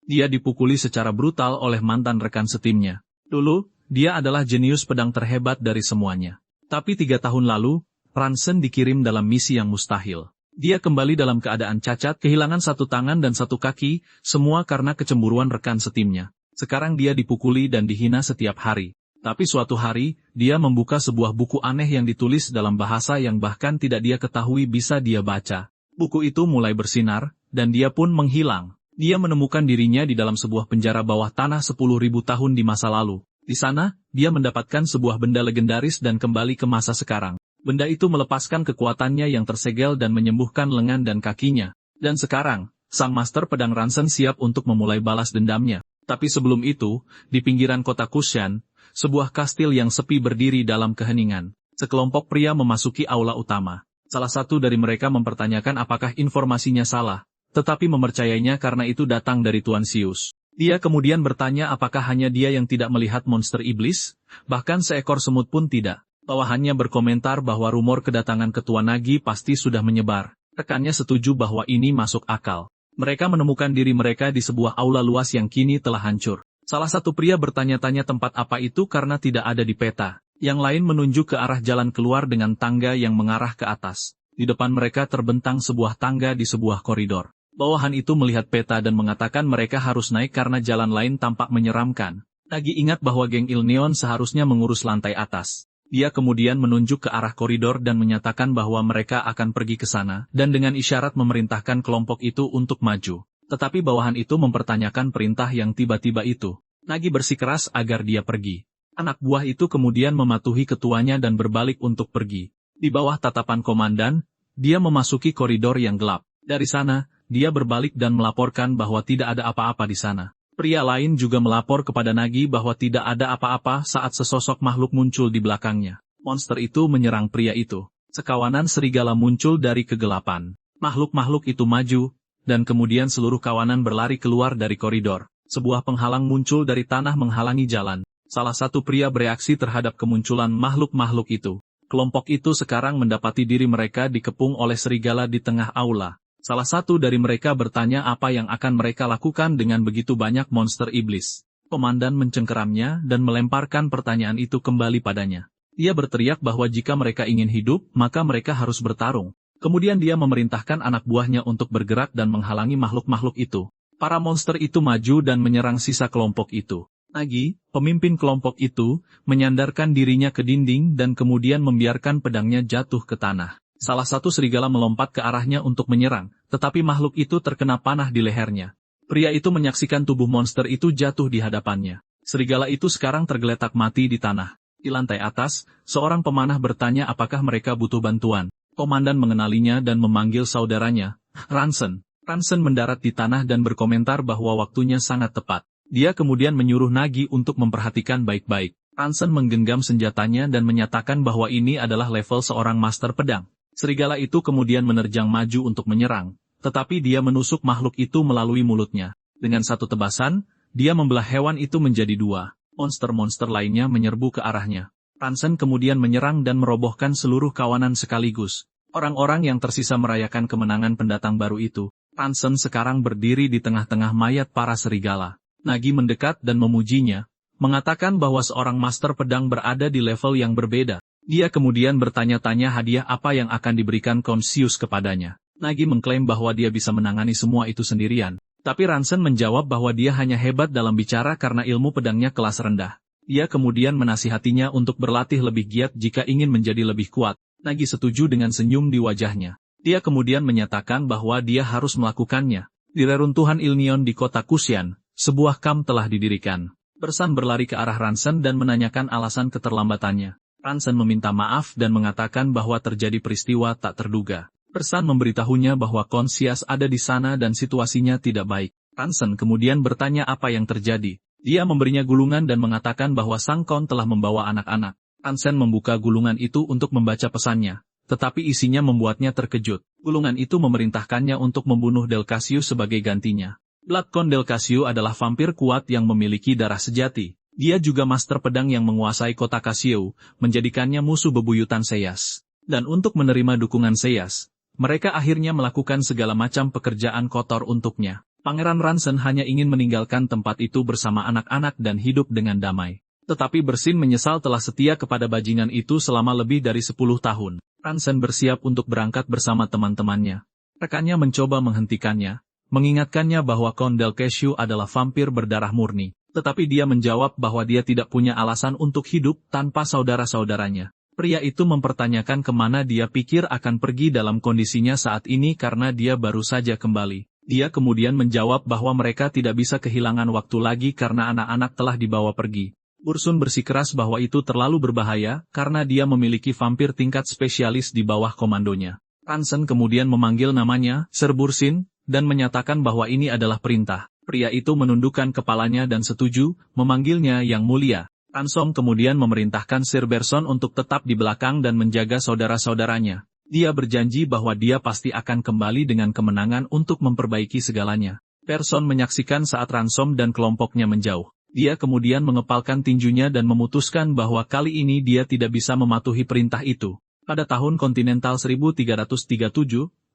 Dia dipukuli secara brutal oleh mantan rekan setimnya. Dulu, dia adalah jenius pedang terhebat dari semuanya. Tapi 3 tahun lalu, Ransen dikirim dalam misi yang mustahil. Dia kembali dalam keadaan cacat, kehilangan 1 tangan dan 1 kaki, semua karena kecemburuan rekan setimnya. Sekarang dia dipukuli dan dihina setiap hari. Tapi suatu hari, dia membuka sebuah buku aneh yang ditulis dalam bahasa yang bahkan tidak dia ketahui bisa dia baca. Buku itu mulai bersinar, dan dia pun menghilang. Dia menemukan dirinya di dalam sebuah penjara bawah tanah 10.000 tahun di masa lalu. Di sana, dia mendapatkan sebuah benda legendaris dan kembali ke masa sekarang. Benda itu melepaskan kekuatannya yang tersegel dan menyembuhkan lengan dan kakinya. Dan sekarang, sang master pedang Ransen siap untuk memulai balas dendamnya. Tapi sebelum itu, di pinggiran kota Kushan, sebuah kastil yang sepi berdiri dalam keheningan. Sekelompok pria memasuki aula utama. Salah satu dari mereka mempertanyakan apakah informasinya salah, tetapi mempercayainya karena itu datang dari Tuan Sius. Dia kemudian bertanya apakah hanya dia yang tidak melihat monster iblis, bahkan seekor semut pun tidak. Bawahannya berkomentar bahwa rumor kedatangan Ketua Nagi pasti sudah menyebar. Rekannya setuju bahwa ini masuk akal. Mereka menemukan diri mereka di sebuah aula luas yang kini telah hancur. Salah satu pria bertanya-tanya tempat apa itu karena tidak ada di peta. Yang lain menunjuk ke arah jalan keluar dengan tangga yang mengarah ke atas. Di depan mereka terbentang sebuah tangga di sebuah koridor. Bawahan itu melihat peta dan mengatakan mereka harus naik karena jalan lain tampak menyeramkan. Nagi ingat bahwa geng Ilneon seharusnya mengurus lantai atas. Dia kemudian menunjuk ke arah koridor dan menyatakan bahwa mereka akan pergi ke sana, dan dengan isyarat memerintahkan kelompok itu untuk maju. Tetapi bawahan itu mempertanyakan perintah yang tiba-tiba itu. Nagi bersikeras agar dia pergi. Anak buah itu kemudian mematuhi ketuanya dan berbalik untuk pergi. Di bawah tatapan komandan, dia memasuki koridor yang gelap. Dari sana, dia berbalik dan melaporkan bahwa tidak ada apa-apa di sana. Pria lain juga melapor kepada Nagi bahwa tidak ada apa-apa saat sesosok makhluk muncul di belakangnya. Monster itu menyerang pria itu. Sekawanan serigala muncul dari kegelapan. Makhluk-makhluk itu maju, dan kemudian seluruh kawanan berlari keluar dari koridor. Sebuah penghalang muncul dari tanah menghalangi jalan. Salah satu pria bereaksi terhadap kemunculan makhluk-makhluk itu. Kelompok itu sekarang mendapati diri mereka dikepung oleh serigala di tengah aula. Salah satu dari mereka bertanya apa yang akan mereka lakukan dengan begitu banyak monster iblis. Komandan mencengkeramnya dan melemparkan pertanyaan itu kembali padanya. Dia berteriak bahwa jika mereka ingin hidup, maka mereka harus bertarung. Kemudian dia memerintahkan anak buahnya untuk bergerak dan menghalangi makhluk-makhluk itu. Para monster itu maju dan menyerang sisa kelompok itu. Nagi, pemimpin kelompok itu, menyandarkan dirinya ke dinding dan kemudian membiarkan pedangnya jatuh ke tanah. Salah satu serigala melompat ke arahnya untuk menyerang, tetapi makhluk itu terkena panah di lehernya. Pria itu menyaksikan tubuh monster itu jatuh di hadapannya. Serigala itu sekarang tergeletak mati di tanah. Di lantai atas, seorang pemanah bertanya apakah mereka butuh bantuan. Komandan mengenalinya dan memanggil saudaranya, Ransen. Ransen mendarat di tanah dan berkomentar bahwa waktunya sangat tepat. Dia kemudian menyuruh Nagi untuk memperhatikan baik-baik. Ransen menggenggam senjatanya dan menyatakan bahwa ini adalah level seorang master pedang. Serigala itu kemudian menerjang maju untuk menyerang, tetapi dia menusuk makhluk itu melalui mulutnya. Dengan satu tebasan, dia membelah hewan itu menjadi 2. Monster-monster lainnya menyerbu ke arahnya. Ransen kemudian menyerang dan merobohkan seluruh kawanan sekaligus. Orang-orang yang tersisa merayakan kemenangan pendatang baru itu. Ransen sekarang berdiri di tengah-tengah mayat para serigala. Nagi mendekat dan memujinya, mengatakan bahwa seorang master pedang berada di level yang berbeda. Dia kemudian bertanya-tanya hadiah apa yang akan diberikan Konsius kepadanya. Nagi mengklaim bahwa dia bisa menangani semua itu sendirian. Tapi Ransen menjawab bahwa dia hanya hebat dalam bicara karena ilmu pedangnya kelas rendah. Dia kemudian menasihatinya untuk berlatih lebih giat jika ingin menjadi lebih kuat. Nagi setuju dengan senyum di wajahnya. Dia kemudian menyatakan bahwa dia harus melakukannya. Di reruntuhan Ilneon di kota Kushan, sebuah kamp telah didirikan. Bersan berlari ke arah Ransen dan menanyakan alasan keterlambatannya. Ransen meminta maaf dan mengatakan bahwa terjadi peristiwa tak terduga. Bersan memberitahunya bahwa Konsius ada di sana dan situasinya tidak baik. Ransen kemudian bertanya apa yang terjadi. Dia memberinya gulungan dan mengatakan bahwa Sang Kon telah membawa anak-anak. Ransen membuka gulungan itu untuk membaca pesannya, tetapi isinya membuatnya terkejut. Gulungan itu memerintahkannya untuk membunuh Delcasius sebagai gantinya. Blood Con Delcasius adalah vampir kuat yang memiliki darah sejati. Dia juga master pedang yang menguasai kota Kasio, menjadikannya musuh bebuyutan Seyas. Dan untuk menerima dukungan Seyas, mereka akhirnya melakukan segala macam pekerjaan kotor untuknya. Pangeran Ransen hanya ingin meninggalkan tempat itu bersama anak-anak dan hidup dengan damai. Tetapi Bersin menyesal telah setia kepada bajingan itu selama lebih dari 10 tahun. Ransen bersiap untuk berangkat bersama teman-temannya. Rekannya mencoba menghentikannya, mengingatkannya bahwa Count Delcasio adalah vampir berdarah murni. Tetapi dia menjawab bahwa dia tidak punya alasan untuk hidup tanpa saudara-saudaranya. Pria itu mempertanyakan kemana dia pikir akan pergi dalam kondisinya saat ini karena dia baru saja kembali. Dia kemudian menjawab bahwa mereka tidak bisa kehilangan waktu lagi karena anak-anak telah dibawa pergi. Bursun bersikeras bahwa itu terlalu berbahaya karena dia memiliki vampir tingkat spesialis di bawah komandonya. Ransen kemudian memanggil namanya, Sir Bursin, dan menyatakan bahwa ini adalah perintah. Pria itu menundukkan kepalanya dan setuju, memanggilnya Yang Mulia. Ransom kemudian memerintahkan Sir Berson untuk tetap di belakang dan menjaga saudara-saudaranya. Dia berjanji bahwa dia pasti akan kembali dengan kemenangan untuk memperbaiki segalanya. Berson menyaksikan saat Ransom dan kelompoknya menjauh. Dia kemudian mengepalkan tinjunya dan memutuskan bahwa kali ini dia tidak bisa mematuhi perintah itu. Pada tahun kontinental 1337,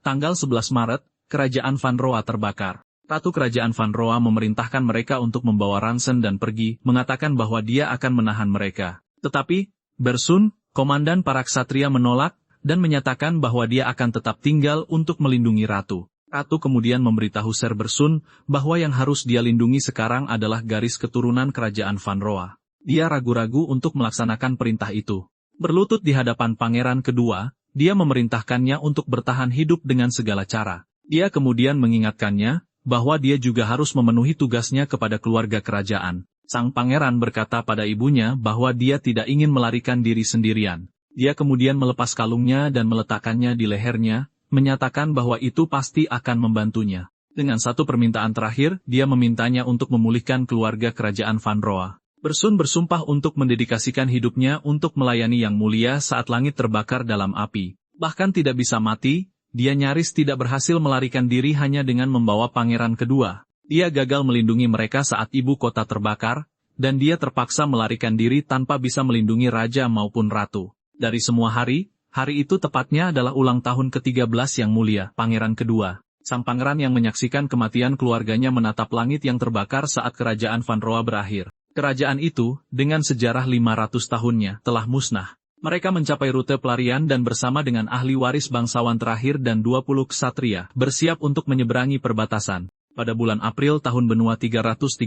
tanggal 11 Maret, kerajaan Van Roa terbakar. Ratu kerajaan Van Roa memerintahkan mereka untuk membawa Ransen dan pergi, mengatakan bahwa dia akan menahan mereka. Tetapi, Bersun, komandan para ksatria menolak, dan menyatakan bahwa dia akan tetap tinggal untuk melindungi ratu. Ratu kemudian memberitahu Ser Bersun bahwa yang harus dia lindungi sekarang adalah garis keturunan kerajaan Van Roa. Dia ragu-ragu untuk melaksanakan perintah itu. Berlutut di hadapan pangeran kedua, dia memerintahkannya untuk bertahan hidup dengan segala cara. Dia kemudian mengingatkannya bahwa dia juga harus memenuhi tugasnya kepada keluarga kerajaan. Sang pangeran berkata pada ibunya bahwa dia tidak ingin melarikan diri sendirian. Dia kemudian melepas kalungnya dan meletakkannya di lehernya, menyatakan bahwa itu pasti akan membantunya. Dengan satu permintaan terakhir, dia memintanya untuk memulihkan keluarga kerajaan Van Roa. Bersun bersumpah untuk mendedikasikan hidupnya untuk melayani Yang Mulia saat langit terbakar dalam api. Bahkan tidak bisa mati, dia nyaris tidak berhasil melarikan diri hanya dengan membawa pangeran kedua. Dia gagal melindungi mereka saat ibu kota terbakar, dan dia terpaksa melarikan diri tanpa bisa melindungi raja maupun ratu. Dari semua hari itu tepatnya adalah ulang tahun ke-13 Yang Mulia, pangeran kedua. Sang pangeran yang menyaksikan kematian keluarganya menatap langit yang terbakar saat kerajaan Van Roa berakhir. Kerajaan itu, dengan sejarah 500 tahunnya, telah musnah. Mereka mencapai rute pelarian dan bersama dengan ahli waris bangsawan terakhir dan 20 ksatria, bersiap untuk menyeberangi perbatasan. Pada bulan April tahun Benua 337,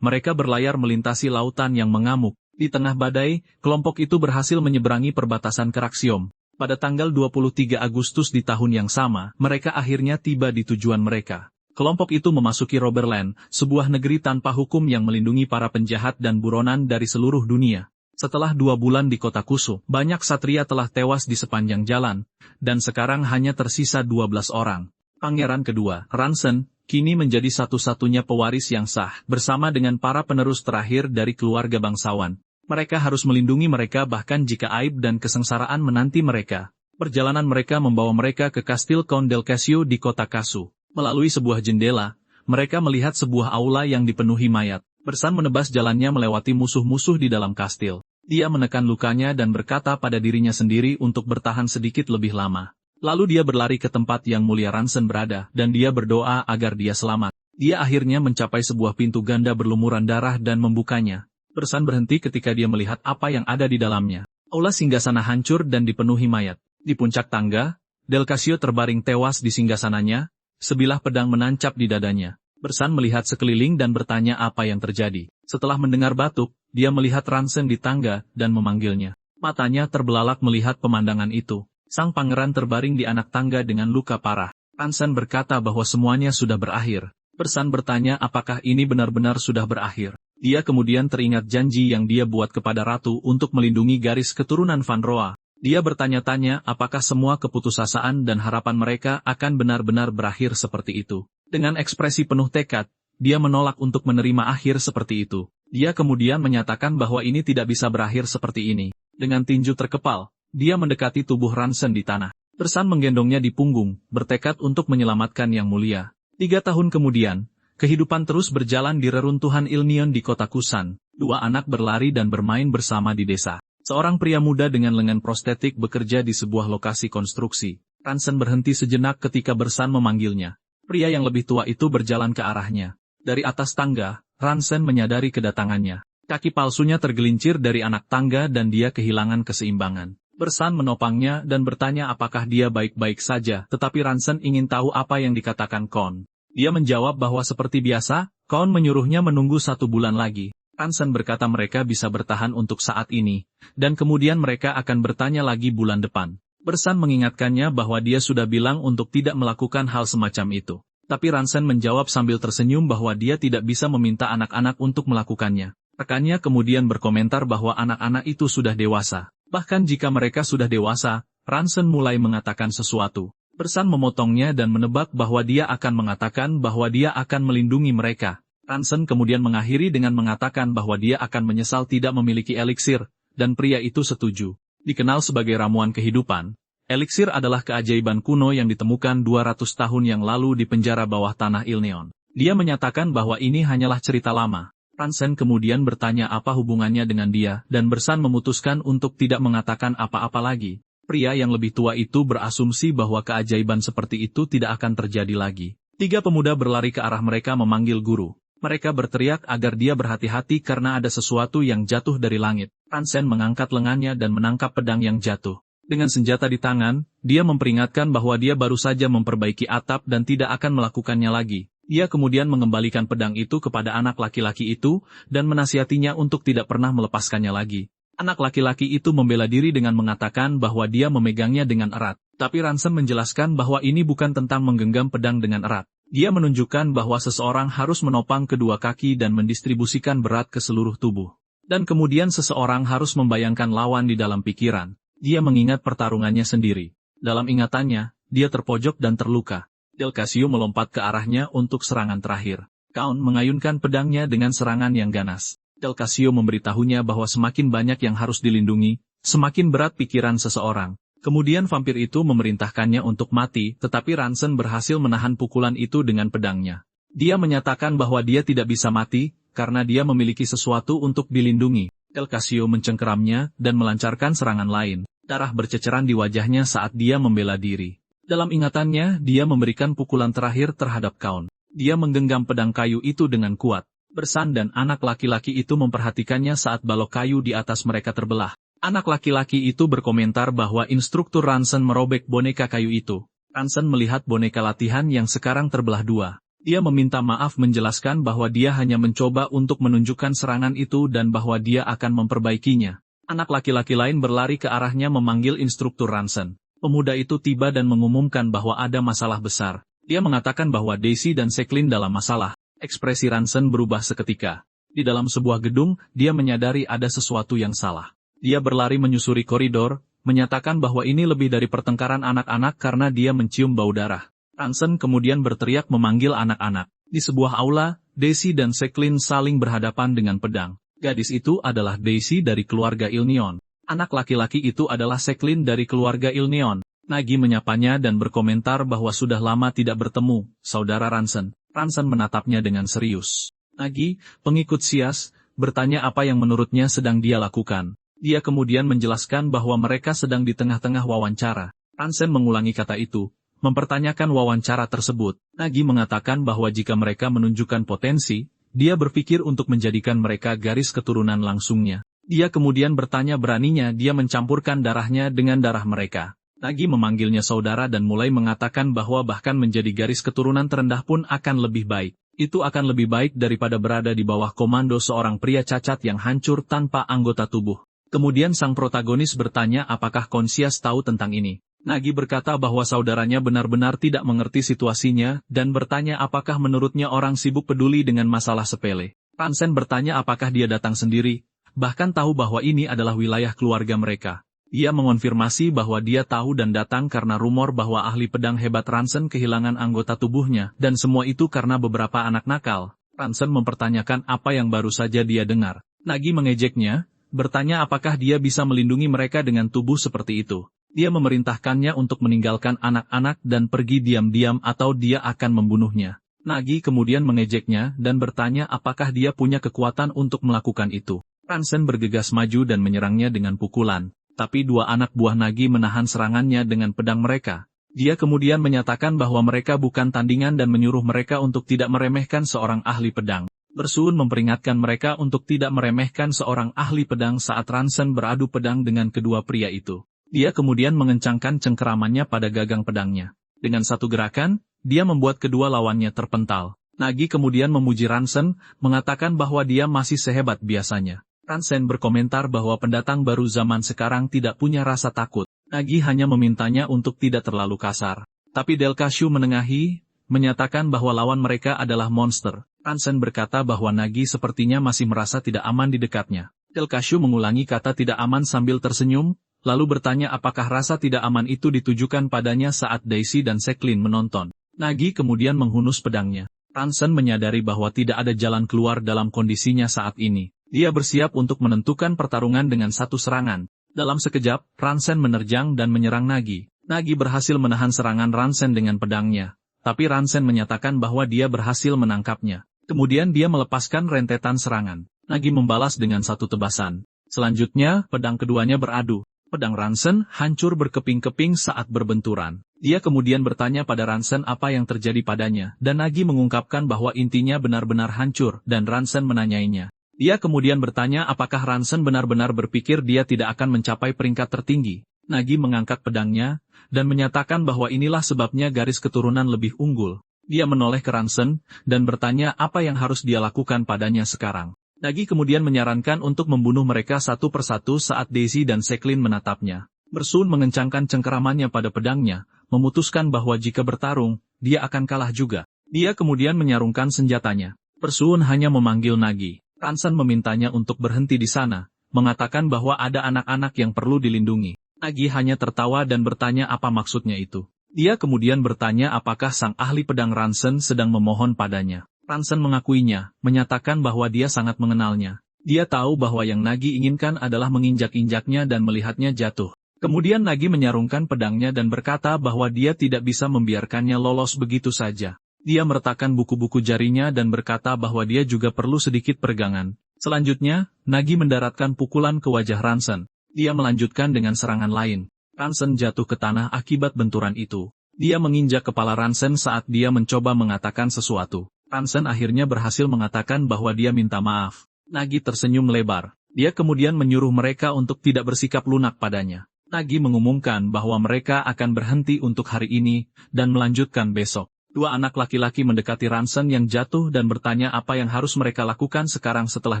mereka berlayar melintasi lautan yang mengamuk. Di tengah badai, kelompok itu berhasil menyeberangi perbatasan Karaksiom. Pada tanggal 23 Agustus di tahun yang sama, mereka akhirnya tiba di tujuan mereka. Kelompok itu memasuki Roberland, sebuah negeri tanpa hukum yang melindungi para penjahat dan buronan dari seluruh dunia. Setelah 2 bulan di kota Kusu, banyak satria telah tewas di sepanjang jalan, dan sekarang hanya tersisa 12 orang. Pangeran kedua, Ransen, kini menjadi satu-satunya pewaris yang sah, bersama dengan para penerus terakhir dari keluarga bangsawan. Mereka harus melindungi mereka bahkan jika aib dan kesengsaraan menanti mereka. Perjalanan mereka membawa mereka ke kastil Count Delcasio di kota Kasu. Melalui sebuah jendela, mereka melihat sebuah aula yang dipenuhi mayat. Bersan menebas jalannya melewati musuh-musuh di dalam kastil. Dia menekan lukanya dan berkata pada dirinya sendiri untuk bertahan sedikit lebih lama. Lalu dia berlari ke tempat Yang Mulia Ransen berada, dan dia berdoa agar dia selamat. Dia akhirnya mencapai sebuah pintu ganda berlumuran darah dan membukanya. Bersan berhenti ketika dia melihat apa yang ada di dalamnya. Aula singgasana hancur dan dipenuhi mayat. Di puncak tangga, Delcasio terbaring tewas di singgasananya, sebilah pedang menancap di dadanya. Bersan melihat sekeliling dan bertanya apa yang terjadi. Setelah mendengar batuk, dia melihat Ransen di tangga dan memanggilnya. Matanya terbelalak melihat pemandangan itu. Sang pangeran terbaring di anak tangga dengan luka parah. Ransen berkata bahwa semuanya sudah berakhir. Bersan bertanya apakah ini benar-benar sudah berakhir. Dia kemudian teringat janji yang dia buat kepada ratu untuk melindungi garis keturunan Van Roa. Dia bertanya-tanya apakah semua keputusasaan dan harapan mereka akan benar-benar berakhir seperti itu. Dengan ekspresi penuh tekad, dia menolak untuk menerima akhir seperti itu. Dia kemudian menyatakan bahwa ini tidak bisa berakhir seperti ini. Dengan tinju terkepal, dia mendekati tubuh Ransen di tanah. Bersan menggendongnya di punggung, bertekad untuk menyelamatkan Yang Mulia. 3 tahun kemudian, kehidupan terus berjalan di reruntuhan Ilnion di kota Kusan. 2 anak berlari dan bermain bersama di desa. Seorang pria muda dengan lengan prostetik bekerja di sebuah lokasi konstruksi. Ransen berhenti sejenak ketika Bersan memanggilnya. Pria yang lebih tua itu berjalan ke arahnya. Dari atas tangga, Ransen menyadari kedatangannya. Kaki palsunya tergelincir dari anak tangga dan dia kehilangan keseimbangan. Bersan menopangnya dan bertanya apakah dia baik-baik saja, tetapi Ransen ingin tahu apa yang dikatakan Kon. Dia menjawab bahwa seperti biasa, Kon menyuruhnya menunggu 1 bulan lagi. Ransen berkata mereka bisa bertahan untuk saat ini, dan kemudian mereka akan bertanya lagi bulan depan. Bersan mengingatkannya bahwa dia sudah bilang untuk tidak melakukan hal semacam itu. Tapi Ransen menjawab sambil tersenyum bahwa dia tidak bisa meminta anak-anak untuk melakukannya. Rekannya kemudian berkomentar bahwa anak-anak itu sudah dewasa. Bahkan jika mereka sudah dewasa, Ransen mulai mengatakan sesuatu. Bersan memotongnya dan menebak bahwa dia akan mengatakan bahwa dia akan melindungi mereka. Ransen kemudian mengakhiri dengan mengatakan bahwa dia akan menyesal tidak memiliki eliksir, dan pria itu setuju. Dikenal sebagai ramuan kehidupan, eliksir adalah keajaiban kuno yang ditemukan 200 tahun yang lalu di penjara bawah tanah Ilneon. Dia menyatakan bahwa ini hanyalah cerita lama. Ransen kemudian bertanya apa hubungannya dengan dia, dan Bersan memutuskan untuk tidak mengatakan apa-apa lagi. Pria yang lebih tua itu berasumsi bahwa keajaiban seperti itu tidak akan terjadi lagi. 3 pemuda berlari ke arah mereka memanggil guru. Mereka berteriak agar dia berhati-hati karena ada sesuatu yang jatuh dari langit. Ransen mengangkat lengannya dan menangkap pedang yang jatuh. Dengan senjata di tangan, dia memperingatkan bahwa dia baru saja memperbaiki atap dan tidak akan melakukannya lagi. Dia kemudian mengembalikan pedang itu kepada anak laki-laki itu, dan menasihatinya untuk tidak pernah melepaskannya lagi. Anak laki-laki itu membela diri dengan mengatakan bahwa dia memegangnya dengan erat. Tapi Ransen menjelaskan bahwa ini bukan tentang menggenggam pedang dengan erat. Dia menunjukkan bahwa seseorang harus menopang kedua kaki dan mendistribusikan berat ke seluruh tubuh. Dan kemudian seseorang harus membayangkan lawan di dalam pikiran. Dia mengingat pertarungannya sendiri. Dalam ingatannya, dia terpojok dan terluka. Del Casio melompat ke arahnya untuk serangan terakhir. Count mengayunkan pedangnya dengan serangan yang ganas. Del Casio memberitahunya bahwa semakin banyak yang harus dilindungi, semakin berat pikiran seseorang. Kemudian vampir itu memerintahkannya untuk mati, tetapi Ransen berhasil menahan pukulan itu dengan pedangnya. Dia menyatakan bahwa dia tidak bisa mati, karena dia memiliki sesuatu untuk dilindungi. Del Casio mencengkeramnya dan melancarkan serangan lain. Darah berceceran di wajahnya saat dia membela diri. Dalam ingatannya, dia memberikan pukulan terakhir terhadap Count. Dia menggenggam pedang kayu itu dengan kuat. Bersan dan anak laki-laki itu memperhatikannya saat balok kayu di atas mereka terbelah. Anak laki-laki itu berkomentar bahwa instruktur Ransen merobek boneka kayu itu. Ransen melihat boneka latihan yang sekarang terbelah 2. Dia meminta maaf menjelaskan bahwa dia hanya mencoba untuk menunjukkan serangan itu dan bahwa dia akan memperbaikinya. Anak laki-laki lain berlari ke arahnya memanggil instruktur Ransen. Pemuda itu tiba dan mengumumkan bahwa ada masalah besar. Dia mengatakan bahwa Daisy dan Seklin dalam masalah. Ekspresi Ransen berubah seketika. Di dalam sebuah gedung, dia menyadari ada sesuatu yang salah. Dia berlari menyusuri koridor, menyatakan bahwa ini lebih dari pertengkaran anak-anak karena dia mencium bau darah. Ransen kemudian berteriak memanggil anak-anak. Di sebuah aula, Daisy dan Seklin saling berhadapan dengan pedang. Gadis itu adalah Daisy dari keluarga Ilneon. Anak laki-laki itu adalah Seklin dari keluarga Ilneon. Nagi menyapanya dan berkomentar bahwa sudah lama tidak bertemu, saudara Ransen. Ransen menatapnya dengan serius. Nagi, pengikut Sias, bertanya apa yang menurutnya sedang dia lakukan. Dia kemudian menjelaskan bahwa mereka sedang di tengah-tengah wawancara. Ransen mengulangi kata itu, mempertanyakan wawancara tersebut. Nagi mengatakan bahwa jika mereka menunjukkan potensi, dia berpikir untuk menjadikan mereka garis keturunan langsungnya. Dia kemudian bertanya beraninya dia mencampurkan darahnya dengan darah mereka. Nagi memanggilnya saudara dan mulai mengatakan bahwa bahkan menjadi garis keturunan terendah pun akan lebih baik. Itu akan lebih baik daripada berada di bawah komando seorang pria cacat yang hancur tanpa anggota tubuh. Kemudian sang protagonis bertanya apakah Konsias tahu tentang ini. Nagi berkata bahwa saudaranya benar-benar tidak mengerti situasinya dan bertanya apakah menurutnya orang sibuk peduli dengan masalah sepele. Ransen bertanya apakah dia datang sendiri, bahkan tahu bahwa ini adalah wilayah keluarga mereka. Ia mengonfirmasi bahwa dia tahu dan datang karena rumor bahwa ahli pedang hebat Ransen kehilangan anggota tubuhnya, dan semua itu karena beberapa anak nakal. Ransen mempertanyakan apa yang baru saja dia dengar. Nagi mengejeknya, bertanya apakah dia bisa melindungi mereka dengan tubuh seperti itu. Dia memerintahkannya untuk meninggalkan anak-anak dan pergi diam-diam atau dia akan membunuhnya. Nagi kemudian mengejeknya dan bertanya apakah dia punya kekuatan untuk melakukan itu. Ransen bergegas maju dan menyerangnya dengan pukulan, tapi 2 anak buah Nagi menahan serangannya dengan pedang mereka. Dia kemudian menyatakan bahwa mereka bukan tandingan dan menyuruh mereka untuk tidak meremehkan seorang ahli pedang. Bersuun memperingatkan mereka untuk tidak meremehkan seorang ahli pedang saat Ransen beradu pedang dengan kedua pria itu. Dia kemudian mengencangkan cengkeramannya pada gagang pedangnya. Dengan satu gerakan, dia membuat kedua lawannya terpental. Nagi kemudian memuji Ransen, mengatakan bahwa dia masih sehebat biasanya. Ransen berkomentar bahwa pendatang baru zaman sekarang tidak punya rasa takut. Nagi hanya memintanya untuk tidak terlalu kasar. Tapi Delkashu menengahi, menyatakan bahwa lawan mereka adalah monster. Ransen berkata bahwa Nagi sepertinya masih merasa tidak aman di dekatnya. Delkashu mengulangi kata tidak aman sambil tersenyum, lalu bertanya apakah rasa tidak aman itu ditujukan padanya saat Daisy dan Seklin menonton. Nagi kemudian menghunus pedangnya. Ransen menyadari bahwa tidak ada jalan keluar dalam kondisinya saat ini. Dia bersiap untuk menentukan pertarungan dengan satu serangan. Dalam sekejap, Ransen menerjang dan menyerang Nagi. Nagi berhasil menahan serangan Ransen dengan pedangnya. Tapi Ransen menyatakan bahwa dia berhasil menangkapnya. Kemudian dia melepaskan rentetan serangan. Nagi membalas dengan satu tebasan. Selanjutnya, pedang keduanya beradu. Pedang Ransen hancur berkeping-keping saat berbenturan. Dia kemudian bertanya pada Ransen apa yang terjadi padanya, dan Nagi mengungkapkan bahwa intinya benar-benar hancur, dan Ransen menanyainya. Dia kemudian bertanya apakah Ransen benar-benar berpikir dia tidak akan mencapai peringkat tertinggi. Nagi mengangkat pedangnya, dan menyatakan bahwa inilah sebabnya garis keturunan lebih unggul. Dia menoleh ke Ransen, dan bertanya apa yang harus dia lakukan padanya sekarang. Nagi kemudian menyarankan untuk membunuh mereka satu persatu saat Daisy dan Seklin menatapnya. Bersuun mengencangkan cengkeramannya pada pedangnya, memutuskan bahwa jika bertarung, dia akan kalah juga. Dia kemudian menyarungkan senjatanya. Bersuun hanya memanggil Nagi. Ransen memintanya untuk berhenti di sana, mengatakan bahwa ada anak-anak yang perlu dilindungi. Nagi hanya tertawa dan bertanya apa maksudnya itu. Dia kemudian bertanya apakah sang ahli pedang Ransen sedang memohon padanya. Ransen mengakuinya, menyatakan bahwa dia sangat mengenalnya. Dia tahu bahwa yang Nagi inginkan adalah menginjak-injaknya dan melihatnya jatuh. Kemudian Nagi menyarungkan pedangnya dan berkata bahwa dia tidak bisa membiarkannya lolos begitu saja. Dia meletakkan buku-buku jarinya dan berkata bahwa dia juga perlu sedikit peregangan. Selanjutnya, Nagi mendaratkan pukulan ke wajah Ransen. Dia melanjutkan dengan serangan lain. Ransen jatuh ke tanah akibat benturan itu. Dia menginjak kepala Ransen saat dia mencoba mengatakan sesuatu. Ransen akhirnya berhasil mengatakan bahwa dia minta maaf. Nagi tersenyum lebar. Dia kemudian menyuruh mereka untuk tidak bersikap lunak padanya. Nagi mengumumkan bahwa mereka akan berhenti untuk hari ini, dan melanjutkan besok. Dua anak laki-laki mendekati Ransen yang jatuh dan bertanya apa yang harus mereka lakukan sekarang setelah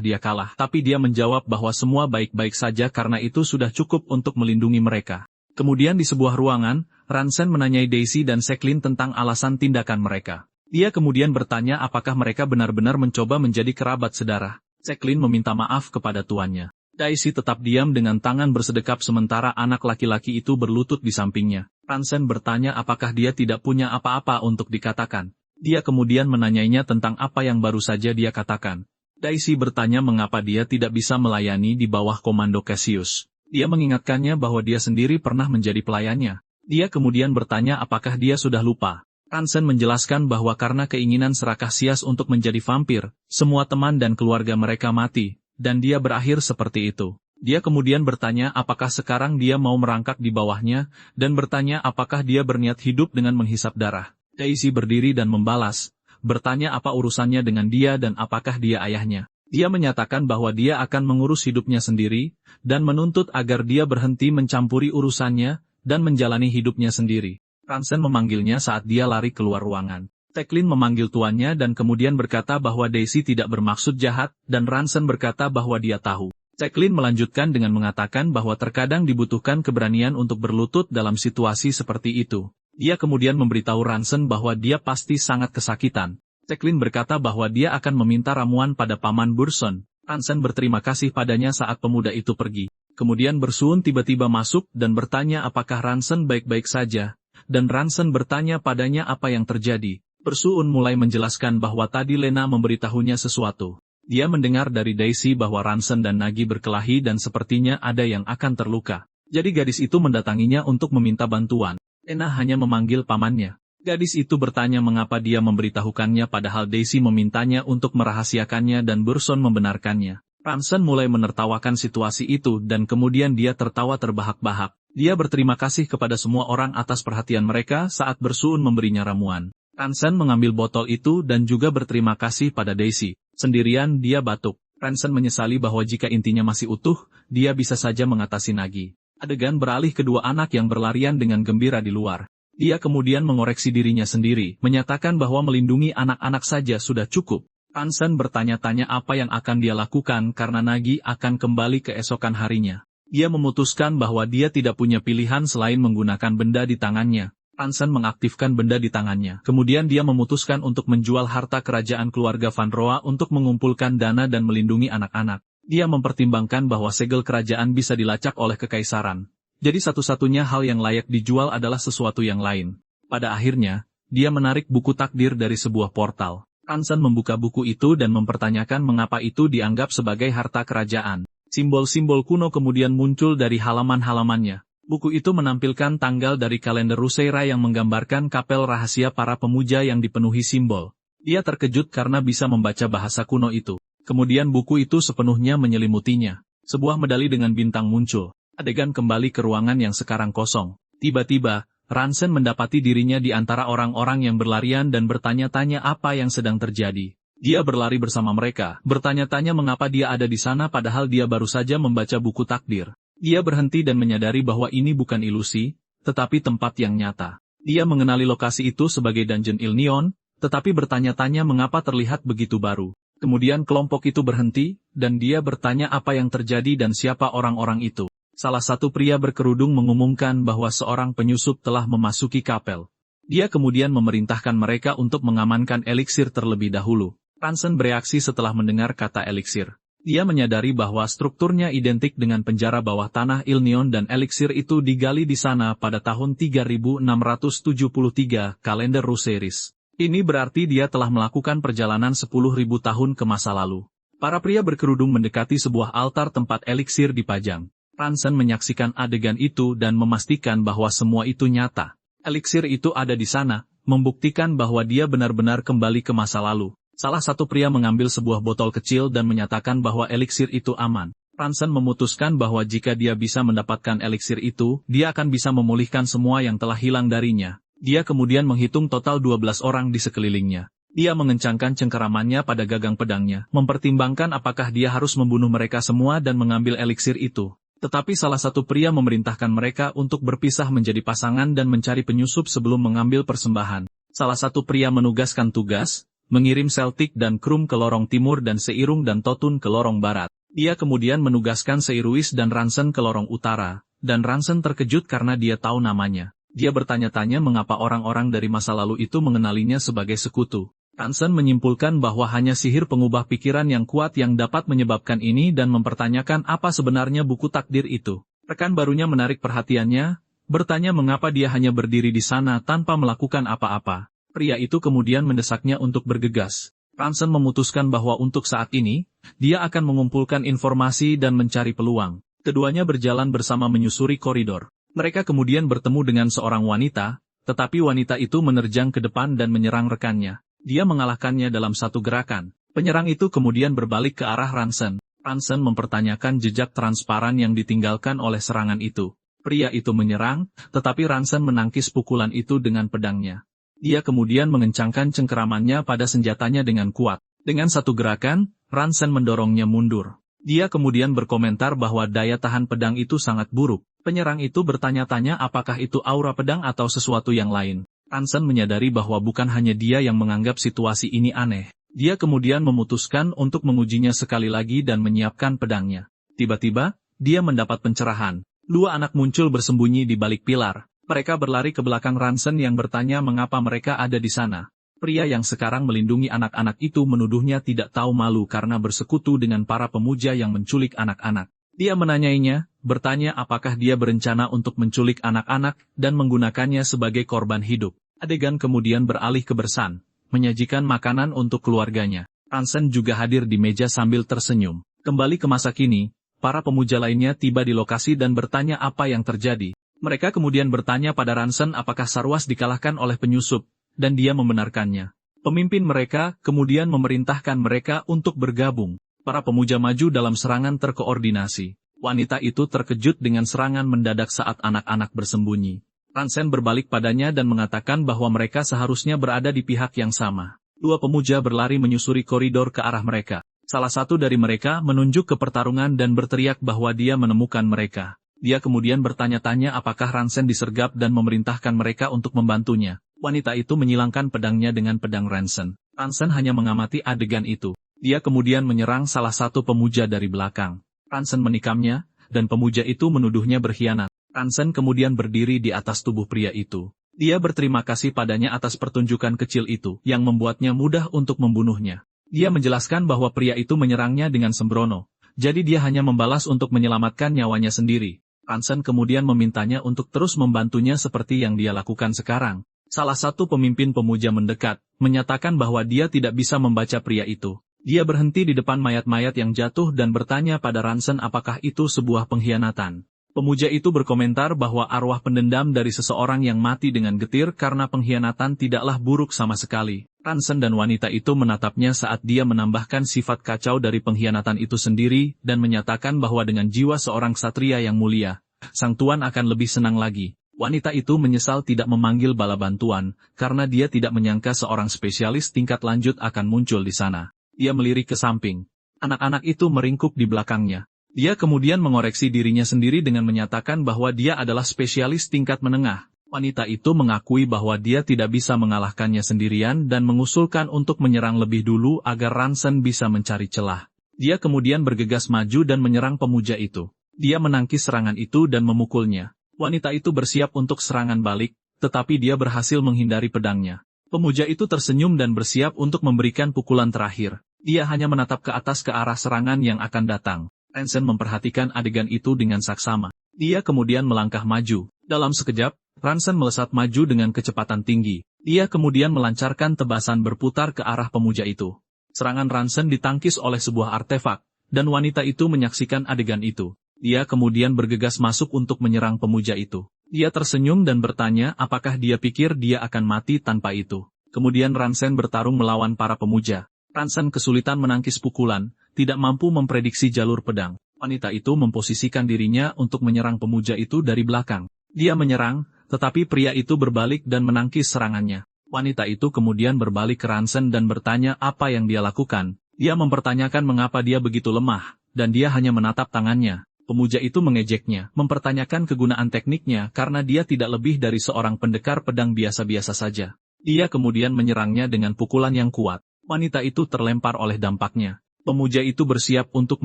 dia kalah. Tapi dia menjawab bahwa semua baik-baik saja karena itu sudah cukup untuk melindungi mereka. Kemudian di sebuah ruangan, Ransen menanyai Daisy dan Seklin tentang alasan tindakan mereka. Dia kemudian bertanya apakah mereka benar-benar mencoba menjadi kerabat sedarah. Seklin meminta maaf kepada tuannya. Daisy tetap diam dengan tangan bersedekap sementara anak laki-laki itu berlutut di sampingnya. Ransen bertanya apakah dia tidak punya apa-apa untuk dikatakan. Dia kemudian menanyainya tentang apa yang baru saja dia katakan. Daisy bertanya mengapa dia tidak bisa melayani di bawah komando Cassius. Dia mengingatkannya bahwa dia sendiri pernah menjadi pelayannya. Dia kemudian bertanya apakah dia sudah lupa. Ransen menjelaskan bahwa karena keinginan serakah Sias untuk menjadi vampir, semua teman dan keluarga mereka mati, dan dia berakhir seperti itu. Dia kemudian bertanya apakah sekarang dia mau merangkak di bawahnya, dan bertanya apakah dia berniat hidup dengan menghisap darah. Daisy berdiri dan membalas, bertanya apa urusannya dengan dia dan apakah dia ayahnya. Dia menyatakan bahwa dia akan mengurus hidupnya sendiri, dan menuntut agar dia berhenti mencampuri urusannya, dan menjalani hidupnya sendiri. Ransen memanggilnya saat dia lari keluar ruangan. Seklin memanggil tuannya dan kemudian berkata bahwa Daisy tidak bermaksud jahat, dan Ransen berkata bahwa dia tahu. Seklin melanjutkan dengan mengatakan bahwa terkadang dibutuhkan keberanian untuk berlutut dalam situasi seperti itu. Dia kemudian memberitahu Ransen bahwa dia pasti sangat kesakitan. Seklin berkata bahwa dia akan meminta ramuan pada Paman Burson. Ransen berterima kasih padanya saat pemuda itu pergi. Kemudian Bersuun tiba-tiba masuk dan bertanya apakah Ransen baik-baik saja. Dan Ransen bertanya padanya apa yang terjadi. Bersuun mulai menjelaskan bahwa tadi Lena memberitahunya sesuatu. Dia mendengar dari Daisy bahwa Ransen dan Nagi berkelahi dan sepertinya ada yang akan terluka. Jadi gadis itu mendatanginya untuk meminta bantuan. Lena hanya memanggil pamannya. Gadis itu bertanya mengapa dia memberitahukannya padahal Daisy memintanya untuk merahasiakannya dan Burson membenarkannya. Ransen mulai menertawakan situasi itu dan kemudian dia tertawa terbahak-bahak. Dia berterima kasih kepada semua orang atas perhatian mereka saat bersuun memberinya ramuan. Ransen mengambil botol itu dan juga berterima kasih pada Daisy. Sendirian dia batuk. Ransen menyesali bahwa jika intinya masih utuh, dia bisa saja mengatasi Nagi. Adegan beralih kedua anak yang berlarian dengan gembira di luar. Dia kemudian mengoreksi dirinya sendiri, menyatakan bahwa melindungi anak-anak saja sudah cukup. Ransen bertanya-tanya apa yang akan dia lakukan karena Nagi akan kembali keesokan harinya. Dia memutuskan bahwa dia tidak punya pilihan selain menggunakan benda di tangannya. Ransen mengaktifkan benda di tangannya. Kemudian dia memutuskan untuk menjual harta kerajaan keluarga Van Roa untuk mengumpulkan dana dan melindungi anak-anak. Dia mempertimbangkan bahwa segel kerajaan bisa dilacak oleh kekaisaran. Jadi satu-satunya hal yang layak dijual adalah sesuatu yang lain. Pada akhirnya, dia menarik buku takdir dari sebuah portal. Ransen membuka buku itu dan mempertanyakan mengapa itu dianggap sebagai harta kerajaan. Simbol-simbol kuno kemudian muncul dari halaman-halamannya. Buku itu menampilkan tanggal dari kalender Ruseira yang menggambarkan kapel rahasia para pemuja yang dipenuhi simbol. Dia terkejut karena bisa membaca bahasa kuno itu. Kemudian buku itu sepenuhnya menyelimutinya. Sebuah medali dengan bintang muncul. Adegan kembali ke ruangan yang sekarang kosong. Tiba-tiba, Ransen mendapati dirinya di antara orang-orang yang berlarian dan bertanya-tanya apa yang sedang terjadi. Dia berlari bersama mereka, bertanya-tanya mengapa dia ada di sana padahal dia baru saja membaca buku takdir. Dia berhenti dan menyadari bahwa ini bukan ilusi, tetapi tempat yang nyata. Dia mengenali lokasi itu sebagai Dungeon Ilnion, tetapi bertanya-tanya mengapa terlihat begitu baru. Kemudian kelompok itu berhenti, dan dia bertanya apa yang terjadi dan siapa orang-orang itu. Salah satu pria berkerudung mengumumkan bahwa seorang penyusup telah memasuki kapel. Dia kemudian memerintahkan mereka untuk mengamankan eliksir terlebih dahulu. Ransen bereaksi setelah mendengar kata eliksir. Dia menyadari bahwa strukturnya identik dengan penjara bawah tanah Ilnion dan eliksir itu digali di sana pada tahun 3673 kalender Ruseiris. Ini berarti dia telah melakukan perjalanan 10.000 tahun ke masa lalu. Para pria berkerudung mendekati sebuah altar tempat eliksir dipajang. Ransen menyaksikan adegan itu dan memastikan bahwa semua itu nyata. Eliksir itu ada di sana, membuktikan bahwa dia benar-benar kembali ke masa lalu. Salah satu pria mengambil sebuah botol kecil dan menyatakan bahwa eliksir itu aman. Ransen memutuskan bahwa jika dia bisa mendapatkan eliksir itu, dia akan bisa memulihkan semua yang telah hilang darinya. Dia kemudian menghitung total 12 orang di sekelilingnya. Dia mengencangkan cengkeramannya pada gagang pedangnya, mempertimbangkan apakah dia harus membunuh mereka semua dan mengambil eliksir itu. Tetapi salah satu pria memerintahkan mereka untuk berpisah menjadi pasangan dan mencari penyusup sebelum mengambil persembahan. Salah satu pria menugaskan tugas, mengirim Celtic dan Krum ke lorong timur dan Seirung dan Totun ke lorong barat. Dia kemudian menugaskan Seiruis dan Ransen ke lorong utara, dan Ransen terkejut karena dia tahu namanya. Dia bertanya-tanya mengapa orang-orang dari masa lalu itu mengenalinya sebagai sekutu. Ransen menyimpulkan bahwa hanya sihir pengubah pikiran yang kuat yang dapat menyebabkan ini dan mempertanyakan apa sebenarnya buku takdir itu. Rekan barunya menarik perhatiannya, bertanya mengapa dia hanya berdiri di sana tanpa melakukan apa-apa. Pria itu kemudian mendesaknya untuk bergegas. Ransen memutuskan bahwa untuk saat ini, dia akan mengumpulkan informasi dan mencari peluang. Keduanya berjalan bersama menyusuri koridor. Mereka kemudian bertemu dengan seorang wanita, tetapi wanita itu menerjang ke depan dan menyerang rekannya. Dia mengalahkannya dalam satu gerakan. Penyerang itu kemudian berbalik ke arah Ransen. Ransen mempertanyakan jejak transparan yang ditinggalkan oleh serangan itu. Pria itu menyerang, tetapi Ransen menangkis pukulan itu dengan pedangnya. Dia kemudian mengencangkan cengkeramannya pada senjatanya dengan kuat. Dengan satu gerakan, Ransen mendorongnya mundur. Dia kemudian berkomentar bahwa daya tahan pedang itu sangat buruk. Penyerang itu bertanya-tanya apakah itu aura pedang atau sesuatu yang lain. Ransen menyadari bahwa bukan hanya dia yang menganggap situasi ini aneh. Dia kemudian memutuskan untuk mengujinya sekali lagi dan menyiapkan pedangnya. Tiba-tiba, dia mendapat pencerahan. Dua anak muncul bersembunyi di balik pilar. Mereka berlari ke belakang Ransen yang bertanya mengapa mereka ada di sana. Pria yang sekarang melindungi anak-anak itu menuduhnya tidak tahu malu karena bersekutu dengan para pemuja yang menculik anak-anak. Dia menanyainya, bertanya apakah dia berencana untuk menculik anak-anak dan menggunakannya sebagai korban hidup. Adegan kemudian beralih ke Bersan, menyajikan makanan untuk keluarganya. Ransen juga hadir di meja sambil tersenyum. Kembali ke masa kini, para pemuja lainnya tiba di lokasi dan bertanya apa yang terjadi. Mereka kemudian bertanya pada Ransen apakah Sarwas dikalahkan oleh penyusup, dan dia membenarkannya. Pemimpin mereka kemudian memerintahkan mereka untuk bergabung. Para pemuja maju dalam serangan terkoordinasi. Wanita itu terkejut dengan serangan mendadak saat anak-anak bersembunyi. Ransen berbalik padanya dan mengatakan bahwa mereka seharusnya berada di pihak yang sama. Dua pemuja berlari menyusuri koridor ke arah mereka. Salah satu dari mereka menunjuk ke pertarungan dan berteriak bahwa dia menemukan mereka. Dia kemudian bertanya-tanya apakah Ransen disergap dan memerintahkan mereka untuk membantunya. Wanita itu menyilangkan pedangnya dengan pedang Ransen. Ransen hanya mengamati adegan itu. Dia kemudian menyerang salah satu pemuja dari belakang. Ransen menikamnya, dan pemuja itu menuduhnya berkhianat. Ransen kemudian berdiri di atas tubuh pria itu. Dia berterima kasih padanya atas pertunjukan kecil itu, yang membuatnya mudah untuk membunuhnya. Dia menjelaskan bahwa pria itu menyerangnya dengan sembrono, jadi dia hanya membalas untuk menyelamatkan nyawanya sendiri. Ransen kemudian memintanya untuk terus membantunya seperti yang dia lakukan sekarang. Salah satu pemimpin pemuja mendekat, menyatakan bahwa dia tidak bisa membaca pria itu. Dia berhenti di depan mayat-mayat yang jatuh dan bertanya pada Ransen apakah itu sebuah pengkhianatan. Pemuja itu berkomentar bahwa arwah pendendam dari seseorang yang mati dengan getir karena pengkhianatan tidaklah buruk sama sekali. Ransen dan wanita itu menatapnya saat dia menambahkan sifat kacau dari pengkhianatan itu sendiri dan menyatakan bahwa dengan jiwa seorang ksatria yang mulia, sang tuan akan lebih senang lagi. Wanita itu menyesal tidak memanggil bala bantuan, karena dia tidak menyangka seorang spesialis tingkat lanjut akan muncul di sana. Dia melirik ke samping. Anak-anak itu meringkuk di belakangnya. Dia kemudian mengoreksi dirinya sendiri dengan menyatakan bahwa dia adalah spesialis tingkat menengah. Wanita itu mengakui bahwa dia tidak bisa mengalahkannya sendirian dan mengusulkan untuk menyerang lebih dulu agar Ransen bisa mencari celah. Dia kemudian bergegas maju dan menyerang pemuja itu. Dia menangkis serangan itu dan memukulnya. Wanita itu bersiap untuk serangan balik, tetapi dia berhasil menghindari pedangnya. Pemuja itu tersenyum dan bersiap untuk memberikan pukulan terakhir. Dia hanya menatap ke atas ke arah serangan yang akan datang. Ransen memperhatikan adegan itu dengan saksama. Dia kemudian melangkah maju. Dalam sekejap, Ransen melesat maju dengan kecepatan tinggi. Dia kemudian melancarkan tebasan berputar ke arah pemuja itu. Serangan Ransen ditangkis oleh sebuah artefak, dan wanita itu menyaksikan adegan itu. Dia kemudian bergegas masuk untuk menyerang pemuja itu. Dia tersenyum dan bertanya apakah dia pikir dia akan mati tanpa itu. Kemudian Ransen bertarung melawan para pemuja. Ransen kesulitan menangkis pukulan, tidak mampu memprediksi jalur pedang. Wanita itu memposisikan dirinya untuk menyerang pemuja itu dari belakang. Dia menyerang, tetapi pria itu berbalik dan menangkis serangannya. Wanita itu kemudian berbalik ke Ransen dan bertanya apa yang dia lakukan. Dia mempertanyakan mengapa dia begitu lemah, dan dia hanya menatap tangannya. Pemuja itu mengejeknya, mempertanyakan kegunaan tekniknya karena dia tidak lebih dari seorang pendekar pedang biasa-biasa saja. Dia kemudian menyerangnya dengan pukulan yang kuat. Wanita itu terlempar oleh dampaknya. Pemuja itu bersiap untuk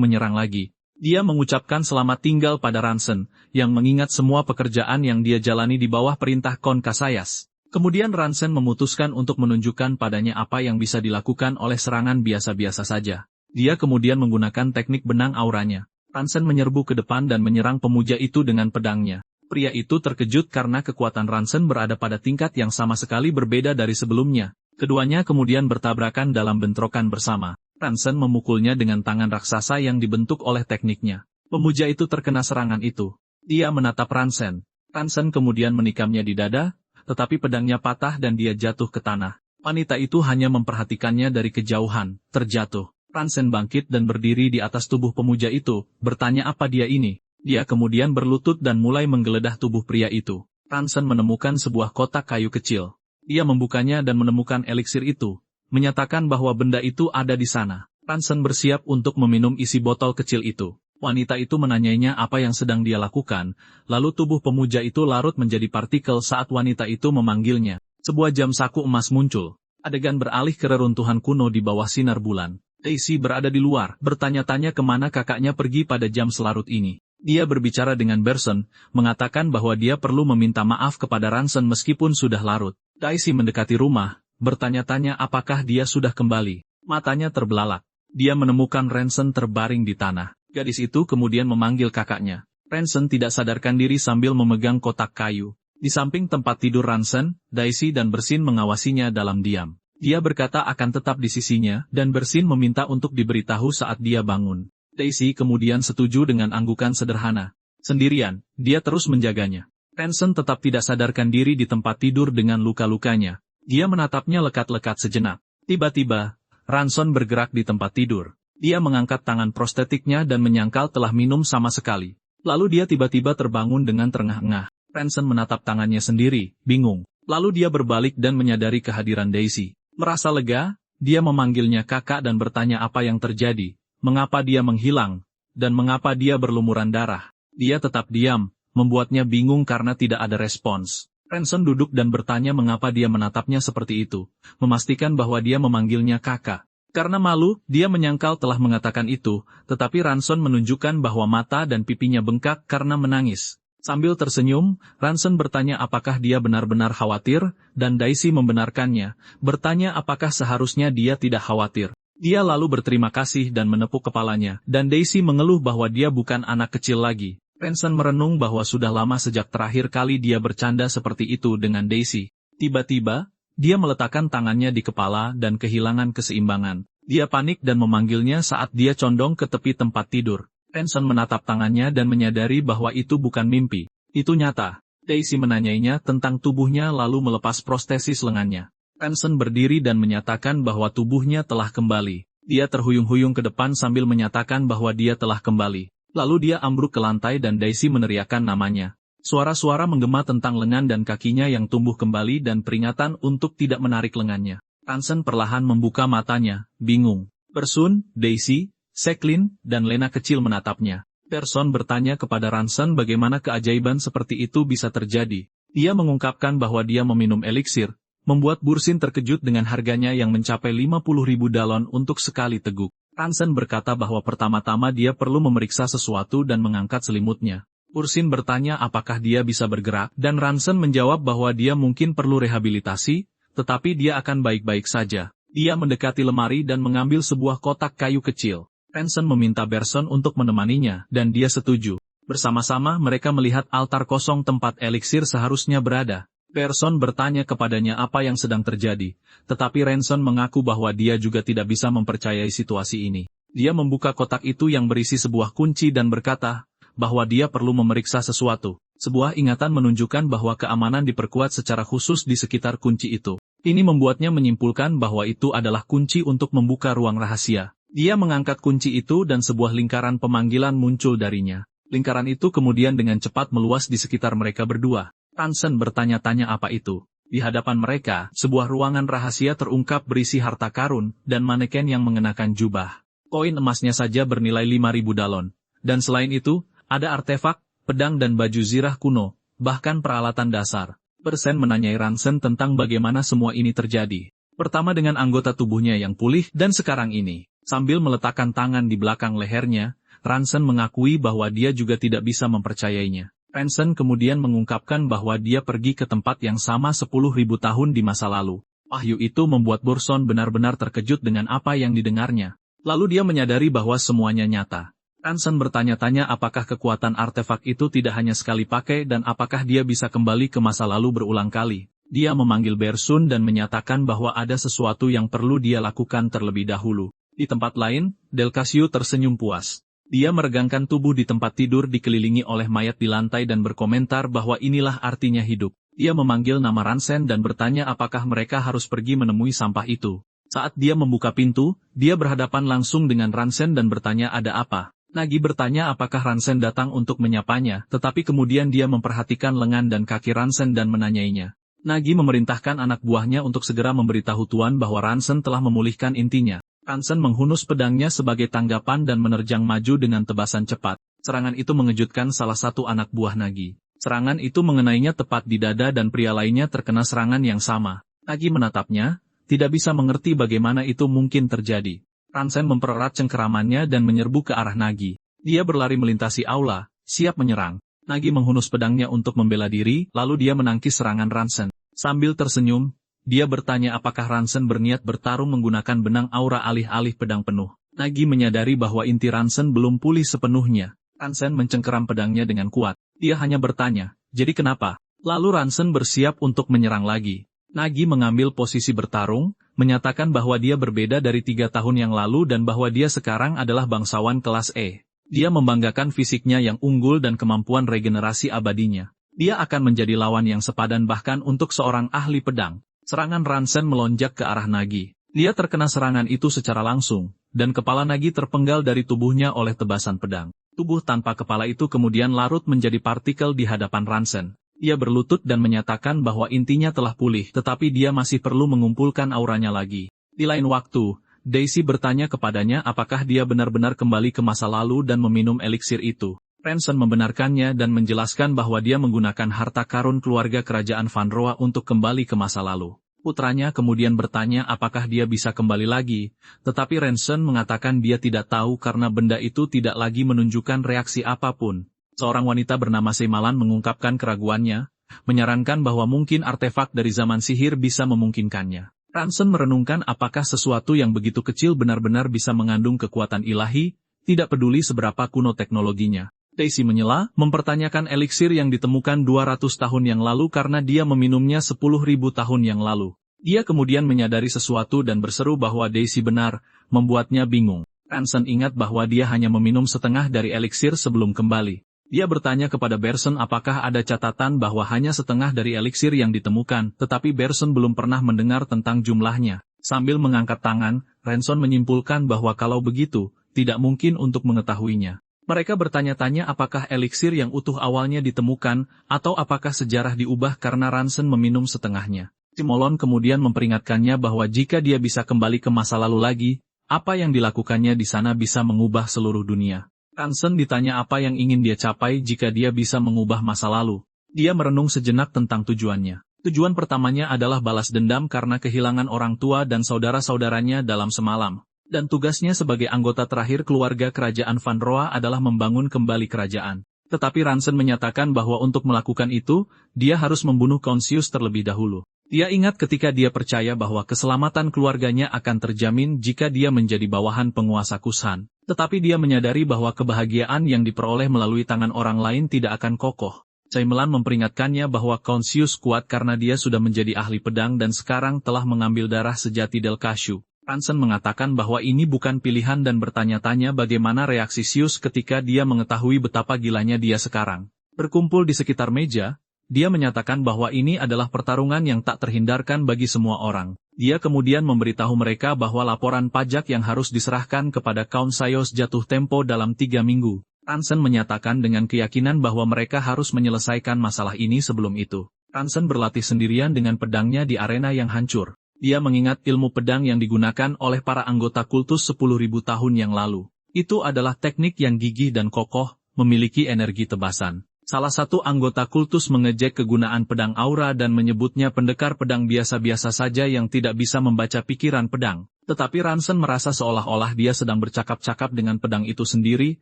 menyerang lagi. Dia mengucapkan selamat tinggal pada Ransen, yang mengingat semua pekerjaan yang dia jalani di bawah perintah Kon Kasayas. Kemudian Ransen memutuskan untuk menunjukkan padanya apa yang bisa dilakukan oleh serangan biasa-biasa saja. Dia kemudian menggunakan teknik benang auranya. Ransen menyerbu ke depan dan menyerang pemuja itu dengan pedangnya. Pria itu terkejut karena kekuatan Ransen berada pada tingkat yang sama sekali berbeda dari sebelumnya. Keduanya kemudian bertabrakan dalam bentrokan bersama. Ransen memukulnya dengan tangan raksasa yang dibentuk oleh tekniknya. Pemuja itu terkena serangan itu. Dia menatap Ransen. Ransen kemudian menikamnya di dada, tetapi pedangnya patah dan dia jatuh ke tanah. Wanita itu hanya memperhatikannya dari kejauhan, terjatuh. Ransen bangkit dan berdiri di atas tubuh pemuja itu, bertanya apa dia ini. Dia kemudian berlutut dan mulai menggeledah tubuh pria itu. Ransen menemukan sebuah kotak kayu kecil. Dia membukanya dan menemukan eliksir itu, menyatakan bahwa benda itu ada di sana. Ransen bersiap untuk meminum isi botol kecil itu. Wanita itu menanyainya apa yang sedang dia lakukan, lalu tubuh pemuja itu larut menjadi partikel saat wanita itu memanggilnya. Sebuah jam saku emas muncul. Adegan beralih ke reruntuhan kuno di bawah sinar bulan. Daisy berada di luar, bertanya-tanya kemana kakaknya pergi pada jam selarut ini. Dia berbicara dengan Bersen, mengatakan bahwa dia perlu meminta maaf kepada Ransen meskipun sudah larut. Daisy mendekati rumah, bertanya-tanya apakah dia sudah kembali. Matanya terbelalak. Dia menemukan Ransen terbaring di tanah. Gadis itu kemudian memanggil kakaknya. Ransen tidak sadarkan diri sambil memegang kotak kayu. Di samping tempat tidur Ransen, Daisy dan Bersin mengawasinya dalam diam. Dia berkata akan tetap di sisinya, dan Bersin meminta untuk diberitahu saat dia bangun. Daisy kemudian setuju dengan anggukan sederhana. Sendirian, dia terus menjaganya. Ransen tetap tidak sadarkan diri di tempat tidur dengan luka-lukanya. Dia menatapnya lekat-lekat sejenak. Tiba-tiba, Ransen bergerak di tempat tidur. Dia mengangkat tangan prostetiknya dan menyangkal telah minum sama sekali. Lalu dia tiba-tiba terbangun dengan terengah-engah. Ranson menatap tangannya sendiri, bingung. Lalu dia berbalik dan menyadari kehadiran Daisy. Merasa lega, dia memanggilnya kakak dan bertanya apa yang terjadi, mengapa dia menghilang, dan mengapa dia berlumuran darah. Dia tetap diam, membuatnya bingung karena tidak ada respons. Ranson duduk dan bertanya mengapa dia menatapnya seperti itu, memastikan bahwa dia memanggilnya kakak. Karena malu, dia menyangkal telah mengatakan itu, tetapi Ranson menunjukkan bahwa mata dan pipinya bengkak karena menangis. Sambil tersenyum, Ranson bertanya apakah dia benar-benar khawatir, dan Daisy membenarkannya, bertanya apakah seharusnya dia tidak khawatir. Dia lalu berterima kasih dan menepuk kepalanya, dan Daisy mengeluh bahwa dia bukan anak kecil lagi. Ranson merenung bahwa sudah lama sejak terakhir kali dia bercanda seperti itu dengan Daisy. Tiba-tiba, dia meletakkan tangannya di kepala dan kehilangan keseimbangan. Dia panik dan memanggilnya saat dia condong ke tepi tempat tidur. Ranson menatap tangannya dan menyadari bahwa itu bukan mimpi. Itu nyata. Daisy menanyainya tentang tubuhnya lalu melepas prostesis lengannya. Ranson berdiri dan menyatakan bahwa tubuhnya telah kembali. Dia terhuyung-huyung ke depan sambil menyatakan bahwa dia telah kembali. Lalu dia ambruk ke lantai dan Daisy meneriakkan namanya. Suara-suara menggema tentang lengan dan kakinya yang tumbuh kembali dan peringatan untuk tidak menarik lengannya. Ranson perlahan membuka matanya, bingung. Person, Daisy, Jacqueline, dan Lena kecil menatapnya. Person bertanya kepada Ranson bagaimana keajaiban seperti itu bisa terjadi. Dia mengungkapkan bahwa dia meminum eliksir, membuat Bursin terkejut dengan harganya yang mencapai 50.000 dalon untuk sekali teguk. Ranson berkata bahwa pertama-tama dia perlu memeriksa sesuatu dan mengangkat selimutnya. Bursin bertanya apakah dia bisa bergerak, dan Ranson menjawab bahwa dia mungkin perlu rehabilitasi, tetapi dia akan baik-baik saja. Dia mendekati lemari dan mengambil sebuah kotak kayu kecil. Ranson meminta Berson untuk menemaninya, dan dia setuju. Bersama-sama mereka melihat altar kosong tempat eliksir seharusnya berada. Berson bertanya kepadanya apa yang sedang terjadi, tetapi Ranson mengaku bahwa dia juga tidak bisa mempercayai situasi ini. Dia membuka kotak itu yang berisi sebuah kunci dan berkata bahwa dia perlu memeriksa sesuatu. Sebuah ingatan menunjukkan bahwa keamanan diperkuat secara khusus di sekitar kunci itu. Ini membuatnya menyimpulkan bahwa itu adalah kunci untuk membuka ruang rahasia. Dia mengangkat kunci itu dan sebuah lingkaran pemanggilan muncul darinya. Lingkaran itu kemudian dengan cepat meluas di sekitar mereka berdua. Ranson bertanya-tanya apa itu. Di hadapan mereka, sebuah ruangan rahasia terungkap berisi harta karun dan maneken yang mengenakan jubah. Koin emasnya saja bernilai 5.000 dalon. Dan selain itu, ada artefak, pedang dan baju zirah kuno, bahkan peralatan dasar. Bersen menanyai Ranson tentang bagaimana semua ini terjadi. Pertama dengan anggota tubuhnya yang pulih dan sekarang ini. Sambil meletakkan tangan di belakang lehernya, Ranson mengakui bahwa dia juga tidak bisa mempercayainya. Ranson kemudian mengungkapkan bahwa dia pergi ke tempat yang sama 10.000 tahun di masa lalu. Wahyu itu membuat Burson benar-benar terkejut dengan apa yang didengarnya. Lalu dia menyadari bahwa semuanya nyata. Ranson bertanya-tanya apakah kekuatan artefak itu tidak hanya sekali pakai dan apakah dia bisa kembali ke masa lalu berulang kali. Dia memanggil Bersun dan menyatakan bahwa ada sesuatu yang perlu dia lakukan terlebih dahulu. Di tempat lain, Delcasio tersenyum puas. Dia meregangkan tubuh di tempat tidur dikelilingi oleh mayat di lantai dan berkomentar bahwa inilah artinya hidup. Dia memanggil nama Ransen dan bertanya apakah mereka harus pergi menemui sampah itu. Saat dia membuka pintu, dia berhadapan langsung dengan Ransen dan bertanya ada apa. Nagi bertanya apakah Ransen datang untuk menyapanya, tetapi kemudian dia memperhatikan lengan dan kaki Ransen dan menanyainya. Nagi memerintahkan anak buahnya untuk segera memberitahu Tuan bahwa Ransen telah memulihkan intinya. Ransen menghunus pedangnya sebagai tanggapan dan menerjang maju dengan tebasan cepat. Serangan itu mengejutkan salah satu anak buah Nagi. Serangan itu mengenainya tepat di dada dan pria lainnya terkena serangan yang sama. Nagi menatapnya, tidak bisa mengerti bagaimana itu mungkin terjadi. Ransen mempererat cengkeramannya dan menyerbu ke arah Nagi. Dia berlari melintasi aula, siap menyerang. Nagi menghunus pedangnya untuk membela diri, lalu dia menangkis serangan Ransen. Sambil tersenyum, dia bertanya apakah Ransen berniat bertarung menggunakan benang aura alih-alih pedang penuh. Nagi menyadari bahwa inti Ransen belum pulih sepenuhnya. Ransen mencengkeram pedangnya dengan kuat. Dia hanya bertanya, jadi kenapa? Lalu Ransen bersiap untuk menyerang lagi. Nagi mengambil posisi bertarung, menyatakan bahwa dia berbeda dari 3 tahun yang lalu dan bahwa dia sekarang adalah bangsawan kelas E. Dia membanggakan fisiknya yang unggul dan kemampuan regenerasi abadinya. Dia akan menjadi lawan yang sepadan bahkan untuk seorang ahli pedang. Serangan Ransen melonjak ke arah Nagi. Dia terkena serangan itu secara langsung, dan kepala Nagi terpenggal dari tubuhnya oleh tebasan pedang. Tubuh tanpa kepala itu kemudian larut menjadi partikel di hadapan Ransen. Ia berlutut dan menyatakan bahwa intinya telah pulih, tetapi dia masih perlu mengumpulkan auranya lagi. Di lain waktu, Daisy bertanya kepadanya apakah dia benar-benar kembali ke masa lalu dan meminum eliksir itu. Ransen membenarkannya dan menjelaskan bahwa dia menggunakan harta karun keluarga kerajaan Van Roa untuk kembali ke masa lalu. Putranya kemudian bertanya apakah dia bisa kembali lagi, tetapi Ransen mengatakan dia tidak tahu karena benda itu tidak lagi menunjukkan reaksi apapun. Seorang wanita bernama Semalan mengungkapkan keraguannya, menyarankan bahwa mungkin artefak dari zaman sihir bisa memungkinkannya. Ransen merenungkan apakah sesuatu yang begitu kecil benar-benar bisa mengandung kekuatan ilahi, tidak peduli seberapa kuno teknologinya. Daisy menyela, mempertanyakan eliksir yang ditemukan 200 tahun yang lalu karena dia meminumnya 10.000 tahun yang lalu. Dia kemudian menyadari sesuatu dan berseru bahwa Daisy benar, membuatnya bingung. Ransen ingat bahwa dia hanya meminum setengah dari eliksir sebelum kembali. Dia bertanya kepada Berson apakah ada catatan bahwa hanya setengah dari eliksir yang ditemukan, tetapi Berson belum pernah mendengar tentang jumlahnya. Sambil mengangkat tangan, Ransen menyimpulkan bahwa kalau begitu, tidak mungkin untuk mengetahuinya. Mereka bertanya-tanya apakah eliksir yang utuh awalnya ditemukan, atau apakah sejarah diubah karena Ransen meminum setengahnya. Cimolon kemudian memperingatkannya bahwa jika dia bisa kembali ke masa lalu lagi, apa yang dilakukannya di sana bisa mengubah seluruh dunia. Ransen ditanya apa yang ingin dia capai jika dia bisa mengubah masa lalu. Dia merenung sejenak tentang tujuannya. Tujuan pertamanya adalah balas dendam karena kehilangan orang tua dan saudara-saudaranya dalam semalam. Dan tugasnya sebagai anggota terakhir keluarga kerajaan Van Roa adalah membangun kembali kerajaan. Tetapi Ransen menyatakan bahwa untuk melakukan itu, dia harus membunuh Consius terlebih dahulu. Dia ingat ketika dia percaya bahwa keselamatan keluarganya akan terjamin jika dia menjadi bawahan penguasa Kushan. Tetapi dia menyadari bahwa kebahagiaan yang diperoleh melalui tangan orang lain tidak akan kokoh. Semalan memperingatkannya bahwa Consius kuat karena dia sudah menjadi ahli pedang dan sekarang telah mengambil darah sejati Del Cashew. Ransen mengatakan bahwa ini bukan pilihan dan bertanya-tanya bagaimana reaksi Sius ketika dia mengetahui betapa gilanya dia sekarang. Berkumpul di sekitar meja, dia menyatakan bahwa ini adalah pertarungan yang tak terhindarkan bagi semua orang. Dia kemudian memberitahu mereka bahwa laporan pajak yang harus diserahkan kepada Count Sayos jatuh tempo dalam 3 minggu. Ransen menyatakan dengan keyakinan bahwa mereka harus menyelesaikan masalah ini sebelum itu. Ransen berlatih sendirian dengan pedangnya di arena yang hancur. Dia mengingat ilmu pedang yang digunakan oleh para anggota kultus 10.000 tahun yang lalu. Itu adalah teknik yang gigih dan kokoh, memiliki energi tebasan. Salah satu anggota kultus mengejek kegunaan pedang aura dan menyebutnya pendekar pedang biasa-biasa saja yang tidak bisa membaca pikiran pedang. Tetapi Ransen merasa seolah-olah dia sedang bercakap-cakap dengan pedang itu sendiri,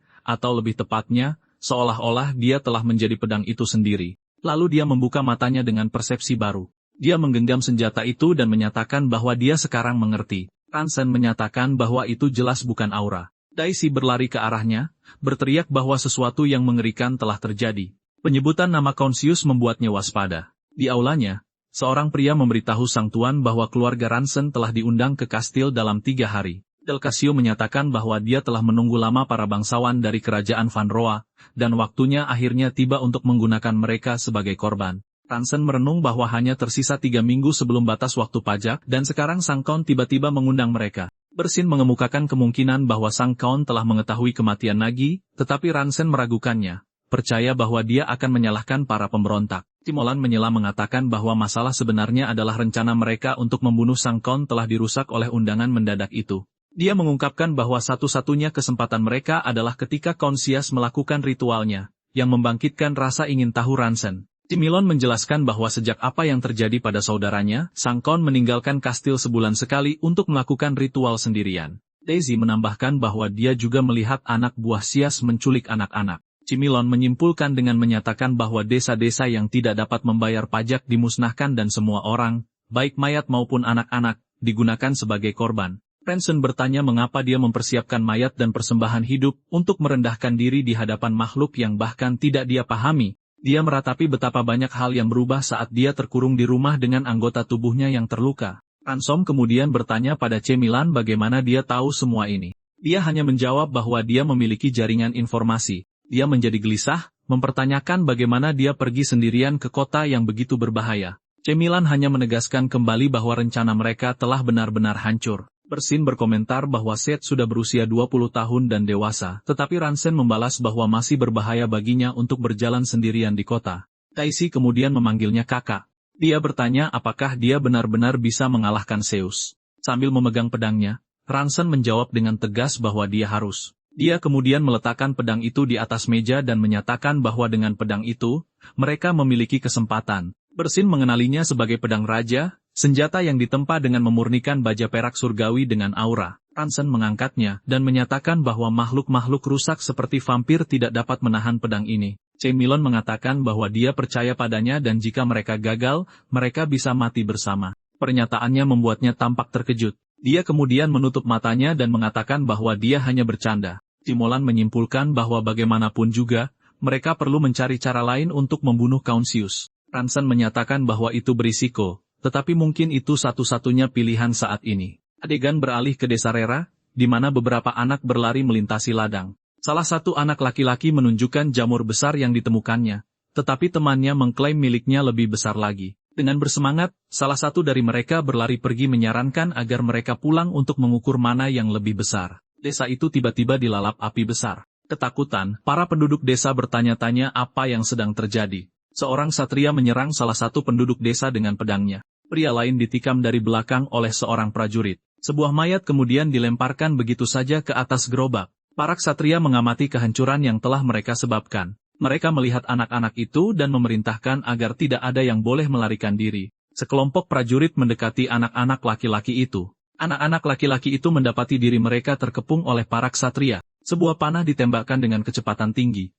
atau lebih tepatnya, seolah-olah dia telah menjadi pedang itu sendiri. Lalu dia membuka matanya dengan persepsi baru. Dia menggenggam senjata itu dan menyatakan bahwa dia sekarang mengerti. Ransen menyatakan bahwa itu jelas bukan aura. Daisy berlari ke arahnya, berteriak bahwa sesuatu yang mengerikan telah terjadi. Penyebutan nama Consius membuatnya waspada. Di aulanya, seorang pria memberitahu sang tuan bahwa keluarga Ransen telah diundang ke kastil dalam 3 hari. Del Cashew menyatakan bahwa dia telah menunggu lama para bangsawan dari kerajaan Van Roa, dan waktunya akhirnya tiba untuk menggunakan mereka sebagai korban. Ransen merenung bahwa hanya tersisa 3 minggu sebelum batas waktu pajak dan sekarang Sang Count tiba-tiba mengundang mereka. Bersin mengemukakan kemungkinan bahwa Sang Count telah mengetahui kematian Nagi, tetapi Ransen meragukannya, percaya bahwa dia akan menyalahkan para pemberontak. Timolan menyela mengatakan bahwa masalah sebenarnya adalah rencana mereka untuk membunuh Sang Count telah dirusak oleh undangan mendadak itu. Dia mengungkapkan bahwa satu-satunya kesempatan mereka adalah ketika Consius melakukan ritualnya, yang membangkitkan rasa ingin tahu Ransen. Timilon menjelaskan bahwa sejak apa yang terjadi pada saudaranya, Sang Count meninggalkan kastil sebulan sekali untuk melakukan ritual sendirian. Daisy menambahkan bahwa dia juga melihat anak buah Sias menculik anak-anak. Cimilon menyimpulkan dengan menyatakan bahwa desa-desa yang tidak dapat membayar pajak dimusnahkan dan semua orang, baik mayat maupun anak-anak, digunakan sebagai korban. Ransen bertanya mengapa dia mempersiapkan mayat dan persembahan hidup untuk merendahkan diri di hadapan makhluk yang bahkan tidak dia pahami. Dia meratapi betapa banyak hal yang berubah saat dia terkurung di rumah dengan anggota tubuhnya yang terluka. Ransom kemudian bertanya pada Cemilan bagaimana dia tahu semua ini. Dia hanya menjawab bahwa dia memiliki jaringan informasi. Dia menjadi gelisah, mempertanyakan bagaimana dia pergi sendirian ke kota yang begitu berbahaya. Cemilan hanya menegaskan kembali bahwa rencana mereka telah benar-benar hancur. Persin berkomentar bahwa Seth sudah berusia 20 tahun dan dewasa, tetapi Ransen membalas bahwa masih berbahaya baginya untuk berjalan sendirian di kota. Taisi kemudian memanggilnya kakak. Dia bertanya apakah dia benar-benar bisa mengalahkan Zeus. Sambil memegang pedangnya, Ransen menjawab dengan tegas bahwa dia harus. Dia kemudian meletakkan pedang itu di atas meja dan menyatakan bahwa dengan pedang itu, mereka memiliki kesempatan. Persin mengenalinya sebagai pedang raja, senjata yang ditempa dengan memurnikan baja perak surgawi dengan aura. Ransen mengangkatnya dan menyatakan bahwa makhluk-makhluk rusak seperti vampir tidak dapat menahan pedang ini. Milon mengatakan bahwa dia percaya padanya dan jika mereka gagal, mereka bisa mati bersama. Pernyataannya membuatnya tampak terkejut. Dia kemudian menutup matanya dan mengatakan bahwa dia hanya bercanda. Timolan menyimpulkan bahwa bagaimanapun juga, mereka perlu mencari cara lain untuk membunuh Councius. Ransen menyatakan bahwa itu berisiko, tetapi mungkin itu satu-satunya pilihan saat ini. Adegan beralih ke desa Rera, di mana beberapa anak berlari melintasi ladang. Salah satu anak laki-laki menunjukkan jamur besar yang ditemukannya, tetapi temannya mengklaim miliknya lebih besar lagi. Dengan bersemangat, salah satu dari mereka berlari pergi menyarankan agar mereka pulang untuk mengukur mana yang lebih besar. Desa itu tiba-tiba dilalap api besar. Ketakutan, para penduduk desa bertanya-tanya apa yang sedang terjadi. Seorang satria menyerang salah satu penduduk desa dengan pedangnya. Pria lain ditikam dari belakang oleh seorang prajurit. Sebuah mayat kemudian dilemparkan begitu saja ke atas gerobak. Para ksatria mengamati kehancuran yang telah mereka sebabkan. Mereka melihat anak-anak itu dan memerintahkan agar tidak ada yang boleh melarikan diri. Sekelompok prajurit mendekati anak-anak laki-laki itu. Anak-anak laki-laki itu mendapati diri mereka terkepung oleh para ksatria. Sebuah panah ditembakkan dengan kecepatan tinggi.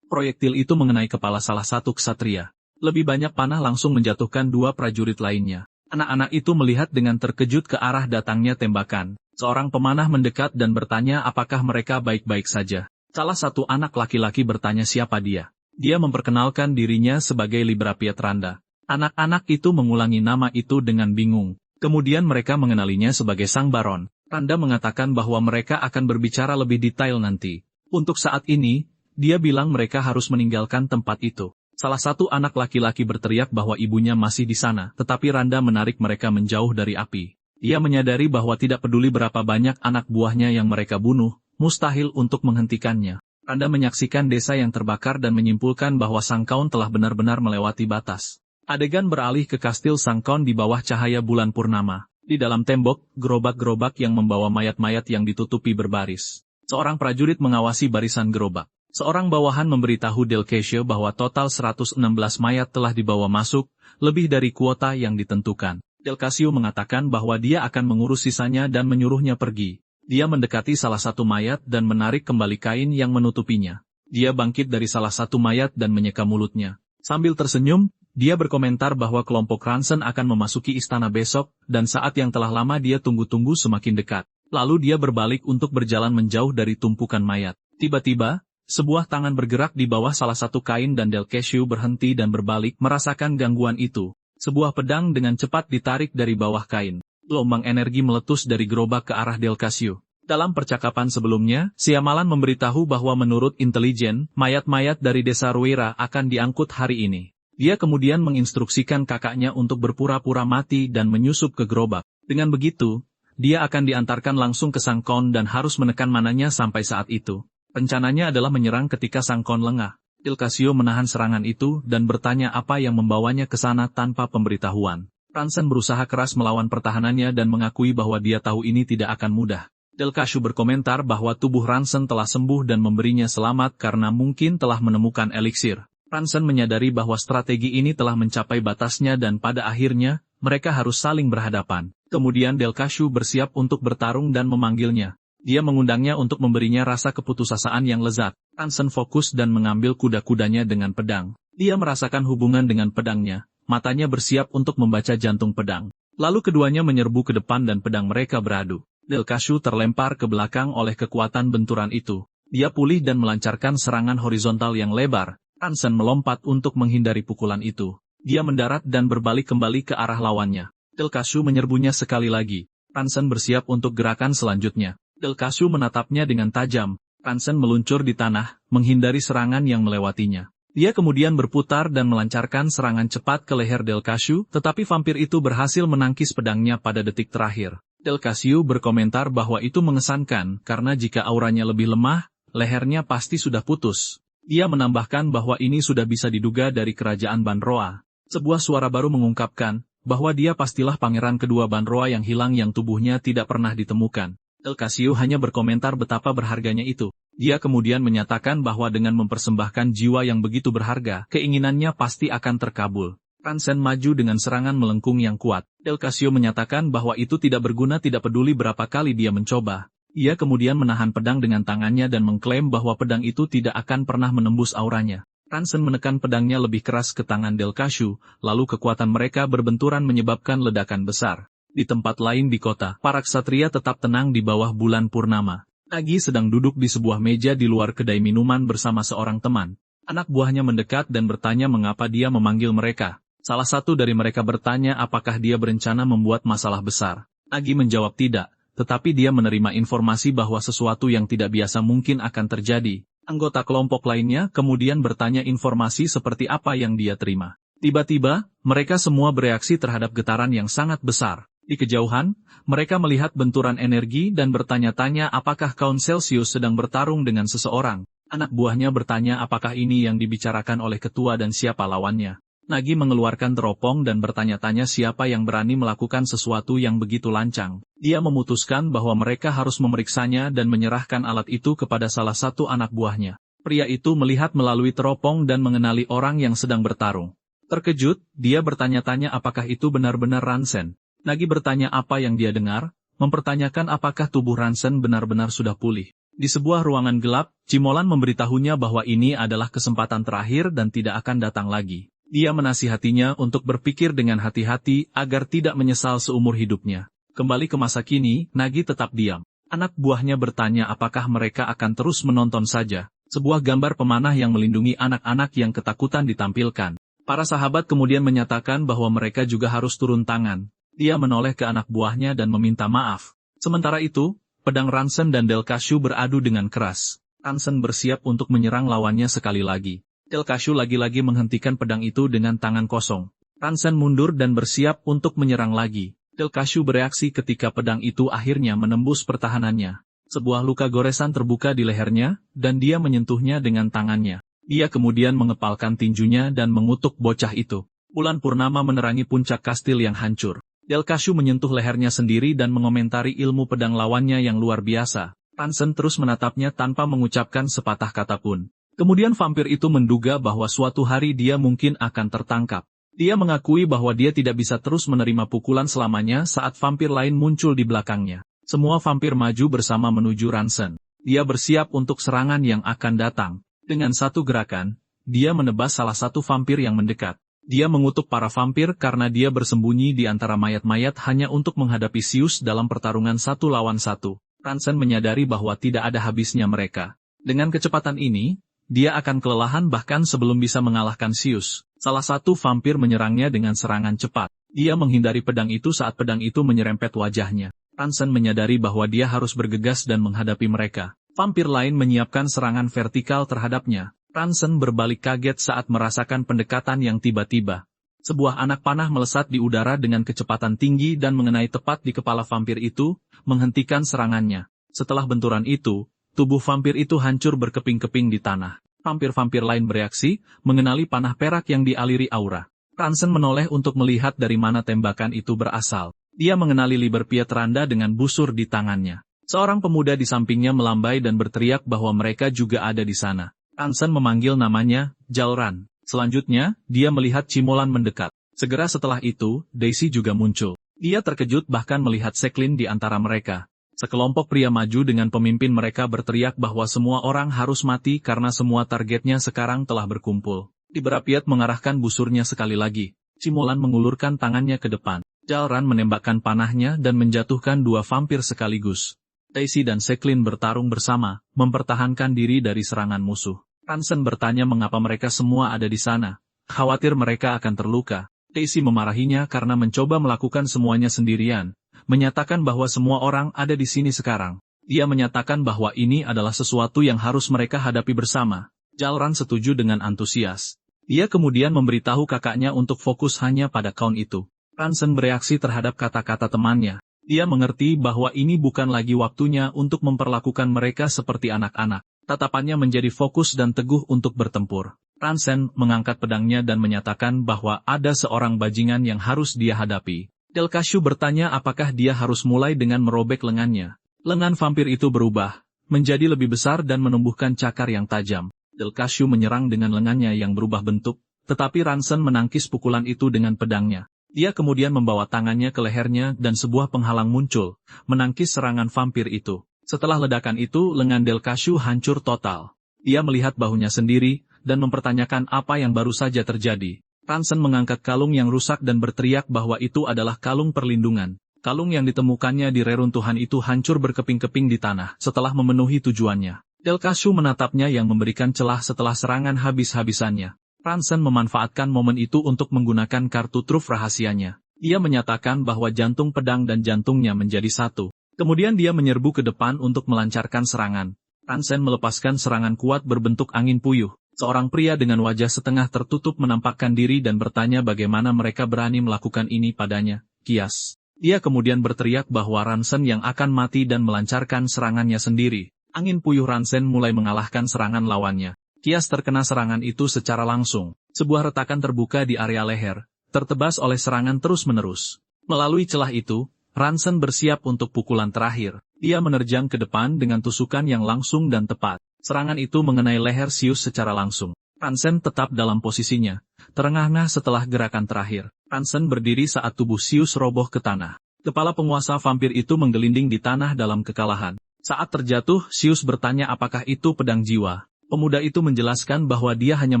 Proyektil itu mengenai kepala salah satu ksatria. Lebih banyak panah langsung menjatuhkan dua prajurit lainnya. Anak-anak itu melihat dengan terkejut ke arah datangnya tembakan. Seorang pemanah mendekat dan bertanya apakah mereka baik-baik saja. Salah satu anak laki-laki bertanya siapa dia. Dia memperkenalkan dirinya sebagai Libra Pietranda. Anak-anak itu mengulangi nama itu dengan bingung. Kemudian mereka mengenalinya sebagai Sang Baron. Randa mengatakan bahwa mereka akan berbicara lebih detail nanti. Untuk saat ini, dia bilang mereka harus meninggalkan tempat itu. Salah satu anak laki-laki berteriak bahwa ibunya masih di sana, tetapi Randa menarik mereka menjauh dari api. Dia menyadari bahwa tidak peduli berapa banyak anak buahnya yang mereka bunuh, mustahil untuk menghentikannya. Randa menyaksikan desa yang terbakar dan menyimpulkan bahwa Sang Kaun telah benar-benar melewati batas. Adegan beralih ke kastil Sang Kaun di bawah cahaya bulan purnama. Di dalam tembok, gerobak-gerobak yang membawa mayat-mayat yang ditutupi berbaris. Seorang prajurit mengawasi barisan gerobak. Seorang bawahan memberitahu Delcacio bahwa total 116 mayat telah dibawa masuk, lebih dari kuota yang ditentukan. Delcacio mengatakan bahwa dia akan mengurus sisanya dan menyuruhnya pergi. Dia mendekati salah satu mayat dan menarik kembali kain yang menutupinya. Dia bangkit dari salah satu mayat dan menyeka mulutnya. Sambil tersenyum, dia berkomentar bahwa kelompok Ransen akan memasuki istana besok, dan saat yang telah lama dia tunggu-tunggu semakin dekat. Lalu dia berbalik untuk berjalan menjauh dari tumpukan mayat. Tiba-tiba, sebuah tangan bergerak di bawah salah satu kain dan Delcacio berhenti dan berbalik merasakan gangguan itu. Sebuah pedang dengan cepat ditarik dari bawah kain. Gelombang energi meletus dari gerobak ke arah Delcacio. Dalam percakapan sebelumnya, Siamalan memberitahu bahwa menurut intelijen, mayat-mayat dari desa Ruira akan diangkut hari ini. Dia kemudian menginstruksikan kakaknya untuk berpura-pura mati dan menyusup ke gerobak. Dengan begitu, dia akan diantarkan langsung ke Sang Kaun dan harus menekan mananya sampai saat itu. Rencananya adalah menyerang ketika Sang Kaun lengah. Delcacio menahan serangan itu dan bertanya apa yang membawanya ke sana tanpa pemberitahuan. Ransen berusaha keras melawan pertahanannya dan mengakui bahwa dia tahu ini tidak akan mudah. Delcacio berkomentar bahwa tubuh Ransen telah sembuh dan memberinya selamat karena mungkin telah menemukan eliksir. Ransen menyadari bahwa strategi ini telah mencapai batasnya dan pada akhirnya, mereka harus saling berhadapan. Kemudian Delcacio bersiap untuk bertarung dan memanggilnya. Dia mengundangnya untuk memberinya rasa keputusasaan yang lezat. Ransen fokus dan mengambil kuda-kudanya dengan pedang. Dia merasakan hubungan dengan pedangnya. Matanya bersiap untuk membaca jantung pedang. Lalu keduanya menyerbu ke depan dan pedang mereka beradu. Delcacio terlempar ke belakang oleh kekuatan benturan itu. Dia pulih dan melancarkan serangan horizontal yang lebar. Ransen melompat untuk menghindari pukulan itu. Dia mendarat dan berbalik kembali ke arah lawannya. Delcacio menyerbunya sekali lagi. Ransen bersiap untuk gerakan selanjutnya. Delcacio menatapnya dengan tajam. Ransen meluncur di tanah, menghindari serangan yang melewatinya. Dia kemudian berputar dan melancarkan serangan cepat ke leher Delcacio, tetapi vampir itu berhasil menangkis pedangnya pada detik terakhir. Del Casio berkomentar bahwa itu mengesankan karena jika auranya lebih lemah, lehernya pasti sudah putus. Dia menambahkan bahwa ini sudah bisa diduga dari kerajaan Banroa. Sebuah suara baru mengungkapkan bahwa dia pastilah pangeran kedua Banroa yang hilang yang tubuhnya tidak pernah ditemukan. Del Casio hanya berkomentar betapa berharganya itu. Dia kemudian menyatakan bahwa dengan mempersembahkan jiwa yang begitu berharga, keinginannya pasti akan terkabul. Ransen maju dengan serangan melengkung yang kuat. Del Casio menyatakan bahwa itu tidak berguna tidak peduli berapa kali dia mencoba. Ia kemudian menahan pedang dengan tangannya dan mengklaim bahwa pedang itu tidak akan pernah menembus auranya. Ransen menekan pedangnya lebih keras ke tangan Del Casio, lalu kekuatan mereka berbenturan menyebabkan ledakan besar. Di tempat lain di kota, para ksatria tetap tenang di bawah bulan purnama. Nagi sedang duduk di sebuah meja di luar kedai minuman bersama seorang teman. Anak buahnya mendekat dan bertanya mengapa dia memanggil mereka. Salah satu dari mereka bertanya apakah dia berencana membuat masalah besar. Nagi menjawab tidak, tetapi dia menerima informasi bahwa sesuatu yang tidak biasa mungkin akan terjadi. Anggota kelompok lainnya kemudian bertanya informasi seperti apa yang dia terima. Tiba-tiba, mereka semua bereaksi terhadap getaran yang sangat besar. Di kejauhan, mereka melihat benturan energi dan bertanya-tanya apakah Count Celsius sedang bertarung dengan seseorang. Anak buahnya bertanya apakah ini yang dibicarakan oleh ketua dan siapa lawannya. Nagi mengeluarkan teropong dan bertanya-tanya siapa yang berani melakukan sesuatu yang begitu lancang. Dia memutuskan bahwa mereka harus memeriksanya dan menyerahkan alat itu kepada salah satu anak buahnya. Pria itu melihat melalui teropong dan mengenali orang yang sedang bertarung. Terkejut, dia bertanya-tanya apakah itu benar-benar Ransen. Nagi bertanya apa yang dia dengar, mempertanyakan apakah tubuh Ransen benar-benar sudah pulih. Di sebuah ruangan gelap, Cimolan memberitahunya bahwa ini adalah kesempatan terakhir dan tidak akan datang lagi. Dia menasihatinya untuk berpikir dengan hati-hati agar tidak menyesal seumur hidupnya. Kembali ke masa kini, Nagi tetap diam. Anak buahnya bertanya apakah mereka akan terus menonton saja. Sebuah gambar pemanah yang melindungi anak-anak yang ketakutan ditampilkan. Para sahabat kemudian menyatakan bahwa mereka juga harus turun tangan. Dia menoleh ke anak buahnya dan meminta maaf. Sementara itu, pedang Ransen dan Del Casio beradu dengan keras. Ransen bersiap untuk menyerang lawannya sekali lagi. Del Casio lagi-lagi menghentikan pedang itu dengan tangan kosong. Ransen mundur dan bersiap untuk menyerang lagi. Del Casio bereaksi ketika pedang itu akhirnya menembus pertahanannya. Sebuah luka goresan terbuka di lehernya, dan dia menyentuhnya dengan tangannya. Dia kemudian mengepalkan tinjunya dan mengutuk bocah itu. Bulan purnama menerangi puncak kastil yang hancur. Del Casio menyentuh lehernya sendiri dan mengomentari ilmu pedang lawannya yang luar biasa. Ransen terus menatapnya tanpa mengucapkan sepatah kata pun. Kemudian vampir itu menduga bahwa suatu hari dia mungkin akan tertangkap. Dia mengakui bahwa dia tidak bisa terus menerima pukulan selamanya saat vampir lain muncul di belakangnya. Semua vampir maju bersama menuju Ransen. Dia bersiap untuk serangan yang akan datang. Dengan satu gerakan, dia menebas salah satu vampir yang mendekat. Dia mengutuk para vampir karena dia bersembunyi di antara mayat-mayat hanya untuk menghadapi Sius dalam pertarungan 1 lawan 1. Ransen menyadari bahwa tidak ada habisnya mereka. Dengan kecepatan ini, dia akan kelelahan bahkan sebelum bisa mengalahkan Sius. Salah satu vampir menyerangnya dengan serangan cepat. Dia menghindari pedang itu saat pedang itu menyerempet wajahnya. Ransen menyadari bahwa dia harus bergegas dan menghadapi mereka. Vampir lain menyiapkan serangan vertikal terhadapnya. Ransen berbalik kaget saat merasakan pendekatan yang tiba-tiba. Sebuah anak panah melesat di udara dengan kecepatan tinggi dan mengenai tepat di kepala vampir itu, menghentikan serangannya. Setelah benturan itu, tubuh vampir itu hancur berkeping-keping di tanah. Vampir-vampir lain bereaksi, mengenali panah perak yang dialiri aura. Ransen menoleh untuk melihat dari mana tembakan itu berasal. Dia mengenali Liber Pietranda dengan busur di tangannya. Seorang pemuda di sampingnya melambai dan berteriak bahwa mereka juga ada di sana. Ransen memanggil namanya, Jalran. Selanjutnya, dia melihat Cimolan mendekat. Segera setelah itu, Daisy juga muncul. Dia terkejut bahkan melihat Seklin di antara mereka. Sekelompok pria maju dengan pemimpin mereka berteriak bahwa semua orang harus mati karena semua targetnya sekarang telah berkumpul. Liberapiet mengarahkan busurnya sekali lagi. Cimolan mengulurkan tangannya ke depan. Jalran menembakkan panahnya dan menjatuhkan 2 vampir sekaligus. Daisy dan Seklin bertarung bersama, mempertahankan diri dari serangan musuh. Ransen bertanya mengapa mereka semua ada di sana. Khawatir mereka akan terluka. Daisy memarahinya karena mencoba melakukan semuanya sendirian, menyatakan bahwa semua orang ada di sini sekarang. Dia menyatakan bahwa ini adalah sesuatu yang harus mereka hadapi bersama. Jalran setuju dengan antusias. Dia kemudian memberitahu kakaknya untuk fokus hanya pada Count itu. Ransen bereaksi terhadap kata-kata temannya. Dia mengerti bahwa ini bukan lagi waktunya untuk memperlakukan mereka seperti anak-anak. Tatapannya menjadi fokus dan teguh untuk bertempur. Ransen mengangkat pedangnya dan menyatakan bahwa ada seorang bajingan yang harus dia hadapi. Delkashu bertanya apakah dia harus mulai dengan merobek lengannya. Lengan vampir itu berubah menjadi lebih besar dan menumbuhkan cakar yang tajam. Delkashu menyerang dengan lengannya yang berubah bentuk, tetapi Ransen menangkis pukulan itu dengan pedangnya. Dia kemudian membawa tangannya ke lehernya dan sebuah penghalang muncul, menangkis serangan vampir itu. Setelah ledakan itu, lengan Delkashu hancur total. Dia melihat bahunya sendiri, dan mempertanyakan apa yang baru saja terjadi. Ransen mengangkat kalung yang rusak dan berteriak bahwa itu adalah kalung perlindungan. Kalung yang ditemukannya di reruntuhan itu hancur berkeping-keping di tanah setelah memenuhi tujuannya. Delkashu menatapnya yang memberikan celah setelah serangan habis-habisannya. Ransen memanfaatkan momen itu untuk menggunakan kartu truf rahasianya. Dia menyatakan bahwa jantung pedang dan jantungnya menjadi satu. Kemudian dia menyerbu ke depan untuk melancarkan serangan. Ransen melepaskan serangan kuat berbentuk angin puyuh. Seorang pria dengan wajah setengah tertutup menampakkan diri dan bertanya bagaimana mereka berani melakukan ini padanya. Kias. Dia kemudian berteriak bahwa Ransen yang akan mati dan melancarkan serangannya sendiri. Angin puyuh Ransen mulai mengalahkan serangan lawannya. Kias terkena serangan itu secara langsung. Sebuah retakan terbuka di area leher, tertebas oleh serangan terus-menerus. Melalui celah itu, Ransen bersiap untuk pukulan terakhir. Dia menerjang ke depan dengan tusukan yang langsung dan tepat. Serangan itu mengenai leher Sius secara langsung. Ransen tetap dalam posisinya, terengah-engah setelah gerakan terakhir. Ransen berdiri saat tubuh Sius roboh ke tanah. Kepala penguasa vampir itu menggelinding di tanah dalam kekalahan. Saat terjatuh, Sius bertanya apakah itu pedang jiwa. Pemuda itu menjelaskan bahwa dia hanya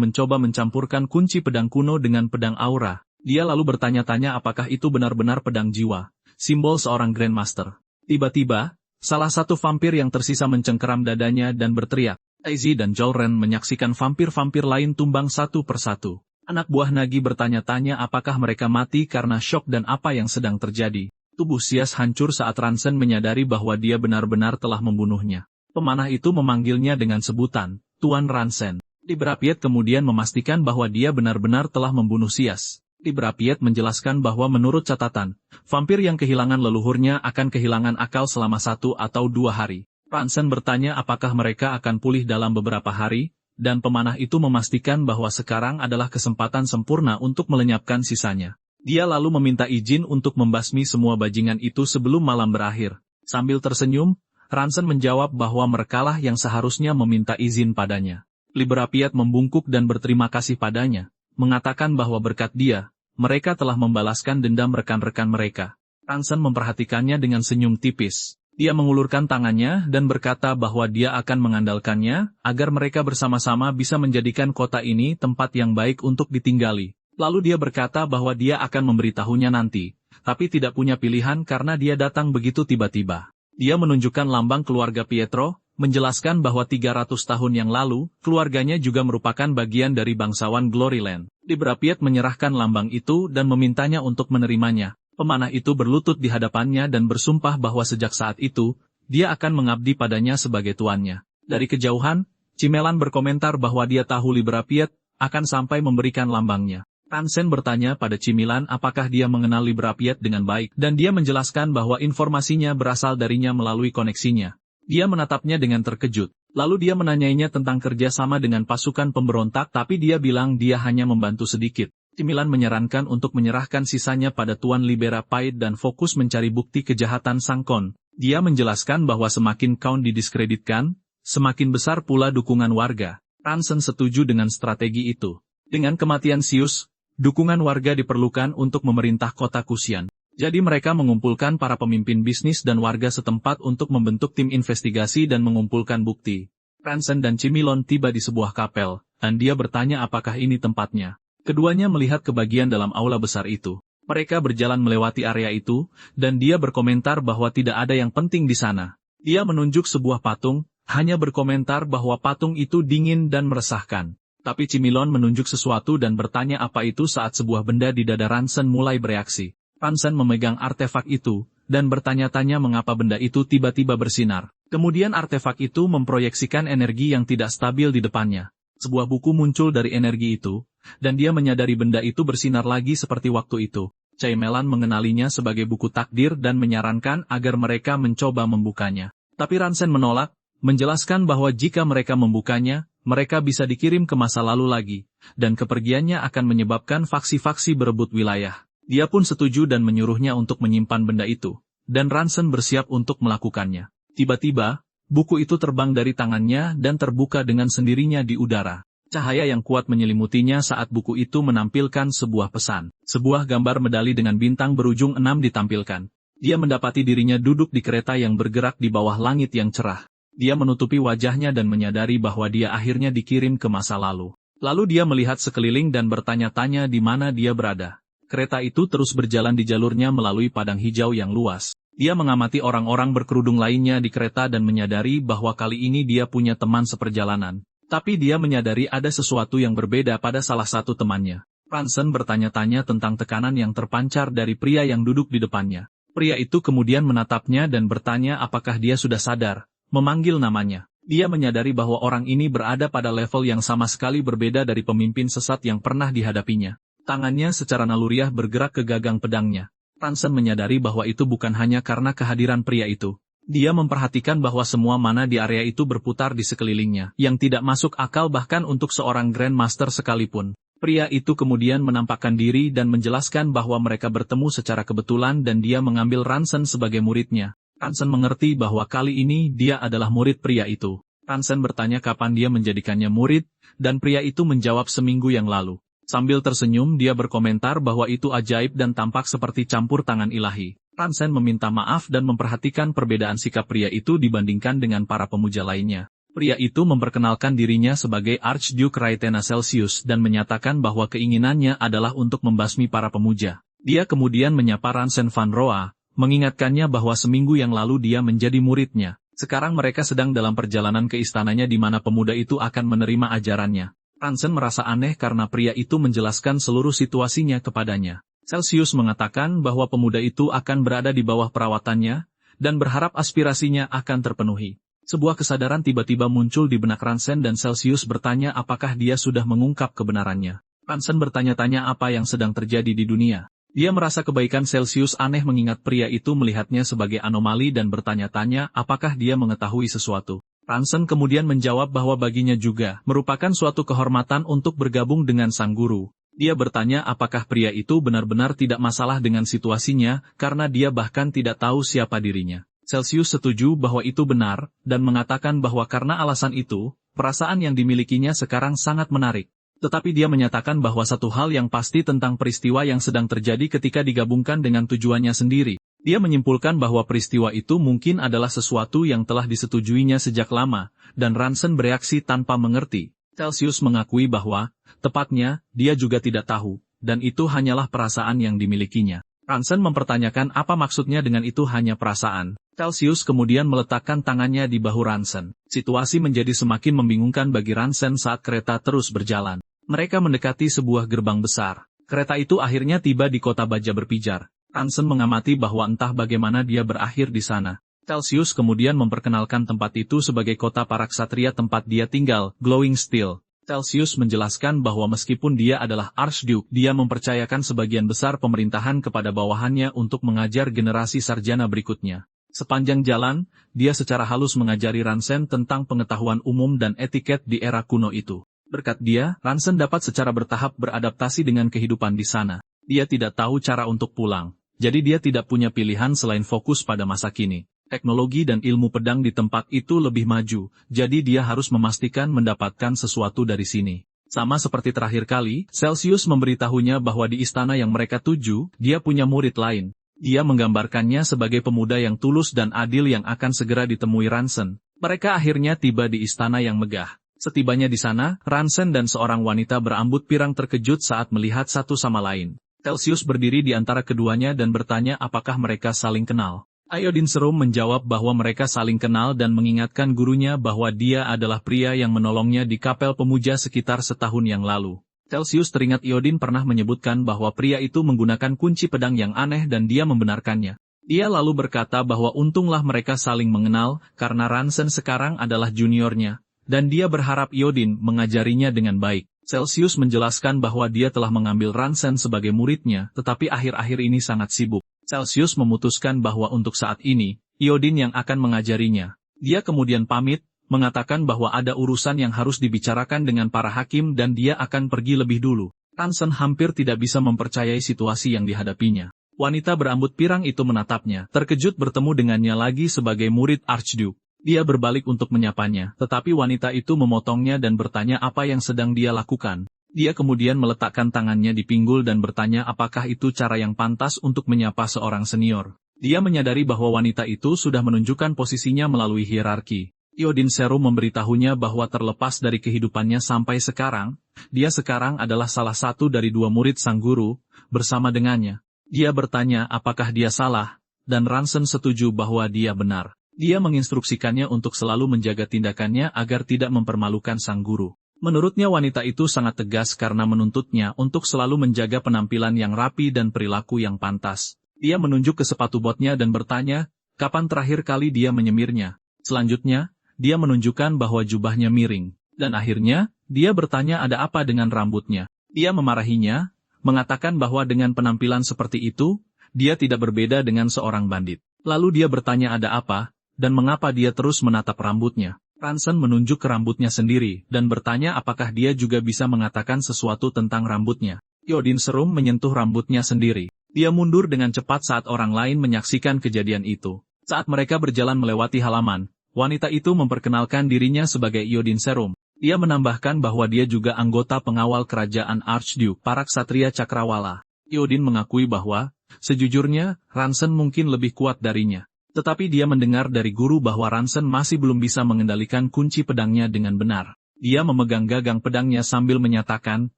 mencoba mencampurkan kunci pedang kuno dengan pedang aura. Dia lalu bertanya-tanya apakah itu benar-benar pedang jiwa, simbol seorang Grandmaster. Tiba-tiba, salah satu vampir yang tersisa mencengkeram dadanya dan berteriak. Aizi dan Jolren menyaksikan vampir-vampir lain tumbang satu persatu. Anak buah Nagi bertanya-tanya apakah mereka mati karena syok dan apa yang sedang terjadi. Tubuh Sias hancur saat Ransen menyadari bahwa dia benar-benar telah membunuhnya. Pemanah itu memanggilnya dengan sebutan Tuan Ransen. Librapiet kemudian memastikan bahwa dia benar-benar telah membunuh Sias. Librapiet menjelaskan bahwa menurut catatan, vampir yang kehilangan leluhurnya akan kehilangan akal selama 1 atau 2 hari. Ransen bertanya apakah mereka akan pulih dalam beberapa hari, dan pemanah itu memastikan bahwa sekarang adalah kesempatan sempurna untuk melenyapkan sisanya. Dia lalu meminta izin untuk membasmi semua bajingan itu sebelum malam berakhir. Sambil tersenyum, Ransen menjawab bahwa merekalah yang seharusnya meminta izin padanya. Librapiet membungkuk dan berterima kasih padanya, mengatakan bahwa berkat dia, mereka telah membalaskan dendam rekan-rekan mereka. Ransen memperhatikannya dengan senyum tipis. Dia mengulurkan tangannya dan berkata bahwa dia akan mengandalkannya, agar mereka bersama-sama bisa menjadikan kota ini tempat yang baik untuk ditinggali. Lalu dia berkata bahwa dia akan memberitahunya nanti, tapi tidak punya pilihan karena dia datang begitu tiba-tiba. Dia menunjukkan lambang keluarga Pietro, menjelaskan bahwa 300 tahun yang lalu, keluarganya juga merupakan bagian dari bangsawan Gloryland. Librapiet menyerahkan lambang itu dan memintanya untuk menerimanya. Pemanah itu berlutut di hadapannya dan bersumpah bahwa sejak saat itu, dia akan mengabdi padanya sebagai tuannya. Dari kejauhan, Cimelan berkomentar bahwa dia tahu Librapiet akan sampai memberikan lambangnya. Ransen bertanya pada Cimilan apakah dia mengenal Librapiet dengan baik, dan dia menjelaskan bahwa informasinya berasal darinya melalui koneksinya. Dia menatapnya dengan terkejut. Lalu dia menanyainya tentang kerjasama dengan pasukan pemberontak, tapi dia bilang dia hanya membantu sedikit. Cimilan menyarankan untuk menyerahkan sisanya pada Tuan Libera Pait dan fokus mencari bukti kejahatan Sang Kon. Dia menjelaskan bahwa semakin Count didiskreditkan, semakin besar pula dukungan warga. Ransen setuju dengan strategi itu. Dengan kematian Sius, dukungan warga diperlukan untuk memerintah kota Kusian. Jadi mereka mengumpulkan para pemimpin bisnis dan warga setempat untuk membentuk tim investigasi dan mengumpulkan bukti. Ransen dan Cimilon tiba di sebuah kapel, dan dia bertanya apakah ini tempatnya. Keduanya melihat ke bagian dalam aula besar itu. Mereka berjalan melewati area itu, dan dia berkomentar bahwa tidak ada yang penting di sana. Dia menunjuk sebuah patung, hanya berkomentar bahwa patung itu dingin dan meresahkan. Tapi Cimilon menunjuk sesuatu dan bertanya apa itu saat sebuah benda di dada Ransen mulai bereaksi. Ransen memegang artefak itu, dan bertanya-tanya mengapa benda itu tiba-tiba bersinar. Kemudian artefak itu memproyeksikan energi yang tidak stabil di depannya. Sebuah buku muncul dari energi itu, dan dia menyadari benda itu bersinar lagi seperti waktu itu. Caimelan mengenalinya sebagai buku takdir dan menyarankan agar mereka mencoba membukanya. Tapi Ransen menolak, menjelaskan bahwa jika mereka membukanya, mereka bisa dikirim ke masa lalu lagi, dan kepergiannya akan menyebabkan faksi-faksi berebut wilayah. Dia pun setuju dan menyuruhnya untuk menyimpan benda itu, dan Ransen bersiap untuk melakukannya. Tiba-tiba, buku itu terbang dari tangannya dan terbuka dengan sendirinya di udara. Cahaya yang kuat menyelimutinya saat buku itu menampilkan sebuah pesan. Sebuah gambar medali dengan bintang berujung 6 ditampilkan. Dia mendapati dirinya duduk di kereta yang bergerak di bawah langit yang cerah. Dia menutupi wajahnya dan menyadari bahwa dia akhirnya dikirim ke masa lalu. Lalu dia melihat sekeliling dan bertanya-tanya di mana dia berada. Kereta itu terus berjalan di jalurnya melalui padang hijau yang luas. Dia mengamati orang-orang berkerudung lainnya di kereta dan menyadari bahwa kali ini dia punya teman seperjalanan. Tapi dia menyadari ada sesuatu yang berbeda pada salah satu temannya. Ransen bertanya-tanya tentang tekanan yang terpancar dari pria yang duduk di depannya. Pria itu kemudian menatapnya dan bertanya apakah dia sudah sadar, memanggil namanya. Dia menyadari bahwa orang ini berada pada level yang sama sekali berbeda dari pemimpin sesat yang pernah dihadapinya. Tangannya secara naluriah bergerak ke gagang pedangnya. Ransen menyadari bahwa itu bukan hanya karena kehadiran pria itu. Dia memperhatikan bahwa semua mana di area itu berputar di sekelilingnya, yang tidak masuk akal bahkan untuk seorang Grandmaster sekalipun. Pria itu kemudian menampakkan diri dan menjelaskan bahwa mereka bertemu secara kebetulan dan dia mengambil Ransen sebagai muridnya. Ransen mengerti bahwa kali ini dia adalah murid pria itu. Ransen bertanya kapan dia menjadikannya murid, dan pria itu menjawab seminggu yang lalu. Sambil tersenyum dia berkomentar bahwa itu ajaib dan tampak seperti campur tangan ilahi. Ransen meminta maaf dan memperhatikan perbedaan sikap pria itu dibandingkan dengan para pemuja lainnya. Pria itu memperkenalkan dirinya sebagai Archduke Raetena Celsius dan menyatakan bahwa keinginannya adalah untuk membasmi para pemuja. Dia kemudian menyapa Ransen van Roa, mengingatkannya bahwa seminggu yang lalu dia menjadi muridnya. Sekarang mereka sedang dalam perjalanan ke istananya di mana pemuda itu akan menerima ajarannya. Ransen merasa aneh karena pria itu menjelaskan seluruh situasinya kepadanya. Celsius mengatakan bahwa pemuda itu akan berada di bawah perawatannya, dan berharap aspirasinya akan terpenuhi. Sebuah kesadaran tiba-tiba muncul di benak Ransen dan Celsius bertanya apakah dia sudah mengungkap kebenarannya. Ransen bertanya-tanya apa yang sedang terjadi di dunia. Dia merasa kebaikan Celsius aneh mengingat pria itu melihatnya sebagai anomali dan bertanya-tanya apakah dia mengetahui sesuatu. Ransen kemudian menjawab bahwa baginya juga merupakan suatu kehormatan untuk bergabung dengan sang guru. Dia bertanya apakah pria itu benar-benar tidak masalah dengan situasinya, karena dia bahkan tidak tahu siapa dirinya. Celsius setuju bahwa itu benar, dan mengatakan bahwa karena alasan itu, perasaan yang dimilikinya sekarang sangat menarik. Tetapi dia menyatakan bahwa satu hal yang pasti tentang peristiwa yang sedang terjadi ketika digabungkan dengan tujuannya sendiri. Dia menyimpulkan bahwa peristiwa itu mungkin adalah sesuatu yang telah disetujuinya sejak lama, dan Ransen bereaksi tanpa mengerti. Celsius mengakui bahwa, tepatnya, dia juga tidak tahu, dan itu hanyalah perasaan yang dimilikinya. Ransen mempertanyakan apa maksudnya dengan itu hanya perasaan. Celsius kemudian meletakkan tangannya di bahu Ransen. Situasi menjadi semakin membingungkan bagi Ransen saat kereta terus berjalan. Mereka mendekati sebuah gerbang besar. Kereta itu akhirnya tiba di kota baja berpijar. Ransen mengamati bahwa entah bagaimana dia berakhir di sana. Celsius kemudian memperkenalkan tempat itu sebagai kota para ksatria tempat dia tinggal, Glowing Steel. Celsius menjelaskan bahwa meskipun dia adalah Archduke, dia mempercayakan sebagian besar pemerintahan kepada bawahannya untuk mengajar generasi sarjana berikutnya. Sepanjang jalan, dia secara halus mengajari Ransen tentang pengetahuan umum dan etiket di era kuno itu. Berkat dia, Ransen dapat secara bertahap beradaptasi dengan kehidupan di sana. Dia tidak tahu cara untuk pulang, jadi dia tidak punya pilihan selain fokus pada masa kini. Teknologi dan ilmu pedang di tempat itu lebih maju, jadi dia harus memastikan mendapatkan sesuatu dari sini. Sama seperti terakhir kali, Celsius memberitahunya bahwa di istana yang mereka tuju, dia punya murid lain. Dia menggambarkannya sebagai pemuda yang tulus dan adil yang akan segera ditemui Ransen. Mereka akhirnya tiba di istana yang megah. Setibanya di sana, Ransen dan seorang wanita berambut pirang terkejut saat melihat satu sama lain. Celsius berdiri di antara keduanya dan bertanya apakah mereka saling kenal. Iodine Serum menjawab bahwa mereka saling kenal dan mengingatkan gurunya bahwa dia adalah pria yang menolongnya di kapel pemuja sekitar setahun yang lalu. Celsius teringat Iodine pernah menyebutkan bahwa pria itu menggunakan kunci pedang yang aneh dan dia membenarkannya. Dia lalu berkata bahwa untunglah mereka saling mengenal karena Ransen sekarang adalah juniornya, dan dia berharap Iodine mengajarinya dengan baik. Celsius menjelaskan bahwa dia telah mengambil Ransen sebagai muridnya, tetapi akhir-akhir ini sangat sibuk. Celsius memutuskan bahwa untuk saat ini, Iodin yang akan mengajarinya. Dia kemudian pamit, mengatakan bahwa ada urusan yang harus dibicarakan dengan para hakim dan dia akan pergi lebih dulu. Ransen hampir tidak bisa mempercayai situasi yang dihadapinya. Wanita berambut pirang itu menatapnya, terkejut bertemu dengannya lagi sebagai murid Archduke. Dia berbalik untuk menyapanya, tetapi wanita itu memotongnya dan bertanya apa yang sedang dia lakukan. Dia kemudian meletakkan tangannya di pinggul dan bertanya apakah itu cara yang pantas untuk menyapa seorang senior. Dia menyadari bahwa wanita itu sudah menunjukkan posisinya melalui hierarki. Iodin Serum memberitahunya bahwa terlepas dari kehidupannya sampai sekarang, dia sekarang adalah salah satu dari 2 murid sang guru, bersama dengannya. Dia bertanya apakah dia salah, dan Ransen setuju bahwa dia benar. Dia menginstruksikannya untuk selalu menjaga tindakannya agar tidak mempermalukan sang guru. Menurutnya wanita itu sangat tegas karena menuntutnya untuk selalu menjaga penampilan yang rapi dan perilaku yang pantas. Dia menunjuk ke sepatu botnya dan bertanya, kapan terakhir kali dia menyemirnya. Selanjutnya, dia menunjukkan bahwa jubahnya miring. Dan akhirnya, dia bertanya ada apa dengan rambutnya. Dia memarahinya, mengatakan bahwa dengan penampilan seperti itu, dia tidak berbeda dengan seorang bandit. Lalu dia bertanya ada apa, dan mengapa dia terus menatap rambutnya. Ransen menunjuk ke rambutnya sendiri, dan bertanya apakah dia juga bisa mengatakan sesuatu tentang rambutnya. Iodin Serum menyentuh rambutnya sendiri. Dia mundur dengan cepat saat orang lain menyaksikan kejadian itu. Saat mereka berjalan melewati halaman, wanita itu memperkenalkan dirinya sebagai Iodin Serum. Dia menambahkan bahwa dia juga anggota pengawal kerajaan Archduke para ksatria Cakrawala. Iodin mengakui bahwa, sejujurnya, Ransen mungkin lebih kuat darinya. Tetapi dia mendengar dari guru bahwa Ransen masih belum bisa mengendalikan kunci pedangnya dengan benar. Dia memegang gagang pedangnya sambil menyatakan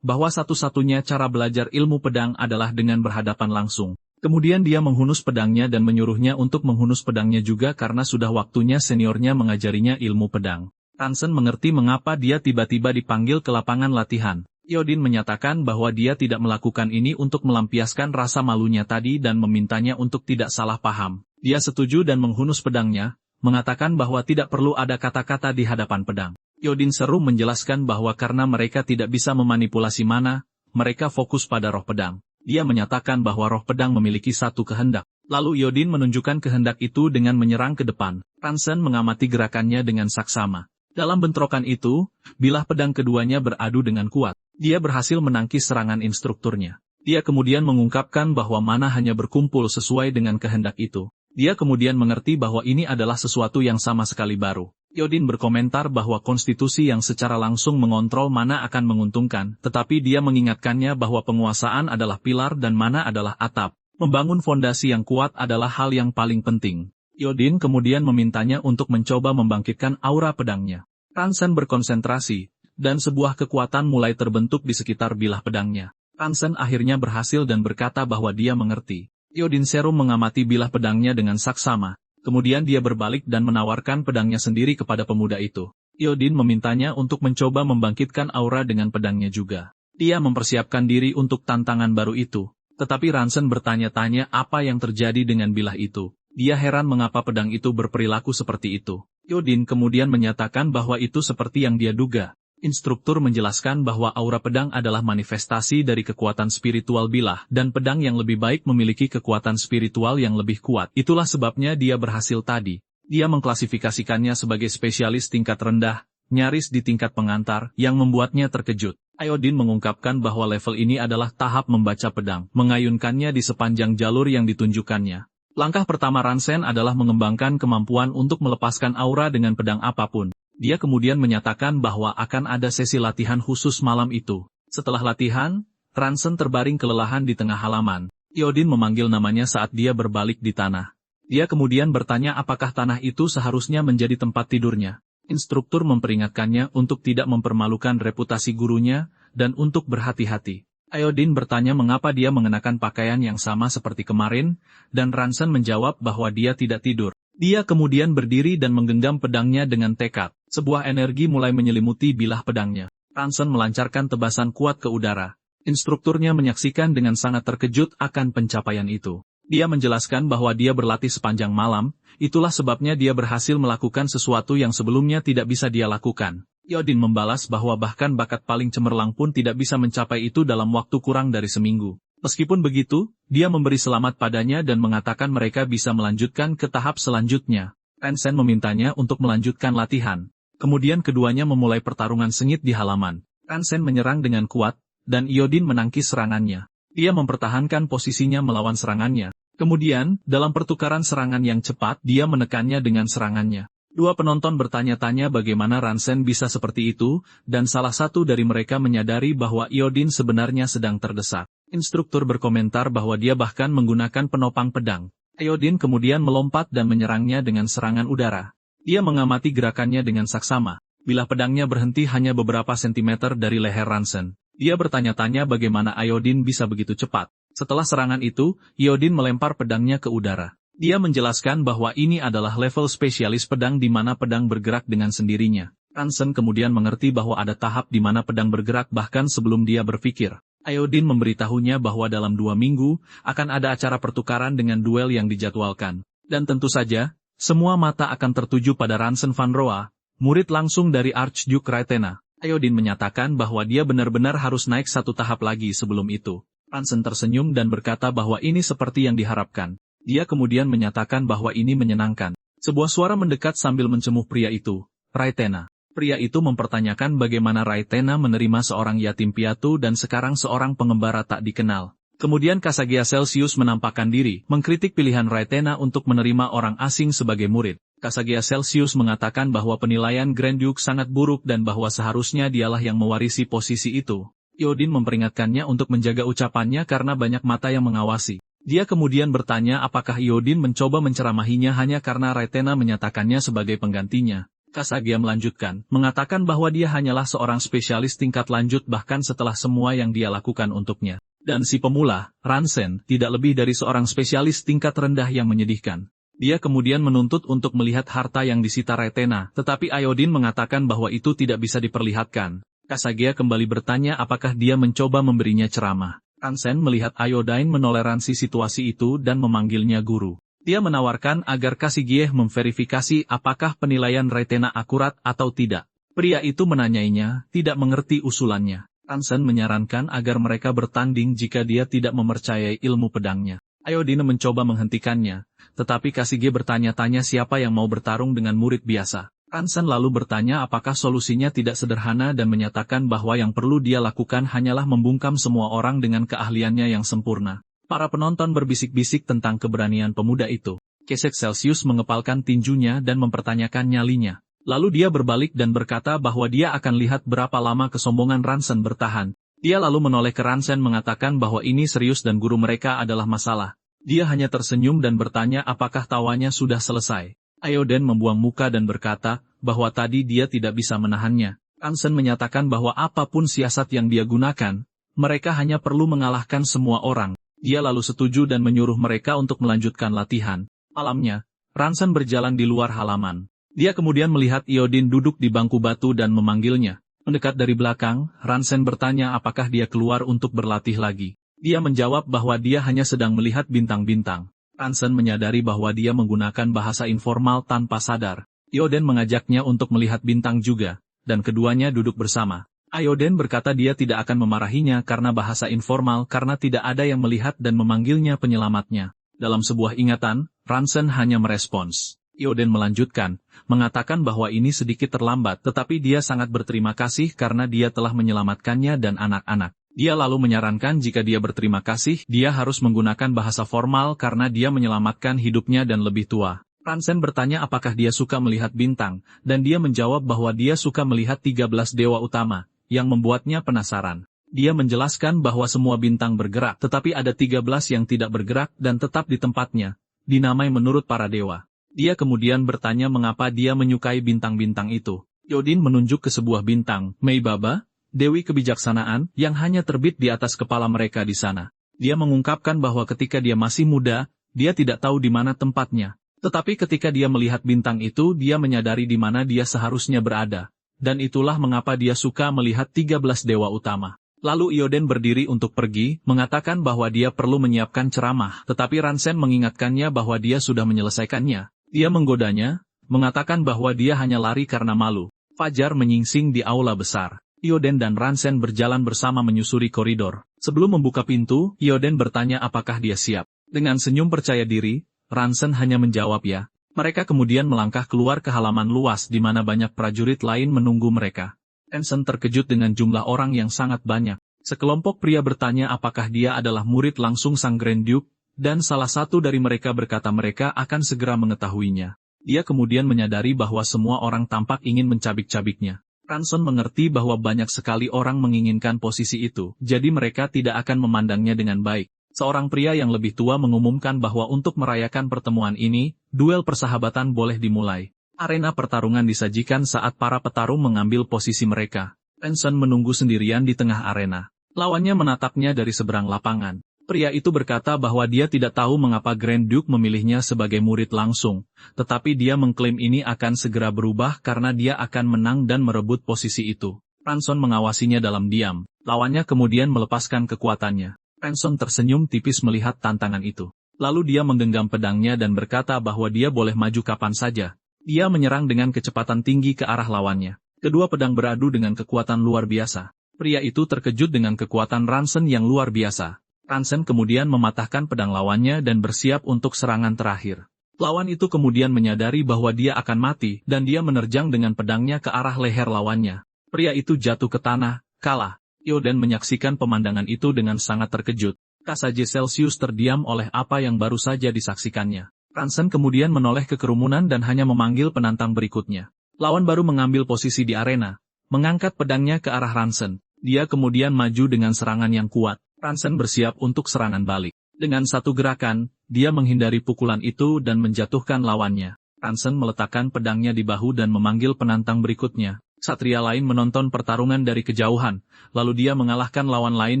bahwa satu-satunya cara belajar ilmu pedang adalah dengan berhadapan langsung. Kemudian dia menghunus pedangnya dan menyuruhnya untuk menghunus pedangnya juga karena sudah waktunya seniornya mengajarinya ilmu pedang. Ransen mengerti mengapa dia tiba-tiba dipanggil ke lapangan latihan. Iodin menyatakan bahwa dia tidak melakukan ini untuk melampiaskan rasa malunya tadi dan memintanya untuk tidak salah paham. Dia setuju dan menghunus pedangnya, mengatakan bahwa tidak perlu ada kata-kata di hadapan pedang. Iodin Serum menjelaskan bahwa karena mereka tidak bisa memanipulasi mana, mereka fokus pada roh pedang. Dia menyatakan bahwa roh pedang memiliki satu kehendak. Lalu Iodin menunjukkan kehendak itu dengan menyerang ke depan. Ransen mengamati gerakannya dengan saksama. Dalam bentrokan itu, bilah pedang keduanya beradu dengan kuat. Dia berhasil menangkis serangan instrukturnya. Dia kemudian mengungkapkan bahwa mana hanya berkumpul sesuai dengan kehendak itu. Dia kemudian mengerti bahwa ini adalah sesuatu yang sama sekali baru. Iodin berkomentar bahwa konstitusi yang secara langsung mengontrol mana akan menguntungkan, tetapi dia mengingatkannya bahwa penguasaan adalah pilar dan mana adalah atap. Membangun fondasi yang kuat adalah hal yang paling penting. Iodin kemudian memintanya untuk mencoba membangkitkan aura pedangnya. Ransen berkonsentrasi, dan sebuah kekuatan mulai terbentuk di sekitar bilah pedangnya. Ransen akhirnya berhasil dan berkata bahwa dia mengerti. Iodin Serum mengamati bilah pedangnya dengan saksama. Kemudian dia berbalik dan menawarkan pedangnya sendiri kepada pemuda itu. Iodin memintanya untuk mencoba membangkitkan aura dengan pedangnya juga. Dia mempersiapkan diri untuk tantangan baru itu. Tetapi Ransen bertanya-tanya apa yang terjadi dengan bilah itu. Dia heran mengapa pedang itu berperilaku seperti itu. Iodin kemudian menyatakan bahwa itu seperti yang dia duga. Instruktur menjelaskan bahwa aura pedang adalah manifestasi dari kekuatan spiritual bilah, dan pedang yang lebih baik memiliki kekuatan spiritual yang lebih kuat. Itulah sebabnya dia berhasil tadi. Dia mengklasifikasikannya sebagai spesialis tingkat rendah, nyaris di tingkat pengantar, yang membuatnya terkejut. Iodin mengungkapkan bahwa level ini adalah tahap membaca pedang, mengayunkannya di sepanjang jalur yang ditunjukkannya. Langkah pertama Ransen adalah mengembangkan kemampuan untuk melepaskan aura dengan pedang apapun. Dia kemudian menyatakan bahwa akan ada sesi latihan khusus malam itu. Setelah latihan, Ransen terbaring kelelahan di tengah halaman. Iodin memanggil namanya saat dia berbalik di tanah. Dia kemudian bertanya apakah tanah itu seharusnya menjadi tempat tidurnya. Instruktur memperingatkannya untuk tidak mempermalukan reputasi gurunya, dan untuk berhati-hati. Iodin bertanya mengapa dia mengenakan pakaian yang sama seperti kemarin, dan Ransen menjawab bahwa dia tidak tidur. Dia kemudian berdiri dan menggenggam pedangnya dengan tekad. Sebuah energi mulai menyelimuti bilah pedangnya. Ransen melancarkan tebasan kuat ke udara. Instrukturnya menyaksikan dengan sangat terkejut akan pencapaian itu. Dia menjelaskan bahwa dia berlatih sepanjang malam, itulah sebabnya dia berhasil melakukan sesuatu yang sebelumnya tidak bisa dia lakukan. Iodin membalas bahwa bahkan bakat paling cemerlang pun tidak bisa mencapai itu dalam waktu kurang dari seminggu. Meskipun begitu, dia memberi selamat padanya dan mengatakan mereka bisa melanjutkan ke tahap selanjutnya. Ransen memintanya untuk melanjutkan latihan. Kemudian keduanya memulai pertarungan sengit di halaman. Ransen menyerang dengan kuat, dan Iodin menangkis serangannya. Dia mempertahankan posisinya melawan serangannya. Kemudian, dalam pertukaran serangan yang cepat, dia menekannya dengan serangannya. Dua penonton bertanya-tanya bagaimana Ransen bisa seperti itu, dan salah satu dari mereka menyadari bahwa Iodin sebenarnya sedang terdesak. Instruktur berkomentar bahwa dia bahkan menggunakan penopang pedang. Iodin kemudian melompat dan menyerangnya dengan serangan udara. Dia mengamati gerakannya dengan saksama. Bilah pedangnya berhenti hanya beberapa sentimeter dari leher Ransen. Dia bertanya-tanya bagaimana Iodin bisa begitu cepat. Setelah serangan itu, Iodin melempar pedangnya ke udara. Dia menjelaskan bahwa ini adalah level spesialis pedang di mana pedang bergerak dengan sendirinya. Ransen kemudian mengerti bahwa ada tahap di mana pedang bergerak bahkan sebelum dia berpikir. Iodin memberitahunya bahwa dalam 2 minggu, akan ada acara pertukaran dengan duel yang dijadwalkan. Dan tentu saja, semua mata akan tertuju pada Ransen van Roa, murid langsung dari Archduke Raitena. Iodin menyatakan bahwa dia benar-benar harus naik satu tahap lagi sebelum itu. Ransen tersenyum dan berkata bahwa ini seperti yang diharapkan. Dia kemudian menyatakan bahwa ini menyenangkan. Sebuah suara mendekat sambil mencemuh pria itu, Raitena. Pria itu mempertanyakan bagaimana Raitena menerima seorang yatim piatu dan sekarang seorang pengembara tak dikenal. Kemudian Kasagia Celsius menampakkan diri, mengkritik pilihan Raitena untuk menerima orang asing sebagai murid. Kasagia Celsius mengatakan bahwa penilaian Grand Duke sangat buruk dan bahwa seharusnya dialah yang mewarisi posisi itu. Iodin memperingatkannya untuk menjaga ucapannya karena banyak mata yang mengawasi. Dia kemudian bertanya apakah Iodin mencoba menceramahinya hanya karena Raitena menyatakannya sebagai penggantinya. Kasagia melanjutkan, mengatakan bahwa dia hanyalah seorang spesialis tingkat lanjut bahkan setelah semua yang dia lakukan untuknya. Dan si pemula, Ransen, tidak lebih dari seorang spesialis tingkat rendah yang menyedihkan. Dia kemudian menuntut untuk melihat harta yang disita Raitena, tetapi Iodin mengatakan bahwa itu tidak bisa diperlihatkan. Kasagia kembali bertanya apakah dia mencoba memberinya ceramah. Ransen melihat Iodine menoleransi situasi itu dan memanggilnya guru. Dia menawarkan agar Kasagia memverifikasi apakah penilaian Raitena akurat atau tidak. Pria itu menanyainya, tidak mengerti usulannya. Ransen menyarankan agar mereka bertanding jika dia tidak mempercayai ilmu pedangnya. Iodine mencoba menghentikannya, tetapi Kasagia bertanya-tanya siapa yang mau bertarung dengan murid biasa. Ransen lalu bertanya apakah solusinya tidak sederhana dan menyatakan bahwa yang perlu dia lakukan hanyalah membungkam semua orang dengan keahliannya yang sempurna. Para penonton berbisik-bisik tentang keberanian pemuda itu. Kasagia Celsius mengepalkan tinjunya dan mempertanyakan nyalinya. Lalu dia berbalik dan berkata bahwa dia akan lihat berapa lama kesombongan Ransen bertahan. Dia lalu menoleh ke Ransen mengatakan bahwa ini serius dan guru mereka adalah masalah. Dia hanya tersenyum dan bertanya apakah tawanya sudah selesai. Iodine membuang muka dan berkata bahwa tadi dia tidak bisa menahannya. Ransen menyatakan bahwa apapun siasat yang dia gunakan, mereka hanya perlu mengalahkan semua orang. Dia lalu setuju dan menyuruh mereka untuk melanjutkan latihan. Malamnya, Ransen berjalan di luar halaman. Dia kemudian melihat Iodine duduk di bangku batu dan memanggilnya. Mendekat dari belakang, Ransen bertanya apakah dia keluar untuk berlatih lagi. Dia menjawab bahwa dia hanya sedang melihat bintang-bintang. Ransen menyadari bahwa dia menggunakan bahasa informal tanpa sadar. Iodine mengajaknya untuk melihat bintang juga, dan keduanya duduk bersama. Iodine berkata dia tidak akan memarahinya karena bahasa informal karena tidak ada yang melihat dan memanggilnya penyelamatnya. Dalam sebuah ingatan, Ransen hanya merespons. Iodine melanjutkan, mengatakan bahwa ini sedikit terlambat tetapi dia sangat berterima kasih karena dia telah menyelamatkannya dan anak-anak. Dia lalu menyarankan jika dia berterima kasih, dia harus menggunakan bahasa formal karena dia menyelamatkan hidupnya dan lebih tua. Ransen bertanya apakah dia suka melihat bintang, dan dia menjawab bahwa dia suka melihat 13 dewa utama, yang membuatnya penasaran. Dia menjelaskan bahwa semua bintang bergerak, tetapi ada 13 yang tidak bergerak dan tetap di tempatnya, dinamai menurut para dewa. Dia kemudian bertanya mengapa dia menyukai bintang-bintang itu. Iodine menunjuk ke sebuah bintang, Meibaba, Dewi Kebijaksanaan, yang hanya terbit di atas kepala mereka di sana. Dia mengungkapkan bahwa ketika dia masih muda, dia tidak tahu di mana tempatnya. Tetapi ketika dia melihat bintang itu, dia menyadari di mana dia seharusnya berada. Dan itulah mengapa dia suka melihat 13 dewa utama. Lalu Iodine berdiri untuk pergi, mengatakan bahwa dia perlu menyiapkan ceramah, tetapi Ransen mengingatkannya bahwa dia sudah menyelesaikannya. Dia menggodanya, mengatakan bahwa dia hanya lari karena malu. Fajar menyingsing di aula besar. Ioden dan Ransen berjalan bersama menyusuri koridor. Sebelum membuka pintu, Ioden bertanya apakah dia siap. Dengan senyum percaya diri, Ransen hanya menjawab ya. Mereka kemudian melangkah keluar ke halaman luas di mana banyak prajurit lain menunggu mereka. Ransen terkejut dengan jumlah orang yang sangat banyak. Sekelompok pria bertanya apakah dia adalah murid langsung Sang Grand Duke, dan salah satu dari mereka berkata mereka akan segera mengetahuinya. Dia kemudian menyadari bahwa semua orang tampak ingin mencabik-cabiknya. Ransen mengerti bahwa banyak sekali orang menginginkan posisi itu, jadi mereka tidak akan memandangnya dengan baik. Seorang pria yang lebih tua mengumumkan bahwa untuk merayakan pertemuan ini, duel persahabatan boleh dimulai. Arena pertarungan disajikan saat para petarung mengambil posisi mereka. Ransen menunggu sendirian di tengah arena. Lawannya menatapnya dari seberang lapangan. Pria itu berkata bahwa dia tidak tahu mengapa Grand Duke memilihnya sebagai murid langsung, tetapi dia mengklaim ini akan segera berubah karena dia akan menang dan merebut posisi itu. Ransen mengawasinya dalam diam. Lawannya kemudian melepaskan kekuatannya. Ransen tersenyum tipis melihat tantangan itu. Lalu dia menggenggam pedangnya dan berkata bahwa dia boleh maju kapan saja. Dia menyerang dengan kecepatan tinggi ke arah lawannya. Kedua pedang beradu dengan kekuatan luar biasa. Pria itu terkejut dengan kekuatan Ransen yang luar biasa. Ransen kemudian mematahkan pedang lawannya dan bersiap untuk serangan terakhir. Lawan itu kemudian menyadari bahwa dia akan mati dan dia menerjang dengan pedangnya ke arah leher lawannya. Pria itu jatuh ke tanah, kalah. Ioden menyaksikan pemandangan itu dengan sangat terkejut. Kasage Celsius terdiam oleh apa yang baru saja disaksikannya. Ransen kemudian menoleh ke kerumunan dan hanya memanggil penantang berikutnya. Lawan baru mengambil posisi di arena, mengangkat pedangnya ke arah Ransen. Dia kemudian maju dengan serangan yang kuat. Ransen bersiap untuk serangan balik. Dengan satu gerakan, dia menghindari pukulan itu dan menjatuhkan lawannya. Ransen meletakkan pedangnya di bahu dan memanggil penantang berikutnya. Satria lain menonton pertarungan dari kejauhan, lalu dia mengalahkan lawan lain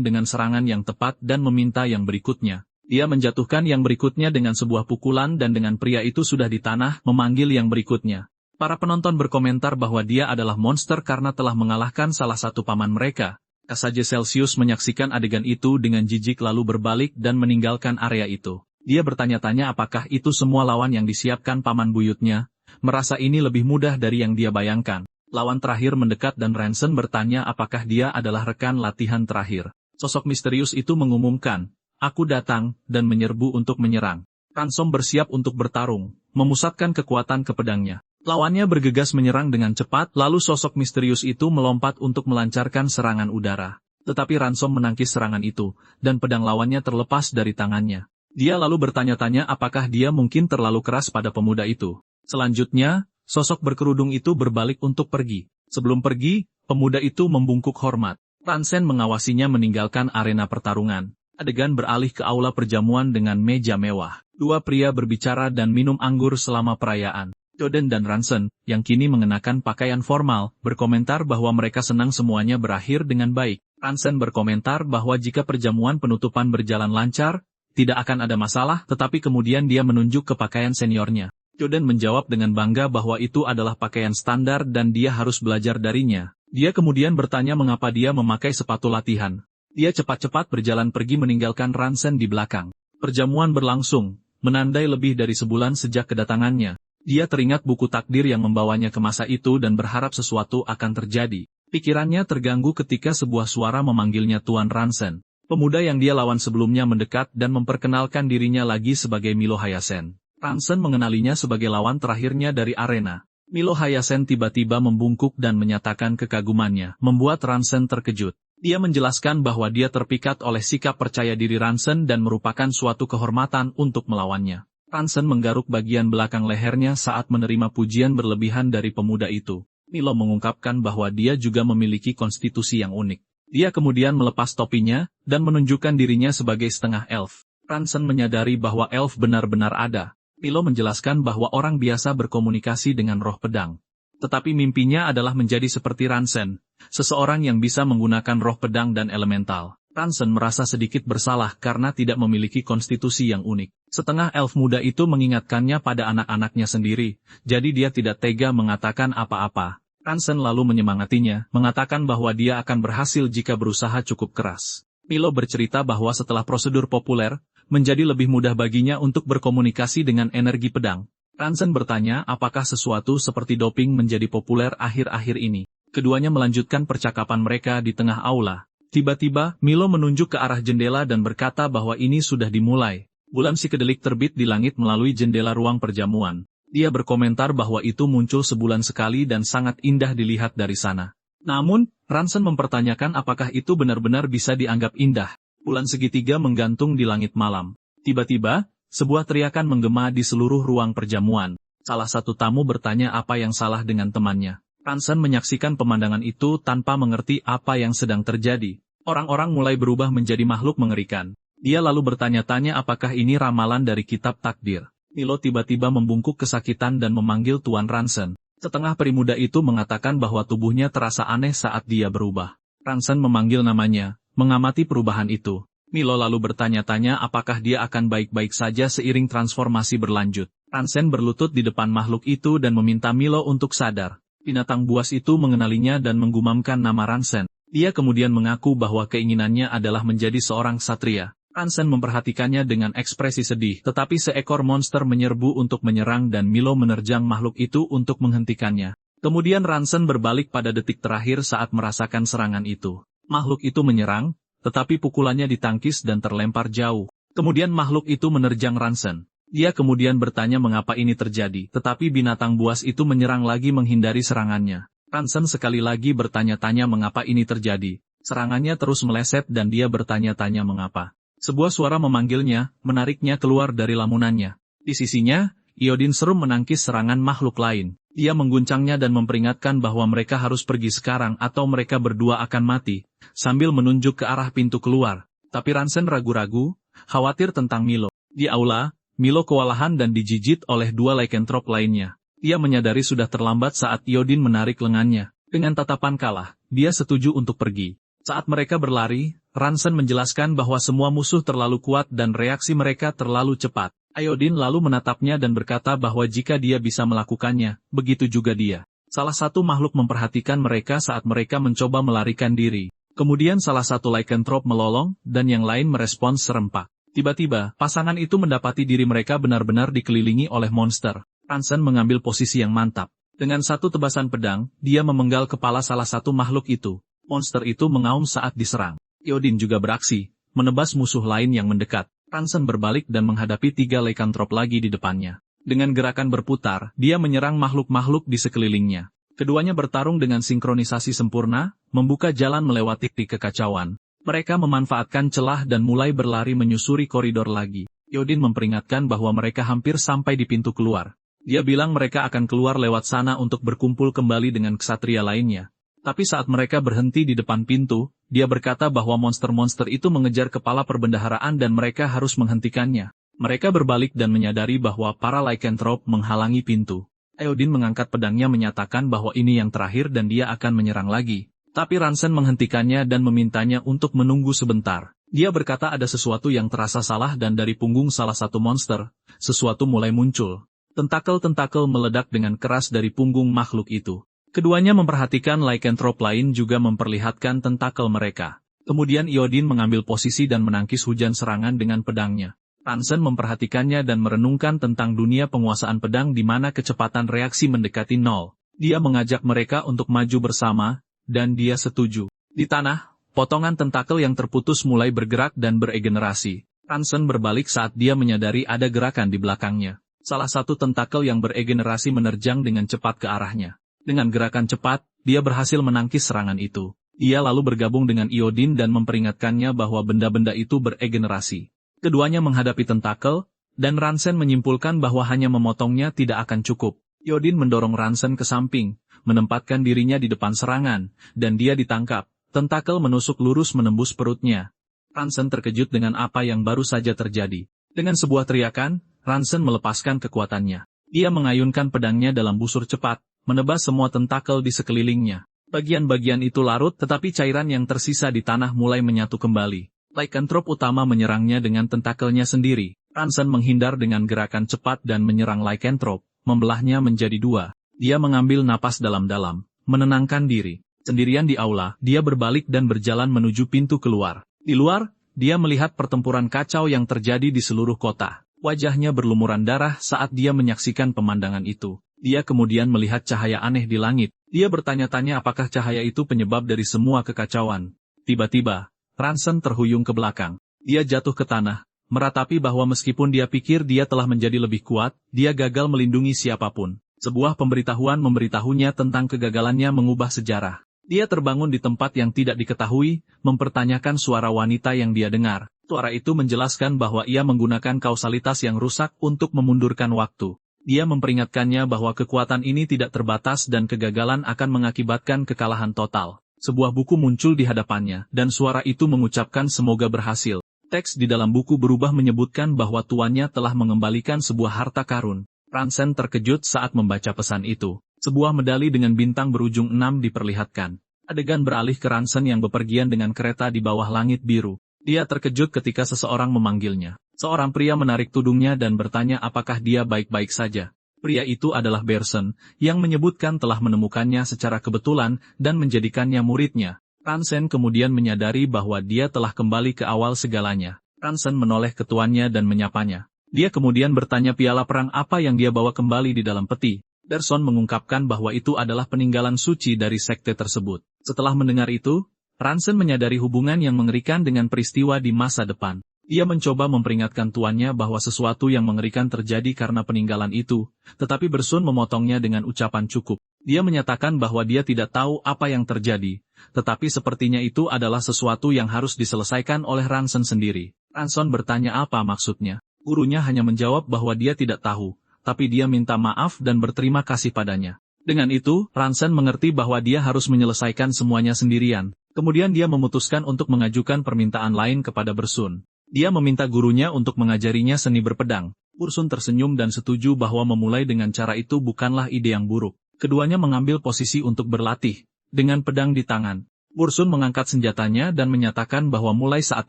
dengan serangan yang tepat dan meminta yang berikutnya. Dia menjatuhkan yang berikutnya dengan sebuah pukulan dan dengan pria itu sudah di tanah, memanggil yang berikutnya. Para penonton berkomentar bahwa dia adalah monster karena telah mengalahkan salah satu paman mereka. Kasage Celsius menyaksikan adegan itu dengan jijik lalu berbalik dan meninggalkan area itu. Dia bertanya-tanya apakah itu semua lawan yang disiapkan paman buyutnya, merasa ini lebih mudah dari yang dia bayangkan. Lawan terakhir mendekat dan Ransen bertanya apakah dia adalah rekan latihan terakhir. Sosok misterius itu mengumumkan, "Aku datang," dan menyerbu untuk menyerang. Ransen bersiap untuk bertarung, memusatkan kekuatan ke pedangnya. Lawannya bergegas menyerang dengan cepat, lalu sosok misterius itu melompat untuk melancarkan serangan udara. Tetapi Ransom menangkis serangan itu, dan pedang lawannya terlepas dari tangannya. Dia lalu bertanya-tanya apakah dia mungkin terlalu keras pada pemuda itu. Selanjutnya, sosok berkerudung itu berbalik untuk pergi. Sebelum pergi, pemuda itu membungkuk hormat. Ransen mengawasinya meninggalkan arena pertarungan. Adegan beralih ke aula perjamuan dengan meja mewah. Dua pria berbicara dan minum anggur selama perayaan. Ioden dan Ransen, yang kini mengenakan pakaian formal, berkomentar bahwa mereka senang semuanya berakhir dengan baik. Ransen berkomentar bahwa jika perjamuan penutupan berjalan lancar, tidak akan ada masalah, tetapi kemudian dia menunjuk ke pakaian seniornya. Ioden menjawab dengan bangga bahwa itu adalah pakaian standar dan dia harus belajar darinya. Dia kemudian bertanya mengapa dia memakai sepatu latihan. Dia cepat-cepat berjalan pergi meninggalkan Ransen di belakang. Perjamuan berlangsung, menandai lebih dari sebulan sejak kedatangannya. Dia teringat buku takdir yang membawanya ke masa itu dan berharap sesuatu akan terjadi. Pikirannya terganggu ketika sebuah suara memanggilnya Tuan Ransen. Pemuda yang dia lawan sebelumnya mendekat dan memperkenalkan dirinya lagi sebagai Milo Hayasen. Ransen mengenalinya sebagai lawan terakhirnya dari arena. Milo Hayasen tiba-tiba membungkuk dan menyatakan kekagumannya, membuat Ransen terkejut. Dia menjelaskan bahwa dia terpikat oleh sikap percaya diri Ransen dan merupakan suatu kehormatan untuk melawannya. Ransen menggaruk bagian belakang lehernya saat menerima pujian berlebihan dari pemuda itu. Milo mengungkapkan bahwa dia juga memiliki konstitusi yang unik. Dia kemudian melepas topinya, dan menunjukkan dirinya sebagai setengah elf. Ransen menyadari bahwa elf benar-benar ada. Milo menjelaskan bahwa orang biasa berkomunikasi dengan roh pedang. Tetapi mimpinya adalah menjadi seperti Ransen, seseorang yang bisa menggunakan roh pedang dan elemental. Ransen merasa sedikit bersalah karena tidak memiliki konstitusi yang unik. Setengah elf muda itu mengingatkannya pada anak-anaknya sendiri, jadi dia tidak tega mengatakan apa-apa. Ransen lalu menyemangatinya, mengatakan bahwa dia akan berhasil jika berusaha cukup keras. Milo bercerita bahwa setelah prosedur populer, menjadi lebih mudah baginya untuk berkomunikasi dengan energi pedang. Ransen bertanya apakah sesuatu seperti doping menjadi populer akhir-akhir ini. Keduanya melanjutkan percakapan mereka di tengah aula. Tiba-tiba, Milo menunjuk ke arah jendela dan berkata bahwa ini sudah dimulai. Bulan psikedelik terbit di langit melalui jendela ruang perjamuan. Dia berkomentar bahwa itu muncul sebulan sekali dan sangat indah dilihat dari sana. Namun, Ransen mempertanyakan apakah itu benar-benar bisa dianggap indah. Bulan segitiga menggantung di langit malam. Tiba-tiba, sebuah teriakan menggema di seluruh ruang perjamuan. Salah satu tamu bertanya apa yang salah dengan temannya. Ransen menyaksikan pemandangan itu tanpa mengerti apa yang sedang terjadi. Orang-orang mulai berubah menjadi makhluk mengerikan. Dia lalu bertanya-tanya apakah ini ramalan dari kitab takdir. Milo tiba-tiba membungkuk kesakitan dan memanggil Tuan Ransen. Setengah peri muda itu mengatakan bahwa tubuhnya terasa aneh saat dia berubah. Ransen memanggil namanya, mengamati perubahan itu. Milo lalu bertanya-tanya apakah dia akan baik-baik saja seiring transformasi berlanjut. Ransen berlutut di depan makhluk itu dan meminta Milo untuk sadar. Binatang buas itu mengenalinya dan menggumamkan nama Ransen. Dia kemudian mengaku bahwa keinginannya adalah menjadi seorang satria. Ransen memperhatikannya dengan ekspresi sedih, tetapi seekor monster menyerbu untuk menyerang dan Milo menerjang makhluk itu untuk menghentikannya. Kemudian Ransen berbalik pada detik terakhir saat merasakan serangan itu. Makhluk itu menyerang, tetapi pukulannya ditangkis dan terlempar jauh. Kemudian makhluk itu menerjang Ransen. Dia kemudian bertanya mengapa ini terjadi, tetapi binatang buas itu menyerang lagi menghindari serangannya. Ransen sekali lagi bertanya-tanya mengapa ini terjadi. Serangannya terus meleset dan dia bertanya-tanya mengapa. Sebuah suara memanggilnya, menariknya keluar dari lamunannya. Di sisinya, Iodin serum menangkis serangan makhluk lain. Dia mengguncangnya dan memperingatkan bahwa mereka harus pergi sekarang atau mereka berdua akan mati, sambil menunjuk ke arah pintu keluar. Tapi Ransen ragu-ragu, khawatir tentang Milo. Di aula, Milo kewalahan dan dijijit oleh dua lycanthrope lainnya. Ia menyadari sudah terlambat saat Iodin menarik lengannya. Dengan tatapan kalah, dia setuju untuk pergi. Saat mereka berlari, Ransen menjelaskan bahwa semua musuh terlalu kuat dan reaksi mereka terlalu cepat. Iodin lalu menatapnya dan berkata bahwa jika dia bisa melakukannya, begitu juga dia. Salah satu makhluk memperhatikan mereka saat mereka mencoba melarikan diri. Kemudian salah satu lycanthrope melolong, dan yang lain merespons serempak. Tiba-tiba, pasangan itu mendapati diri mereka benar-benar dikelilingi oleh monster. Ransen mengambil posisi yang mantap. Dengan satu tebasan pedang, dia memenggal kepala salah satu makhluk itu. Monster itu mengaum saat diserang. Iodin juga beraksi, menebas musuh lain yang mendekat. Ransen berbalik dan menghadapi 3 lycanthrope lagi di depannya. Dengan gerakan berputar, dia menyerang makhluk-makhluk di sekelilingnya. Keduanya bertarung dengan sinkronisasi sempurna, membuka jalan melewati kekacauan. Mereka memanfaatkan celah dan mulai berlari menyusuri koridor lagi. Iodin memperingatkan bahwa mereka hampir sampai di pintu keluar. Dia bilang mereka akan keluar lewat sana untuk berkumpul kembali dengan ksatria lainnya. Tapi saat mereka berhenti di depan pintu, dia berkata bahwa monster-monster itu mengejar kepala perbendaharaan dan mereka harus menghentikannya. Mereka berbalik dan menyadari bahwa para lycanthrope menghalangi pintu. Iodin mengangkat pedangnya menyatakan bahwa ini yang terakhir dan dia akan menyerang lagi. Tapi Ransen menghentikannya dan memintanya untuk menunggu sebentar. Dia berkata ada sesuatu yang terasa salah dan dari punggung salah satu monster, sesuatu mulai muncul. Tentakel-tentakel meledak dengan keras dari punggung makhluk itu. Keduanya memperhatikan lycanthrope lain juga memperlihatkan tentakel mereka. Kemudian Iodin mengambil posisi dan menangkis hujan serangan dengan pedangnya. Ransen memperhatikannya dan merenungkan tentang dunia penguasaan pedang di mana kecepatan reaksi mendekati 0. Dia mengajak mereka untuk maju bersama, dan dia setuju. Di tanah, potongan tentakel yang terputus mulai bergerak dan beregenerasi. Ransen berbalik saat dia menyadari ada gerakan di belakangnya. Salah satu tentakel yang beregenerasi menerjang dengan cepat ke arahnya. Dengan gerakan cepat, dia berhasil menangkis serangan itu. Dia lalu bergabung dengan Iodin dan memperingatkannya bahwa benda-benda itu beregenerasi. Keduanya menghadapi tentakel, dan Ransen menyimpulkan bahwa hanya memotongnya tidak akan cukup. Iodin mendorong Ransen ke samping, menempatkan dirinya di depan serangan, dan dia ditangkap. Tentakel menusuk lurus menembus perutnya. Ransen terkejut dengan apa yang baru saja terjadi. Dengan sebuah teriakan, Ransen melepaskan kekuatannya. Dia mengayunkan pedangnya dalam busur cepat, menebas semua tentakel di sekelilingnya. Bagian-bagian itu larut tetapi cairan yang tersisa di tanah mulai menyatu kembali. Lycanthrope utama menyerangnya dengan tentakelnya sendiri. Ransen menghindar dengan gerakan cepat dan menyerang Lycanthrope, membelahnya menjadi 2. Dia mengambil napas dalam-dalam, menenangkan diri. Sendirian di aula, dia berbalik dan berjalan menuju pintu keluar. Di luar, dia melihat pertempuran kacau yang terjadi di seluruh kota. Wajahnya berlumuran darah saat dia menyaksikan pemandangan itu. Dia kemudian melihat cahaya aneh di langit. Dia bertanya-tanya apakah cahaya itu penyebab dari semua kekacauan. Tiba-tiba, Ransen terhuyung ke belakang. Dia jatuh ke tanah, meratapi bahwa meskipun dia pikir dia telah menjadi lebih kuat, dia gagal melindungi siapapun. Sebuah pemberitahuan memberitahunya tentang kegagalannya mengubah sejarah. Dia terbangun di tempat yang tidak diketahui, mempertanyakan suara wanita yang dia dengar. Suara itu menjelaskan bahwa ia menggunakan kausalitas yang rusak untuk memundurkan waktu. Dia memperingatkannya bahwa kekuatan ini tidak terbatas dan kegagalan akan mengakibatkan kekalahan total. Sebuah buku muncul di hadapannya, dan suara itu mengucapkan semoga berhasil. Teks di dalam buku berubah menyebutkan bahwa tuannya telah mengembalikan sebuah harta karun. Ransen terkejut saat membaca pesan itu. Sebuah medali dengan bintang berujung 6 diperlihatkan. Adegan beralih ke Ransen yang bepergian dengan kereta di bawah langit biru. Dia terkejut ketika seseorang memanggilnya. Seorang pria menarik tudungnya dan bertanya apakah dia baik-baik saja. Pria itu adalah Bersen, yang menyebutkan telah menemukannya secara kebetulan dan menjadikannya muridnya. Ransen kemudian menyadari bahwa dia telah kembali ke awal segalanya. Ransen menoleh ke tuannya dan menyapanya. Dia kemudian bertanya piala perang apa yang dia bawa kembali di dalam peti. Berson mengungkapkan bahwa itu adalah peninggalan suci dari sekte tersebut. Setelah mendengar itu, Ransen menyadari hubungan yang mengerikan dengan peristiwa di masa depan. Dia mencoba memperingatkan tuannya bahwa sesuatu yang mengerikan terjadi karena peninggalan itu, tetapi Bersun memotongnya dengan ucapan cukup. Dia menyatakan bahwa dia tidak tahu apa yang terjadi, tetapi sepertinya itu adalah sesuatu yang harus diselesaikan oleh Ransen sendiri. Ransen bertanya apa maksudnya. Gurunya hanya menjawab bahwa dia tidak tahu, tapi dia minta maaf dan berterima kasih padanya. Dengan itu, Ransen mengerti bahwa dia harus menyelesaikan semuanya sendirian. Kemudian dia memutuskan untuk mengajukan permintaan lain kepada Bersun. Dia meminta gurunya untuk mengajarinya seni berpedang. Bersun tersenyum dan setuju bahwa memulai dengan cara itu bukanlah ide yang buruk. Keduanya mengambil posisi untuk berlatih, dengan pedang di tangan. Bersun mengangkat senjatanya dan menyatakan bahwa mulai saat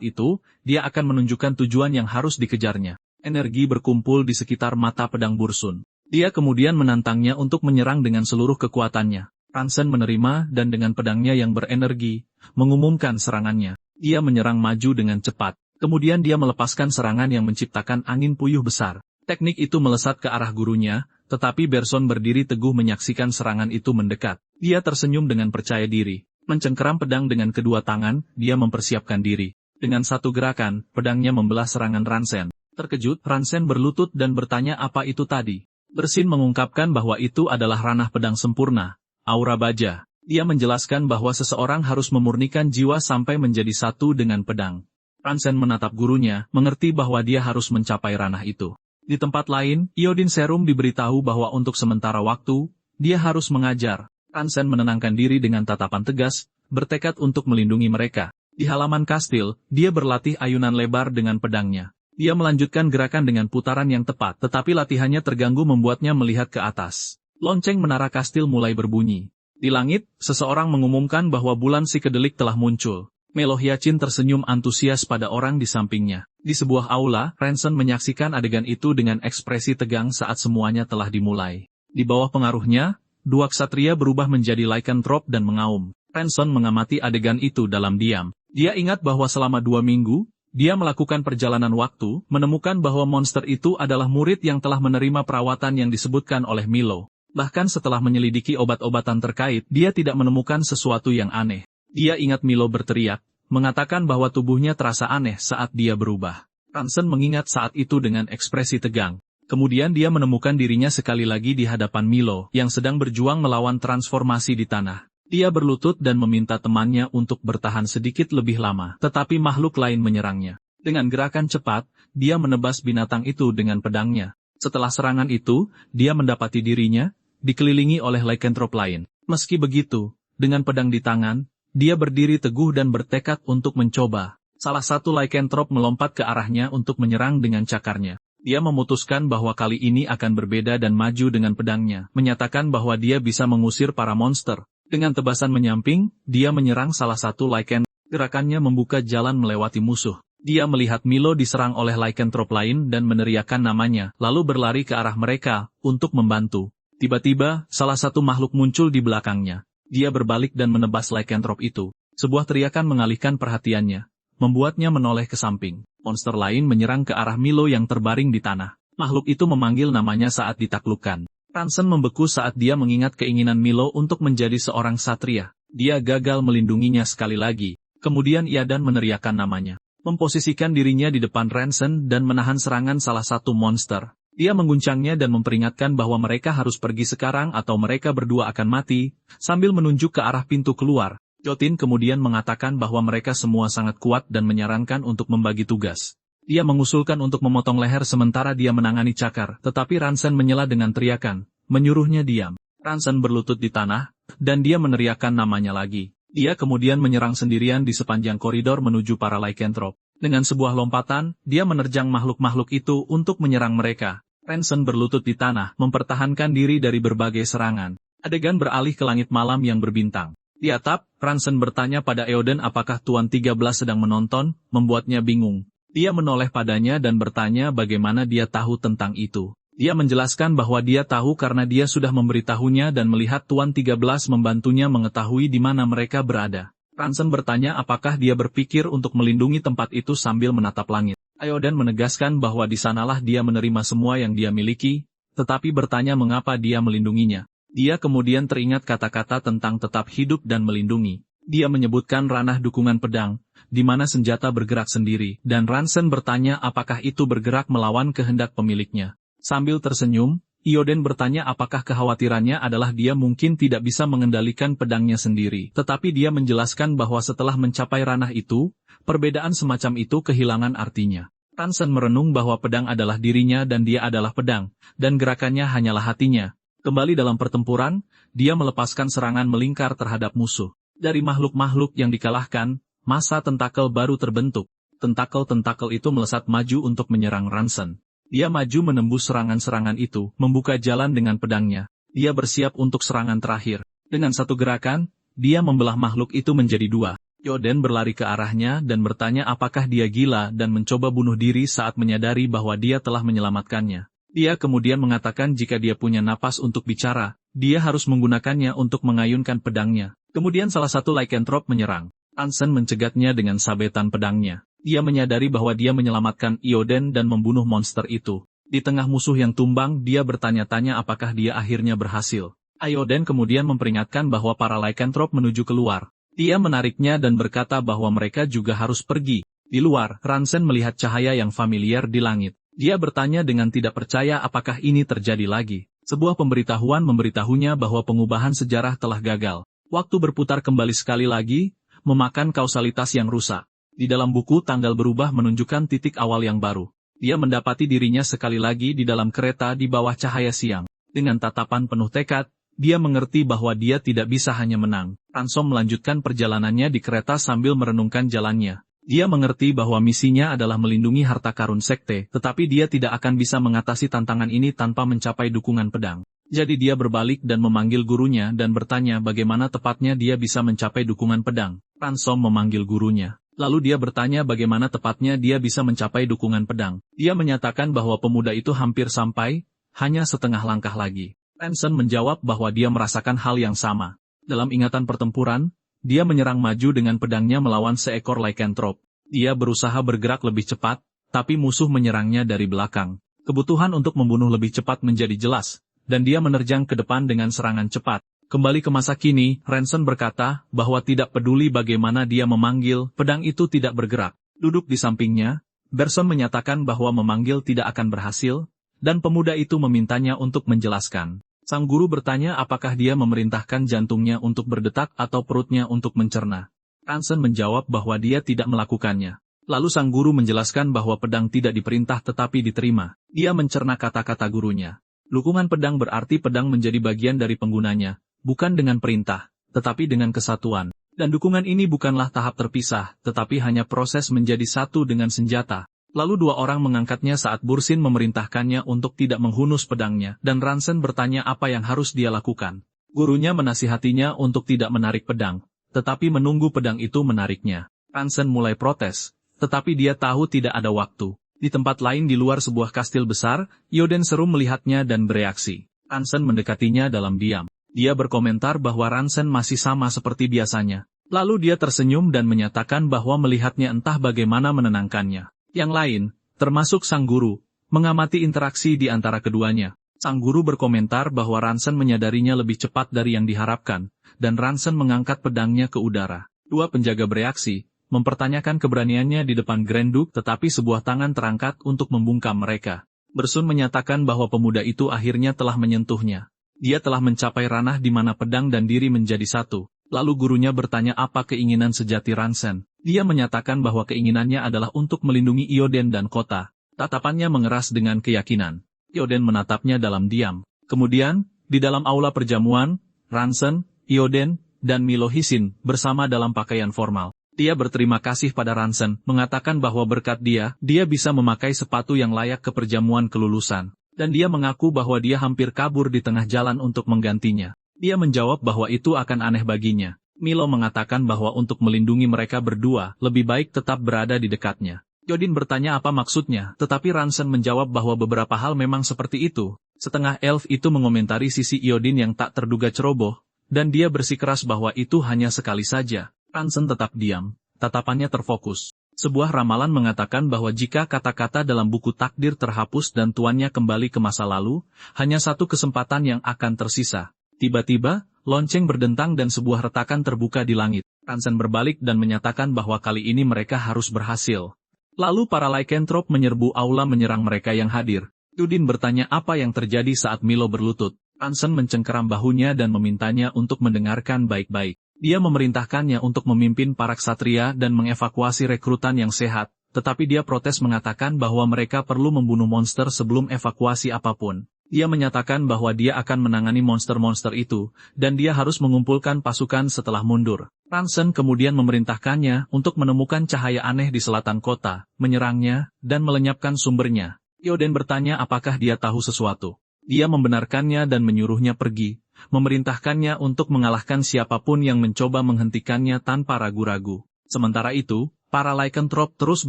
itu, dia akan menunjukkan tujuan yang harus dikejarnya. Energi berkumpul di sekitar mata pedang Bersun. Dia kemudian menantangnya untuk menyerang dengan seluruh kekuatannya. Ransen menerima dan dengan pedangnya yang berenergi, mengumumkan serangannya. Dia menyerang maju dengan cepat. Kemudian dia melepaskan serangan yang menciptakan angin puyuh besar. Teknik itu melesat ke arah gurunya, tetapi Berson berdiri teguh menyaksikan serangan itu mendekat. Dia tersenyum dengan percaya diri. Mencengkeram pedang dengan kedua tangan, dia mempersiapkan diri. Dengan satu gerakan, pedangnya membelah serangan Ransen. Terkejut, Ransen berlutut dan bertanya apa itu tadi. Bersin mengungkapkan bahwa itu adalah ranah pedang sempurna. Aura baja. Dia menjelaskan bahwa seseorang harus memurnikan jiwa sampai menjadi satu dengan pedang. Ransen menatap gurunya, mengerti bahwa dia harus mencapai ranah itu. Di tempat lain, Iodin Serum diberitahu bahwa untuk sementara waktu, dia harus mengajar. Ransen menenangkan diri dengan tatapan tegas, bertekad untuk melindungi mereka. Di halaman kastil, dia berlatih ayunan lebar dengan pedangnya. Dia melanjutkan gerakan dengan putaran yang tepat, tetapi latihannya terganggu membuatnya melihat ke atas. Lonceng menara kastil mulai berbunyi. Di langit, seseorang mengumumkan bahwa bulan psikedelik telah muncul. Melohyacin tersenyum antusias pada orang di sampingnya. Di sebuah aula, Ransen menyaksikan adegan itu dengan ekspresi tegang saat semuanya telah dimulai. Di bawah pengaruhnya, dua ksatria berubah menjadi lycanthrope dan mengaum. Ransen mengamati adegan itu dalam diam. Dia ingat bahwa selama 2 minggu, dia melakukan perjalanan waktu, menemukan bahwa monster itu adalah murid yang telah menerima perawatan yang disebutkan oleh Milo. Bahkan setelah menyelidiki obat-obatan terkait, dia tidak menemukan sesuatu yang aneh. Dia ingat Milo berteriak, mengatakan bahwa tubuhnya terasa aneh saat dia berubah. Ransen mengingat saat itu dengan ekspresi tegang. Kemudian dia menemukan dirinya sekali lagi di hadapan Milo, yang sedang berjuang melawan transformasi di tanah. Dia berlutut dan meminta temannya untuk bertahan sedikit lebih lama, tetapi makhluk lain menyerangnya. Dengan gerakan cepat, dia menebas binatang itu dengan pedangnya. Setelah serangan itu, dia mendapati dirinya dikelilingi oleh lycanthrope lain. Meski begitu, dengan pedang di tangan, dia berdiri teguh dan bertekad untuk mencoba. Salah satu lycanthrope melompat ke arahnya untuk menyerang dengan cakarnya. Dia memutuskan bahwa kali ini akan berbeda dan maju dengan pedangnya, menyatakan bahwa dia bisa mengusir para monster. Dengan tebasan menyamping, dia menyerang salah satu lycanthrope. Gerakannya membuka jalan melewati musuh. Dia melihat Milo diserang oleh lycanthrope lain dan meneriakkan namanya, lalu berlari ke arah mereka, untuk membantu. Tiba-tiba, salah satu makhluk muncul di belakangnya. Dia berbalik dan menebas lycanthrope itu. Sebuah teriakan mengalihkan perhatiannya, membuatnya menoleh ke samping. Monster lain menyerang ke arah Milo yang terbaring di tanah. Makhluk itu memanggil namanya saat ditaklukkan. Ransen membeku saat dia mengingat keinginan Milo untuk menjadi seorang satria. Dia gagal melindunginya sekali lagi. Kemudian ia dan meneriakkan namanya. Memposisikan dirinya di depan Ransen dan menahan serangan salah satu monster. Dia mengguncangnya dan memperingatkan bahwa mereka harus pergi sekarang atau mereka berdua akan mati, sambil menunjuk ke arah pintu keluar. Jotin kemudian mengatakan bahwa mereka semua sangat kuat dan menyarankan untuk membagi tugas. Dia mengusulkan untuk memotong leher sementara dia menangani Cakar, tetapi Ransen menyela dengan teriakan, menyuruhnya diam. Ransen berlutut di tanah, dan dia meneriakkan namanya lagi. Dia kemudian menyerang sendirian di sepanjang koridor menuju para lycanthrope. Dengan sebuah lompatan, dia menerjang makhluk-makhluk itu untuk menyerang mereka. Ransen berlutut di tanah, mempertahankan diri dari berbagai serangan. Adegan beralih ke langit malam yang berbintang. Di atap, Ransen bertanya pada Eoden apakah Tuan 13 sedang menonton, membuatnya bingung. Dia menoleh padanya dan bertanya bagaimana dia tahu tentang itu. Dia menjelaskan bahwa dia tahu karena dia sudah memberitahunya dan melihat Tuan 13 membantunya mengetahui di mana mereka berada. Ransen bertanya apakah dia berpikir untuk melindungi tempat itu sambil menatap langit. Eoden menegaskan bahwa di sanalah dia menerima semua yang dia miliki, tetapi bertanya mengapa dia melindunginya. Dia kemudian teringat kata-kata tentang tetap hidup dan melindungi. Dia menyebutkan ranah dukungan pedang, di mana senjata bergerak sendiri, dan Ransen bertanya apakah itu bergerak melawan kehendak pemiliknya. Sambil tersenyum, Eoden bertanya apakah kekhawatirannya adalah dia mungkin tidak bisa mengendalikan pedangnya sendiri. Tetapi dia menjelaskan bahwa setelah mencapai ranah itu, perbedaan semacam itu kehilangan artinya. Ransen merenung bahwa pedang adalah dirinya dan dia adalah pedang, dan gerakannya hanyalah hatinya. Kembali dalam pertempuran, dia melepaskan serangan melingkar terhadap musuh. Dari makhluk-makhluk yang dikalahkan, massa tentakel baru terbentuk. Tentakel-tentakel itu melesat maju untuk menyerang Ransen. Dia maju menembus serangan-serangan itu, membuka jalan dengan pedangnya. Dia bersiap untuk serangan terakhir. Dengan satu gerakan, dia membelah makhluk itu menjadi dua. Eoden berlari ke arahnya dan bertanya apakah dia gila dan mencoba bunuh diri saat menyadari bahwa dia telah menyelamatkannya. Dia kemudian mengatakan jika dia punya napas untuk bicara, dia harus menggunakannya untuk mengayunkan pedangnya. Kemudian salah satu lycanthrope menyerang. Ransen mencegatnya dengan sabetan pedangnya. Dia menyadari bahwa dia menyelamatkan Eoden dan membunuh monster itu. Di tengah musuh yang tumbang, dia bertanya-tanya apakah dia akhirnya berhasil. Eoden kemudian memperingatkan bahwa para lycanthrope menuju keluar. Dia menariknya dan berkata bahwa mereka juga harus pergi. Di luar, Ransen melihat cahaya yang familiar di langit. Dia bertanya dengan tidak percaya apakah ini terjadi lagi. Sebuah pemberitahuan memberitahunya bahwa pengubahan sejarah telah gagal. Waktu berputar kembali sekali lagi, memakan kausalitas yang rusak. Di dalam buku tanggal berubah menunjukkan titik awal yang baru. Dia mendapati dirinya sekali lagi di dalam kereta di bawah cahaya siang. Dengan tatapan penuh tekad, dia mengerti bahwa dia tidak bisa hanya menang. Ransom melanjutkan perjalanannya di kereta sambil merenungkan jalannya. Dia mengerti bahwa misinya adalah melindungi harta karun sekte, tetapi dia tidak akan bisa mengatasi tantangan ini tanpa mencapai dukungan pedang. Jadi dia berbalik dan memanggil gurunya dan bertanya bagaimana tepatnya dia bisa mencapai dukungan pedang. Ransom memanggil gurunya. Lalu dia bertanya bagaimana tepatnya dia bisa mencapai dukungan pedang. Dia menyatakan bahwa pemuda itu hampir sampai, hanya setengah langkah lagi. Ransen menjawab bahwa dia merasakan hal yang sama. Dalam ingatan pertempuran, dia menyerang maju dengan pedangnya melawan seekor lycanthrope. Dia berusaha bergerak lebih cepat, tapi musuh menyerangnya dari belakang. Kebutuhan untuk membunuh lebih cepat menjadi jelas, dan dia menerjang ke depan dengan serangan cepat. Kembali ke masa kini, Ransen berkata bahwa tidak peduli bagaimana dia memanggil, pedang itu tidak bergerak. Duduk di sampingnya, Berson menyatakan bahwa memanggil tidak akan berhasil, dan pemuda itu memintanya untuk menjelaskan. Sang guru bertanya apakah dia memerintahkan jantungnya untuk berdetak atau perutnya untuk mencerna. Ransen menjawab bahwa dia tidak melakukannya. Lalu sang guru menjelaskan bahwa pedang tidak diperintah tetapi diterima. Dia mencerna kata-kata gurunya. Dukungan pedang berarti pedang menjadi bagian dari penggunanya, bukan dengan perintah, tetapi dengan kesatuan. Dan dukungan ini bukanlah tahap terpisah, tetapi hanya proses menjadi satu dengan senjata. Lalu dua orang mengangkatnya saat Bursin memerintahkannya untuk tidak menghunus pedangnya, dan Ransen bertanya apa yang harus dia lakukan. Gurunya menasihatinya untuk tidak menarik pedang, tetapi menunggu pedang itu menariknya. Ransen mulai protes, tetapi dia tahu tidak ada waktu. Di tempat lain di luar sebuah kastil besar, Eoden seru melihatnya dan bereaksi. Ransen mendekatinya dalam diam. Dia berkomentar bahwa Ransen masih sama seperti biasanya. Lalu dia tersenyum dan menyatakan bahwa melihatnya entah bagaimana menenangkannya. Yang lain, termasuk sang guru, mengamati interaksi di antara keduanya. Sang guru berkomentar bahwa Ransen menyadarinya lebih cepat dari yang diharapkan, dan Ransen mengangkat pedangnya ke udara. Dua penjaga bereaksi, mempertanyakan keberaniannya di depan Grand Duke, tetapi sebuah tangan terangkat untuk membungkam mereka. Bersun menyatakan bahwa pemuda itu akhirnya telah menyentuhnya. Dia telah mencapai ranah di mana pedang dan diri menjadi satu. Lalu gurunya bertanya apa keinginan sejati Ransen. Dia menyatakan bahwa keinginannya adalah untuk melindungi Ioden dan kota. Tatapannya mengeras dengan keyakinan. Ioden menatapnya dalam diam. Kemudian, di dalam aula perjamuan, Ransen, Ioden, dan Milo Hisin bersama dalam pakaian formal. Dia berterima kasih pada Ransen, mengatakan bahwa berkat dia bisa memakai sepatu yang layak ke perjamuan kelulusan. Dan dia mengaku bahwa dia hampir kabur di tengah jalan untuk menggantinya. Dia menjawab bahwa itu akan aneh baginya. Milo mengatakan bahwa untuk melindungi mereka berdua, lebih baik tetap berada di dekatnya. Yodin bertanya apa maksudnya, tetapi Ransen menjawab bahwa beberapa hal memang seperti itu. Setengah elf itu mengomentari sisi Yodin yang tak terduga ceroboh, dan dia bersikeras bahwa itu hanya sekali saja. Ransen tetap diam, tatapannya terfokus. Sebuah ramalan mengatakan bahwa jika kata-kata dalam buku takdir terhapus dan tuannya kembali ke masa lalu, hanya satu kesempatan yang akan tersisa. Tiba-tiba, lonceng berdentang dan sebuah retakan terbuka di langit. Ransen berbalik dan menyatakan bahwa kali ini mereka harus berhasil. Lalu para lycanthrope menyerbu aula menyerang mereka yang hadir. Yudin bertanya apa yang terjadi saat Milo berlutut. Ransen mencengkeram bahunya dan memintanya untuk mendengarkan baik-baik. Dia memerintahkannya untuk memimpin para ksatria dan mengevakuasi rekrutan yang sehat, tetapi dia protes mengatakan bahwa mereka perlu membunuh monster sebelum evakuasi apapun. Dia menyatakan bahwa dia akan menangani monster-monster itu, dan dia harus mengumpulkan pasukan setelah mundur. Ransen kemudian memerintahkannya untuk menemukan cahaya aneh di selatan kota, menyerangnya, dan melenyapkan sumbernya. Ioden bertanya apakah dia tahu sesuatu. Dia membenarkannya dan menyuruhnya pergi, memerintahkannya untuk mengalahkan siapapun yang mencoba menghentikannya tanpa ragu-ragu. Sementara itu, para lycanthrope terus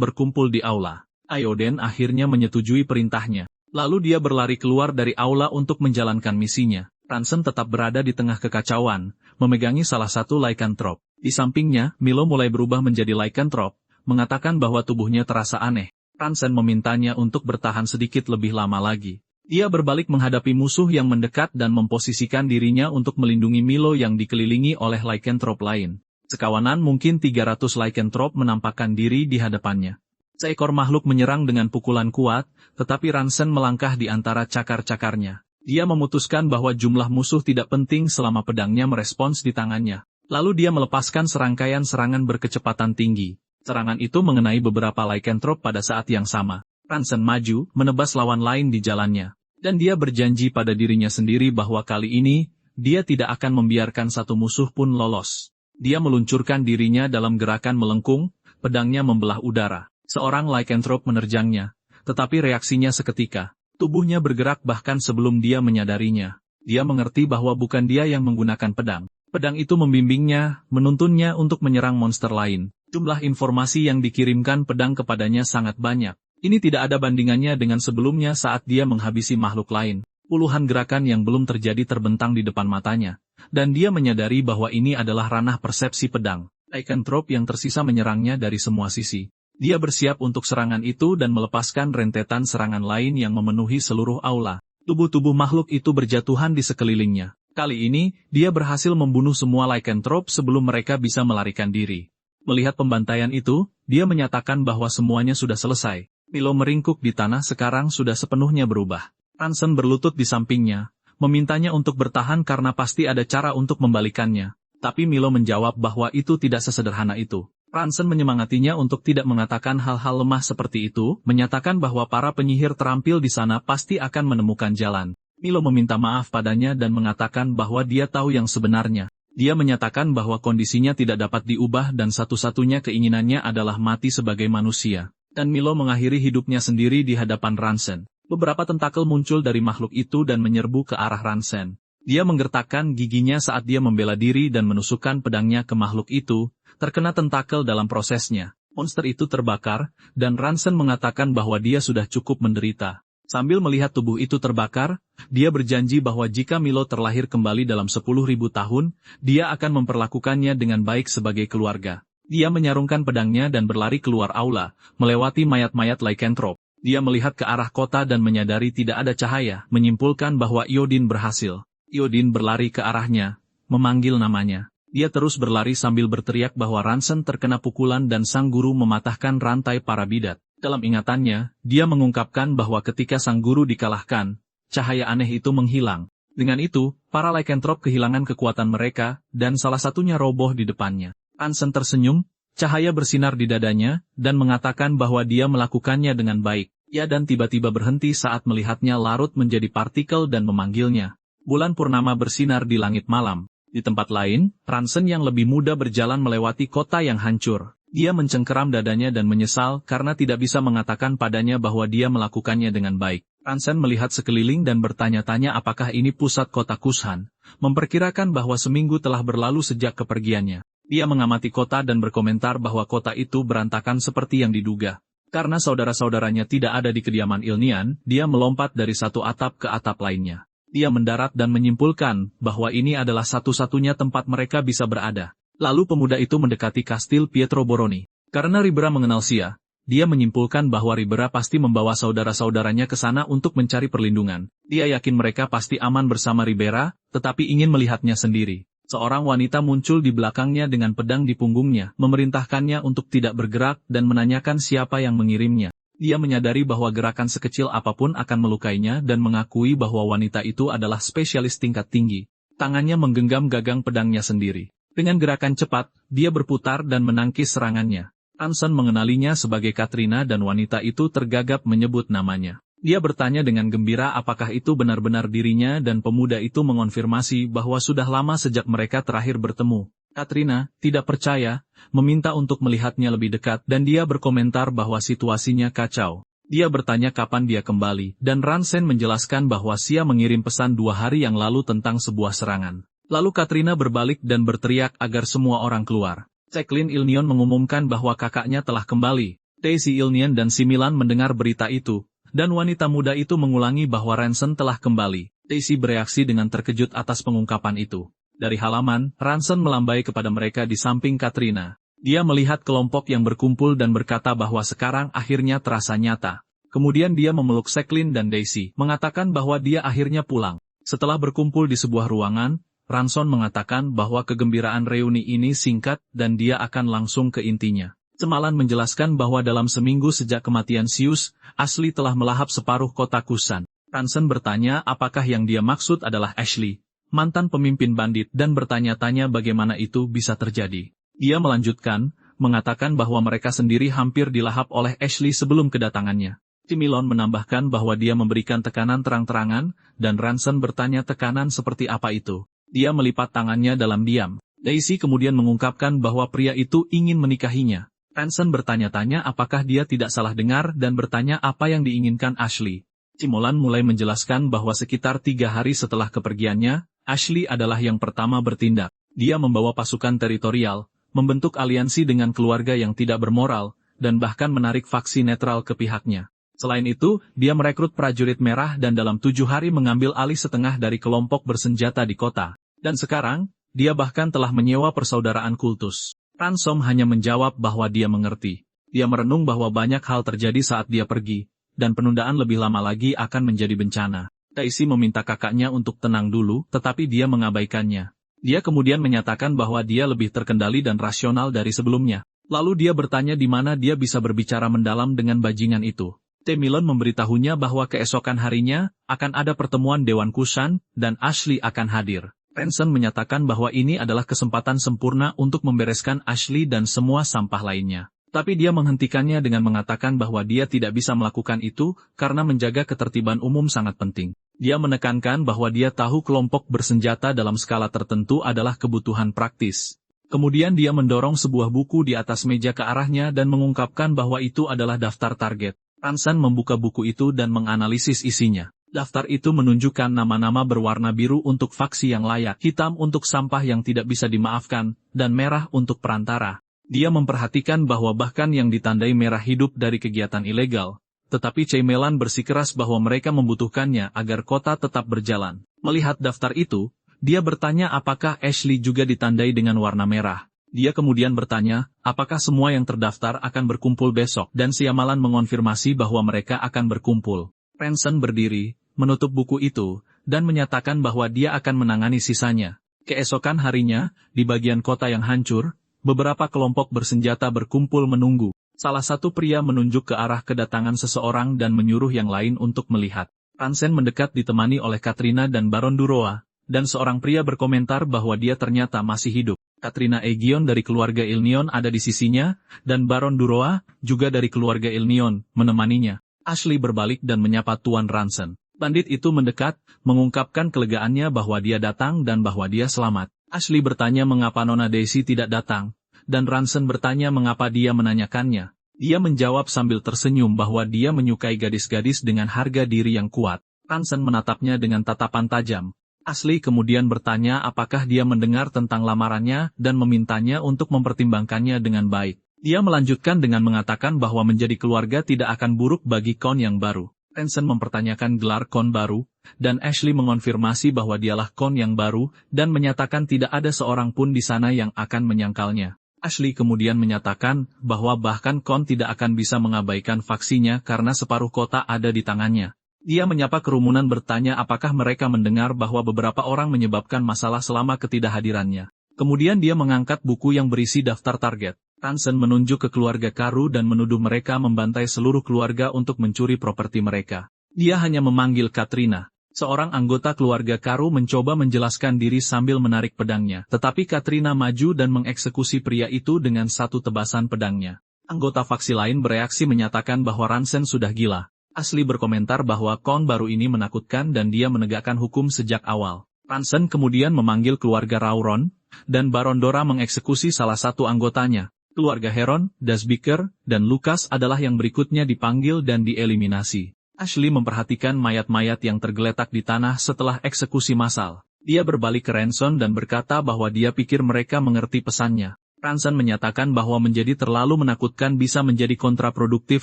berkumpul di aula. Ioden akhirnya menyetujui perintahnya. Lalu dia berlari keluar dari aula untuk menjalankan misinya. Ransen tetap berada di tengah kekacauan, memegangi salah satu lycanthrope. Di sampingnya, Milo mulai berubah menjadi lycanthrope, mengatakan bahwa tubuhnya terasa aneh. Ransen memintanya untuk bertahan sedikit lebih lama lagi. Dia berbalik menghadapi musuh yang mendekat dan memposisikan dirinya untuk melindungi Milo yang dikelilingi oleh lycanthrope lain. Sekawanan mungkin 300 lycanthrope menampakkan diri di hadapannya. Seekor makhluk menyerang dengan pukulan kuat, tetapi Ransen melangkah di antara cakar-cakarnya. Dia memutuskan bahwa jumlah musuh tidak penting selama pedangnya merespons di tangannya. Lalu dia melepaskan serangkaian serangan berkecepatan tinggi. Serangan itu mengenai beberapa lycanthrope pada saat yang sama. Ransen maju, menebas lawan lain di jalannya. Dan dia berjanji pada dirinya sendiri bahwa kali ini, dia tidak akan membiarkan satu musuh pun lolos. Dia meluncurkan dirinya dalam gerakan melengkung, pedangnya membelah udara. Seorang lycanthrope menerjangnya, tetapi reaksinya seketika. Tubuhnya bergerak bahkan sebelum dia menyadarinya. Dia mengerti bahwa bukan dia yang menggunakan pedang. Pedang itu membimbingnya, menuntunnya untuk menyerang monster lain. Jumlah informasi yang dikirimkan pedang kepadanya sangat banyak. Ini tidak ada bandingannya dengan sebelumnya saat dia menghabisi makhluk lain. Puluhan gerakan yang belum terjadi terbentang di depan matanya. Dan dia menyadari bahwa ini adalah ranah persepsi pedang. Lycanthrope yang tersisa menyerangnya dari semua sisi. Dia bersiap untuk serangan itu dan melepaskan rentetan serangan lain yang memenuhi seluruh aula. Tubuh-tubuh makhluk itu berjatuhan di sekelilingnya. Kali ini, dia berhasil membunuh semua lycanthrope sebelum mereka bisa melarikan diri. Melihat pembantaian itu, dia menyatakan bahwa semuanya sudah selesai. Milo meringkuk di tanah sekarang sudah sepenuhnya berubah. Ransen berlutut di sampingnya, memintanya untuk bertahan karena pasti ada cara untuk membalikannya. Tapi Milo menjawab bahwa itu tidak sesederhana itu. Ransen menyemangatinya untuk tidak mengatakan hal-hal lemah seperti itu, menyatakan bahwa para penyihir terampil di sana pasti akan menemukan jalan. Milo meminta maaf padanya dan mengatakan bahwa dia tahu yang sebenarnya. Dia menyatakan bahwa kondisinya tidak dapat diubah dan satu-satunya keinginannya adalah mati sebagai manusia. Dan Milo mengakhiri hidupnya sendiri di hadapan Ransen. Beberapa tentakel muncul dari makhluk itu dan menyerbu ke arah Ransen. Dia menggertakkan giginya saat dia membela diri dan menusukkan pedangnya ke makhluk itu, terkena tentakel dalam prosesnya. Monster itu terbakar, dan Ransen mengatakan bahwa dia sudah cukup menderita. Sambil melihat tubuh itu terbakar, dia berjanji bahwa jika Milo terlahir kembali dalam 10.000 tahun, dia akan memperlakukannya dengan baik sebagai keluarga. Dia menyarungkan pedangnya dan berlari keluar aula, melewati mayat-mayat lycanthrope. Dia melihat ke arah kota dan menyadari tidak ada cahaya, menyimpulkan bahwa Iodine berhasil. Iodine berlari ke arahnya, memanggil namanya. Dia terus berlari sambil berteriak bahwa Ransen terkena pukulan dan sang guru mematahkan rantai para bidat. Dalam ingatannya, dia mengungkapkan bahwa ketika sang guru dikalahkan, cahaya aneh itu menghilang. Dengan itu, para lycanthrope kehilangan kekuatan mereka, dan salah satunya roboh di depannya. Ransen tersenyum, cahaya bersinar di dadanya, dan mengatakan bahwa dia melakukannya dengan baik. Ya, dan tiba-tiba berhenti saat melihatnya larut menjadi partikel dan memanggilnya. Bulan purnama bersinar di langit malam. Di tempat lain, Ransen yang lebih muda berjalan melewati kota yang hancur. Dia mencengkeram dadanya dan menyesal karena tidak bisa mengatakan padanya bahwa dia melakukannya dengan baik. Ransen melihat sekeliling dan bertanya-tanya apakah ini pusat kota Kushan. Memperkirakan bahwa seminggu telah berlalu sejak kepergiannya. Dia mengamati kota dan berkomentar bahwa kota itu berantakan seperti yang diduga. Karena saudara-saudaranya tidak ada di kediaman Ilnian, dia melompat dari satu atap ke atap lainnya. Dia mendarat dan menyimpulkan bahwa ini adalah satu-satunya tempat mereka bisa berada. Lalu pemuda itu mendekati kastil Pietro Boroni. Karena Ribera mengenal Sia, dia menyimpulkan bahwa Ribera pasti membawa saudara-saudaranya ke sana untuk mencari perlindungan. Dia yakin mereka pasti aman bersama Ribera, tetapi ingin melihatnya sendiri. Seorang wanita muncul di belakangnya dengan pedang di punggungnya, memerintahkannya untuk tidak bergerak dan menanyakan siapa yang mengirimnya. Dia menyadari bahwa gerakan sekecil apapun akan melukainya dan mengakui bahwa wanita itu adalah spesialis tingkat tinggi. Tangannya menggenggam gagang pedangnya sendiri. Dengan gerakan cepat, dia berputar dan menangkis serangannya. Ransen mengenalinya sebagai Katrina dan wanita itu tergagap menyebut namanya. Dia bertanya dengan gembira apakah itu benar-benar dirinya dan pemuda itu mengonfirmasi bahwa sudah lama sejak mereka terakhir bertemu. Katrina tidak percaya, meminta untuk melihatnya lebih dekat dan dia berkomentar bahwa situasinya kacau. Dia bertanya kapan dia kembali dan Ransen menjelaskan bahwa Sia mengirim pesan 2 hari yang lalu tentang sebuah serangan. Lalu Katrina berbalik dan berteriak agar semua orang keluar. Jacqueline Ilnion mengumumkan bahwa kakaknya telah kembali. Daisy Ilnion dan Similan mendengar berita itu. Dan wanita muda itu mengulangi bahwa Ransen telah kembali. Daisy bereaksi dengan terkejut atas pengungkapan itu. Dari halaman, Ransen melambai kepada mereka di samping Katrina. Dia melihat kelompok yang berkumpul dan berkata bahwa sekarang akhirnya terasa nyata. Kemudian dia memeluk Jacqueline dan Daisy, mengatakan bahwa dia akhirnya pulang. Setelah berkumpul di sebuah ruangan, Ransen mengatakan bahwa kegembiraan reuni ini singkat dan dia akan langsung ke intinya. Semalan menjelaskan bahwa dalam seminggu sejak kematian Sius, Ashley telah melahap separuh kota Kushan. Ransen bertanya apakah yang dia maksud adalah Ashley, mantan pemimpin bandit dan bertanya-tanya bagaimana itu bisa terjadi. Dia melanjutkan, mengatakan bahwa mereka sendiri hampir dilahap oleh Ashley sebelum kedatangannya. Timilon menambahkan bahwa dia memberikan tekanan terang-terangan, dan Ransen bertanya tekanan seperti apa itu. Dia melipat tangannya dalam diam. Daisy kemudian mengungkapkan bahwa pria itu ingin menikahinya. Ransen bertanya-tanya apakah dia tidak salah dengar dan bertanya apa yang diinginkan Ashley. Simolan mulai menjelaskan bahwa sekitar 3 hari setelah kepergiannya, Ashley adalah yang pertama bertindak. Dia membawa pasukan teritorial, membentuk aliansi dengan keluarga yang tidak bermoral, dan bahkan menarik faksi netral ke pihaknya. Selain itu, dia merekrut prajurit merah dan dalam 7 hari mengambil alih setengah dari kelompok bersenjata di kota. Dan sekarang, dia bahkan telah menyewa persaudaraan kultus. Ransom hanya menjawab bahwa dia mengerti. Dia merenung bahwa banyak hal terjadi saat dia pergi, dan penundaan lebih lama lagi akan menjadi bencana. Daisy meminta kakaknya untuk tenang dulu, tetapi dia mengabaikannya. Dia kemudian menyatakan bahwa dia lebih terkendali dan rasional dari sebelumnya. Lalu dia bertanya di mana dia bisa berbicara mendalam dengan bajingan itu. Temilon memberitahunya bahwa keesokan harinya, akan ada pertemuan Dewan Kushan, dan Ashley akan hadir. Ransen menyatakan bahwa ini adalah kesempatan sempurna untuk membereskan Ashley dan semua sampah lainnya. Tapi dia menghentikannya dengan mengatakan bahwa dia tidak bisa melakukan itu, karena menjaga ketertiban umum sangat penting. Dia menekankan bahwa dia tahu kelompok bersenjata dalam skala tertentu adalah kebutuhan praktis. Kemudian dia mendorong sebuah buku di atas meja ke arahnya dan mengungkapkan bahwa itu adalah daftar target. Ransen membuka buku itu dan menganalisis isinya. Daftar itu menunjukkan nama-nama berwarna biru untuk faksi yang layak, hitam untuk sampah yang tidak bisa dimaafkan, dan merah untuk perantara. Dia memperhatikan bahwa bahkan yang ditandai merah hidup dari kegiatan ilegal. Tetapi Ceymelan bersikeras bahwa mereka membutuhkannya agar kota tetap berjalan. Melihat daftar itu, dia bertanya apakah Ashley juga ditandai dengan warna merah. Dia kemudian bertanya, apakah semua yang terdaftar akan berkumpul besok, dan Siamalan mengonfirmasi bahwa mereka akan berkumpul. Ranson berdiri, menutup buku itu, dan menyatakan bahwa dia akan menangani sisanya. Keesokan harinya, di bagian kota yang hancur, beberapa kelompok bersenjata berkumpul menunggu. Salah satu pria menunjuk ke arah kedatangan seseorang dan menyuruh yang lain untuk melihat. Ranson mendekat ditemani oleh Katrina dan Baron Duroa, dan seorang pria berkomentar bahwa dia ternyata masih hidup. Katrina Aegion dari keluarga Ilnion ada di sisinya, dan Baron Duroa, juga dari keluarga Ilnion, menemaninya. Ashley berbalik dan menyapa Tuan Ranson. Bandit itu mendekat, mengungkapkan kelegaannya bahwa dia datang dan bahwa dia selamat. Ashley bertanya mengapa Nona Daisy tidak datang, dan Ranson bertanya mengapa dia menanyakannya. Dia menjawab sambil tersenyum bahwa dia menyukai gadis-gadis dengan harga diri yang kuat. Ranson menatapnya dengan tatapan tajam. Ashley kemudian bertanya apakah dia mendengar tentang lamarannya dan memintanya untuk mempertimbangkannya dengan baik. Dia melanjutkan dengan mengatakan bahwa menjadi keluarga tidak akan buruk bagi Kon yang baru. Ranson mempertanyakan gelar Kon baru, dan Ashley mengonfirmasi bahwa dialah Kon yang baru, dan menyatakan tidak ada seorang pun di sana yang akan menyangkalnya. Ashley kemudian menyatakan bahwa bahkan Kon tidak akan bisa mengabaikan faksinya karena separuh kota ada di tangannya. Dia menyapa kerumunan bertanya apakah mereka mendengar bahwa beberapa orang menyebabkan masalah selama ketidakhadirannya. Kemudian dia mengangkat buku yang berisi daftar target. Ranson menunjuk ke keluarga Karu dan menuduh mereka membantai seluruh keluarga untuk mencuri properti mereka. Dia hanya memanggil Katrina. Seorang anggota keluarga Karu mencoba menjelaskan diri sambil menarik pedangnya, tetapi Katrina maju dan mengeksekusi pria itu dengan satu tebasan pedangnya. Anggota faksi lain bereaksi menyatakan bahwa Ranson sudah gila. Ashley berkomentar bahwa Kon baru ini menakutkan dan dia menegakkan hukum sejak awal. Ranson kemudian memanggil keluarga Rauron, dan Baron Dora mengeksekusi salah satu anggotanya. Keluarga Heron, Dasbiker, dan Lucas adalah yang berikutnya dipanggil dan dieliminasi. Ashley memperhatikan mayat-mayat yang tergeletak di tanah setelah eksekusi massal. Dia berbalik ke Ranson dan berkata bahwa dia pikir mereka mengerti pesannya. Ranson menyatakan bahwa menjadi terlalu menakutkan bisa menjadi kontraproduktif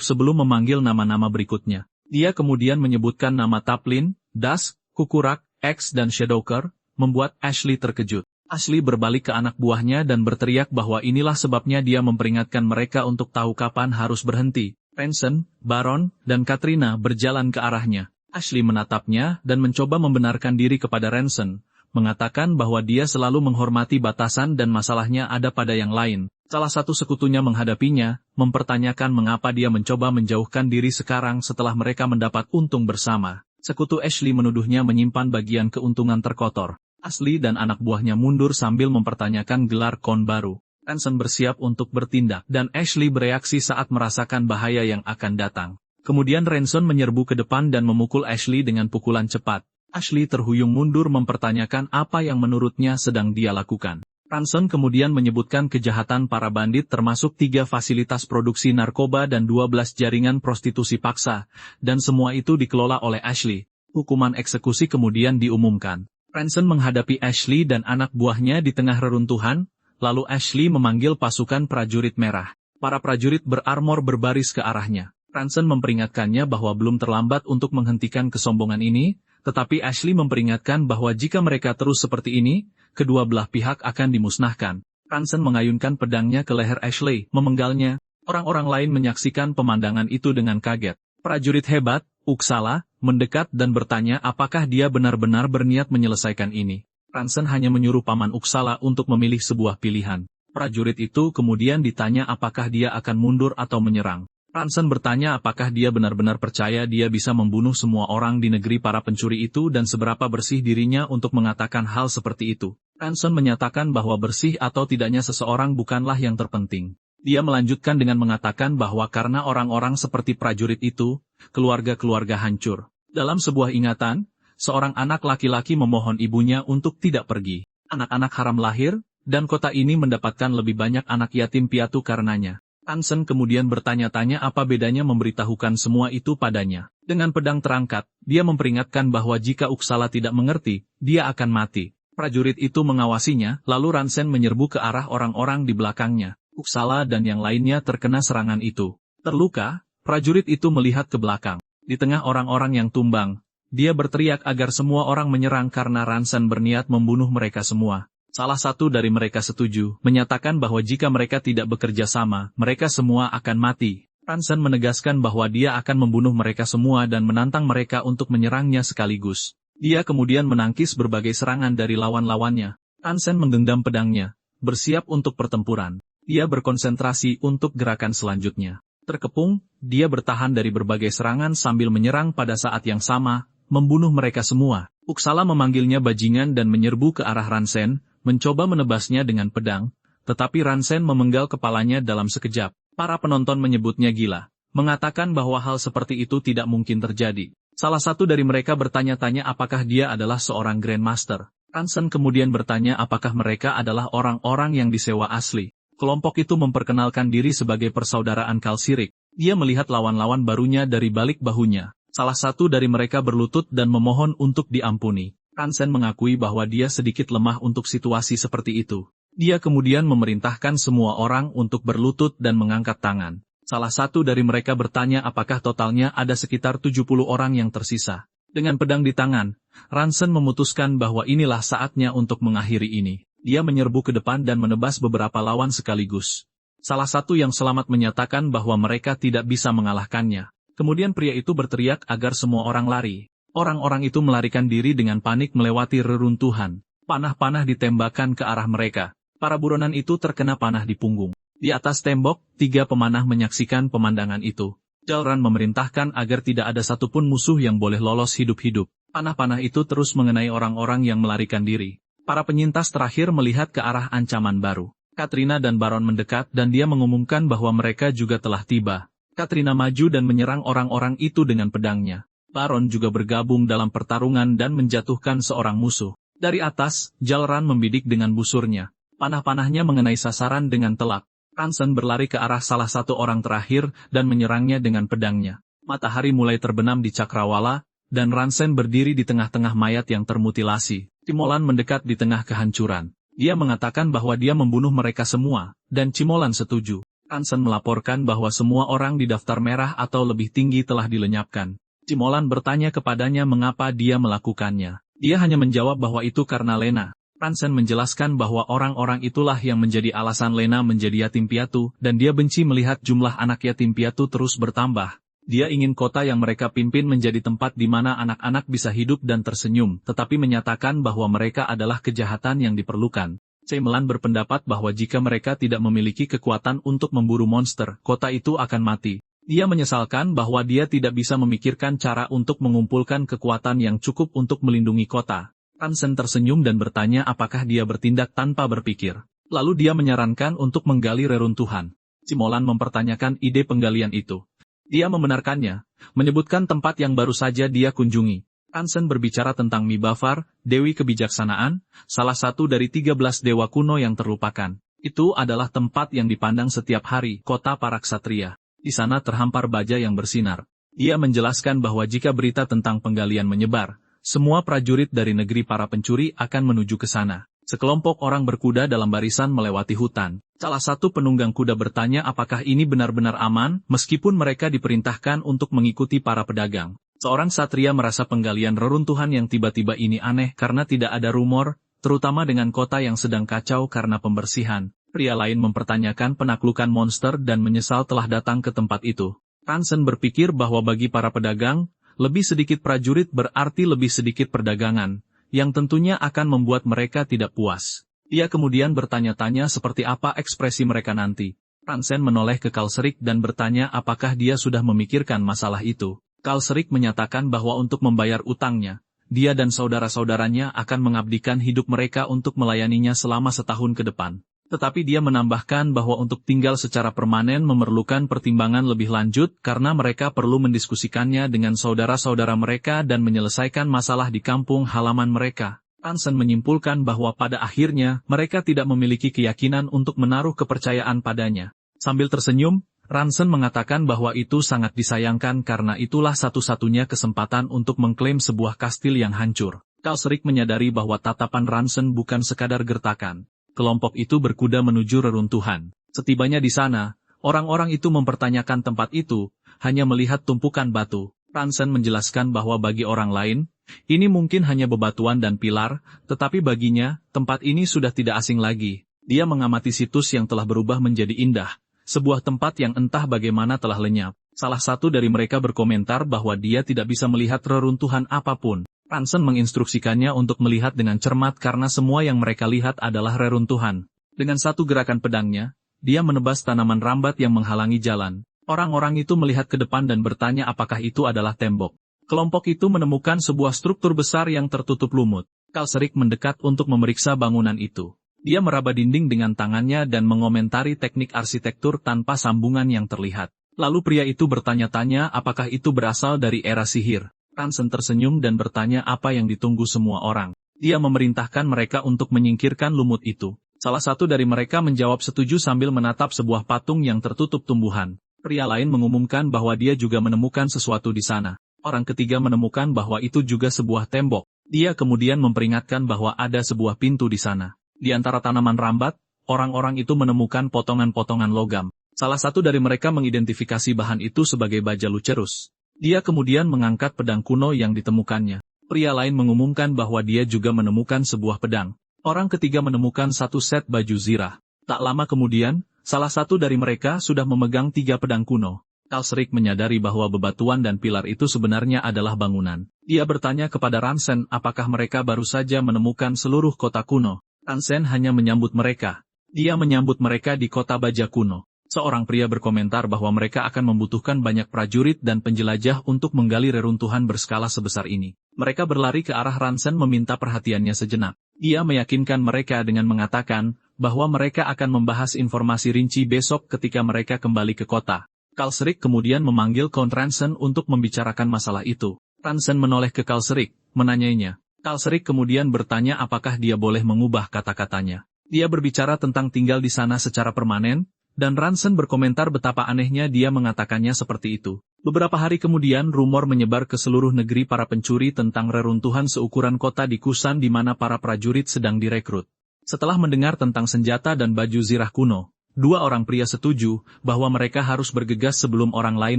sebelum memanggil nama-nama berikutnya. Dia kemudian menyebutkan nama Taplin, Das, Kukurak, X dan Shadowker, membuat Ashley terkejut. Ashley berbalik ke anak buahnya dan berteriak bahwa inilah sebabnya dia memperingatkan mereka untuk tahu kapan harus berhenti. Ranson, Baron, dan Katrina berjalan ke arahnya. Ashley menatapnya dan mencoba membenarkan diri kepada Ranson, mengatakan bahwa dia selalu menghormati batasan dan masalahnya ada pada yang lain. Salah satu sekutunya menghadapinya, mempertanyakan mengapa dia mencoba menjauhkan diri sekarang setelah mereka mendapat untung bersama. Sekutu Ashley menuduhnya menyimpan bagian keuntungan terkotor. Ashley dan anak buahnya mundur sambil mempertanyakan gelar Kon baru. Ranson bersiap untuk bertindak, dan Ashley bereaksi saat merasakan bahaya yang akan datang. Kemudian Ranson menyerbu ke depan dan memukul Ashley dengan pukulan cepat. Ashley terhuyung mundur mempertanyakan apa yang menurutnya sedang dia lakukan. Ranson kemudian menyebutkan kejahatan para bandit termasuk 3 fasilitas produksi narkoba dan 12 jaringan prostitusi paksa, dan semua itu dikelola oleh Ashley. Hukuman eksekusi kemudian diumumkan. Ranson menghadapi Ashley dan anak buahnya di tengah reruntuhan, lalu Ashley memanggil pasukan prajurit merah. Para prajurit berarmor berbaris ke arahnya. Ranson memperingatkannya bahwa belum terlambat untuk menghentikan kesombongan ini, tetapi Ashley memperingatkan bahwa jika mereka terus seperti ini, kedua belah pihak akan dimusnahkan. Ranson mengayunkan pedangnya ke leher Ashley, memenggalnya. Orang-orang lain menyaksikan pemandangan itu dengan kaget. Prajurit hebat, Uksala, mendekat dan bertanya apakah dia benar-benar berniat menyelesaikan ini. Ranson hanya menyuruh Paman Uksala untuk memilih sebuah pilihan. Prajurit itu kemudian ditanya apakah dia akan mundur atau menyerang. Ranson bertanya apakah dia benar-benar percaya dia bisa membunuh semua orang di negeri para pencuri itu dan seberapa bersih dirinya untuk mengatakan hal seperti itu. Ranson menyatakan bahwa bersih atau tidaknya seseorang bukanlah yang terpenting. Dia melanjutkan dengan mengatakan bahwa karena orang-orang seperti prajurit itu, keluarga-keluarga hancur. Dalam sebuah ingatan, seorang anak laki-laki memohon ibunya untuk tidak pergi. Anak-anak haram lahir, dan kota ini mendapatkan lebih banyak anak yatim piatu karenanya. Ranson kemudian bertanya-tanya apa bedanya memberitahukan semua itu padanya. Dengan pedang terangkat, dia memperingatkan bahwa jika Uksala tidak mengerti, dia akan mati. Prajurit itu mengawasinya, lalu Ranson menyerbu ke arah orang-orang di belakangnya. Uksala dan yang lainnya terkena serangan itu. Terluka, prajurit itu melihat ke belakang. Di tengah orang-orang yang tumbang, dia berteriak agar semua orang menyerang karena Ranson berniat membunuh mereka semua. Salah satu dari mereka setuju, menyatakan bahwa jika mereka tidak bekerja sama, mereka semua akan mati. Ransen menegaskan bahwa dia akan membunuh mereka semua dan menantang mereka untuk menyerangnya sekaligus. Dia kemudian menangkis berbagai serangan dari lawan-lawannya. Ransen menggenggam pedangnya, bersiap untuk pertempuran. Dia berkonsentrasi untuk gerakan selanjutnya. Terkepung, dia bertahan dari berbagai serangan sambil menyerang pada saat yang sama, membunuh mereka semua. Uksala memanggilnya bajingan dan menyerbu ke arah Ransen, mencoba menebasnya dengan pedang, tetapi Ransen memenggal kepalanya dalam sekejap. Para penonton menyebutnya gila, mengatakan bahwa hal seperti itu tidak mungkin terjadi. Salah satu dari mereka bertanya-tanya apakah dia adalah seorang Grandmaster. Ransen kemudian bertanya apakah mereka adalah orang-orang yang disewa asli. Kelompok itu memperkenalkan diri sebagai persaudaraan Kalsirik. Dia melihat lawan-lawan barunya dari balik bahunya. Salah satu dari mereka berlutut dan memohon untuk diampuni. Ransen mengakui bahwa dia sedikit lemah untuk situasi seperti itu. Dia kemudian memerintahkan semua orang untuk berlutut dan mengangkat tangan. Salah satu dari mereka bertanya apakah totalnya ada sekitar 70 orang yang tersisa. Dengan pedang di tangan, Ransen memutuskan bahwa inilah saatnya untuk mengakhiri ini. Dia menyerbu ke depan dan menebas beberapa lawan sekaligus. Salah satu yang selamat menyatakan bahwa mereka tidak bisa mengalahkannya. Kemudian pria itu berteriak agar semua orang lari. Orang-orang itu melarikan diri dengan panik melewati reruntuhan. Panah-panah ditembakkan ke arah mereka. Para buronan itu terkena panah di punggung. Di atas tembok, 3 pemanah menyaksikan pemandangan itu. Jalran memerintahkan agar tidak ada satupun musuh yang boleh lolos hidup-hidup. Panah-panah itu terus mengenai orang-orang yang melarikan diri. Para penyintas terakhir melihat ke arah ancaman baru. Katrina dan Baron mendekat dan dia mengumumkan bahwa mereka juga telah tiba. Katrina maju dan menyerang orang-orang itu dengan pedangnya. Baron juga bergabung dalam pertarungan dan menjatuhkan seorang musuh. Dari atas, Jalran membidik dengan busurnya. Panah-panahnya mengenai sasaran dengan telak. Ransen berlari ke arah salah satu orang terakhir dan menyerangnya dengan pedangnya. Matahari mulai terbenam di cakrawala, dan Ransen berdiri di tengah-tengah mayat yang termutilasi. Cimolan mendekat di tengah kehancuran. Dia mengatakan bahwa dia membunuh mereka semua, dan Cimolan setuju. Ransen melaporkan bahwa semua orang di daftar merah atau lebih tinggi telah dilenyapkan. Cimolan bertanya kepadanya mengapa dia melakukannya. Dia hanya menjawab bahwa itu karena Lena. Ransen menjelaskan bahwa orang-orang itulah yang menjadi alasan Lena menjadi yatim piatu, dan dia benci melihat jumlah anak yatim piatu terus bertambah. Dia ingin kota yang mereka pimpin menjadi tempat di mana anak-anak bisa hidup dan tersenyum, tetapi menyatakan bahwa mereka adalah kejahatan yang diperlukan. Cimolan berpendapat bahwa jika mereka tidak memiliki kekuatan untuk memburu monster, kota itu akan mati. Dia menyesalkan bahwa dia tidak bisa memikirkan cara untuk mengumpulkan kekuatan yang cukup untuk melindungi kota. Ransen tersenyum dan bertanya apakah dia bertindak tanpa berpikir. Lalu dia menyarankan untuk menggali reruntuhan. Cimolan mempertanyakan ide penggalian itu. Dia membenarkannya, menyebutkan tempat yang baru saja dia kunjungi. Ransen berbicara tentang Mibafar, Dewi Kebijaksanaan, salah satu dari 13 dewa kuno yang terlupakan. Itu adalah tempat yang dipandang setiap hari, kota para ksatria. Di sana terhampar baja yang bersinar. Dia menjelaskan bahwa jika berita tentang penggalian menyebar, semua prajurit dari negeri para pencuri akan menuju ke sana. Sekelompok orang berkuda dalam barisan melewati hutan. Salah satu penunggang kuda bertanya apakah ini benar-benar aman, meskipun mereka diperintahkan untuk mengikuti para pedagang. Seorang satria merasa penggalian reruntuhan yang tiba-tiba ini aneh karena tidak ada rumor, terutama dengan kota yang sedang kacau karena pembersihan. Pria lain mempertanyakan penaklukan monster dan menyesal telah datang ke tempat itu. Ransen berpikir bahwa bagi para pedagang, lebih sedikit prajurit berarti lebih sedikit perdagangan, yang tentunya akan membuat mereka tidak puas. Dia kemudian bertanya-tanya seperti apa ekspresi mereka nanti. Ransen menoleh ke Kalserik dan bertanya apakah dia sudah memikirkan masalah itu. Kalserik menyatakan bahwa untuk membayar utangnya, dia dan saudara-saudaranya akan mengabdikan hidup mereka untuk melayaninya selama setahun ke depan. Tetapi dia menambahkan bahwa untuk tinggal secara permanen memerlukan pertimbangan lebih lanjut karena mereka perlu mendiskusikannya dengan saudara-saudara mereka dan menyelesaikan masalah di kampung halaman mereka. Ransen menyimpulkan bahwa pada akhirnya mereka tidak memiliki keyakinan untuk menaruh kepercayaan padanya. Sambil tersenyum, Ransen mengatakan bahwa itu sangat disayangkan karena itulah satu-satunya kesempatan untuk mengklaim sebuah kastil yang hancur. Kalserik menyadari bahwa tatapan Ransen bukan sekadar gertakan. Kelompok itu berkuda menuju reruntuhan. Setibanya di sana, orang-orang itu mempertanyakan tempat itu, hanya melihat tumpukan batu. Ransen menjelaskan bahwa bagi orang lain, ini mungkin hanya bebatuan dan pilar, tetapi baginya, tempat ini sudah tidak asing lagi. Dia mengamati situs yang telah berubah menjadi indah, sebuah tempat yang entah bagaimana telah lenyap. Salah satu dari mereka berkomentar bahwa dia tidak bisa melihat reruntuhan apapun. Ransen menginstruksikannya untuk melihat dengan cermat karena semua yang mereka lihat adalah reruntuhan. Dengan satu gerakan pedangnya, dia menebas tanaman rambat yang menghalangi jalan. Orang-orang itu melihat ke depan dan bertanya apakah itu adalah tembok. Kelompok itu menemukan sebuah struktur besar yang tertutup lumut. Kalserik mendekat untuk memeriksa bangunan itu. Dia meraba dinding dengan tangannya dan mengomentari teknik arsitektur tanpa sambungan yang terlihat. Lalu pria itu bertanya-tanya apakah itu berasal dari era sihir. Ransen tersenyum dan bertanya apa yang ditunggu semua orang. Dia memerintahkan mereka untuk menyingkirkan lumut itu. Salah satu dari mereka menjawab setuju sambil menatap sebuah patung yang tertutup tumbuhan. Pria lain mengumumkan bahwa dia juga menemukan sesuatu di sana. Orang ketiga menemukan bahwa itu juga sebuah tembok. Dia kemudian memperingatkan bahwa ada sebuah pintu di sana. Di antara tanaman rambat, orang-orang itu menemukan potongan-potongan logam. Salah satu dari mereka mengidentifikasi bahan itu sebagai baja Lucerus. Dia kemudian mengangkat pedang kuno yang ditemukannya. Pria lain mengumumkan bahwa dia juga menemukan sebuah pedang. Orang ketiga menemukan satu set baju zirah. Tak lama kemudian, salah satu dari mereka sudah memegang 3 pedang kuno. Kalserik menyadari bahwa bebatuan dan pilar itu sebenarnya adalah bangunan. Dia bertanya kepada Ransen apakah mereka baru saja menemukan seluruh kota kuno. Ransen hanya menyambut mereka. Dia menyambut mereka di kota baja kuno. Seorang pria berkomentar bahwa mereka akan membutuhkan banyak prajurit dan penjelajah untuk menggali reruntuhan berskala sebesar ini. Mereka berlari ke arah Ransen meminta perhatiannya sejenak. Dia meyakinkan mereka dengan mengatakan bahwa mereka akan membahas informasi rinci besok ketika mereka kembali ke kota. Kalserik kemudian memanggil Count Ransen untuk membicarakan masalah itu. Ransen menoleh ke Kalserik, menanyainya. Kalserik kemudian bertanya apakah dia boleh mengubah kata-katanya. Dia berbicara tentang tinggal di sana secara permanen, dan Ransen berkomentar betapa anehnya dia mengatakannya seperti itu. Beberapa hari kemudian rumor menyebar ke seluruh negeri para pencuri tentang reruntuhan seukuran kota di Kusan di mana para prajurit sedang direkrut. Setelah mendengar tentang senjata dan baju zirah kuno, 2 orang pria setuju bahwa mereka harus bergegas sebelum orang lain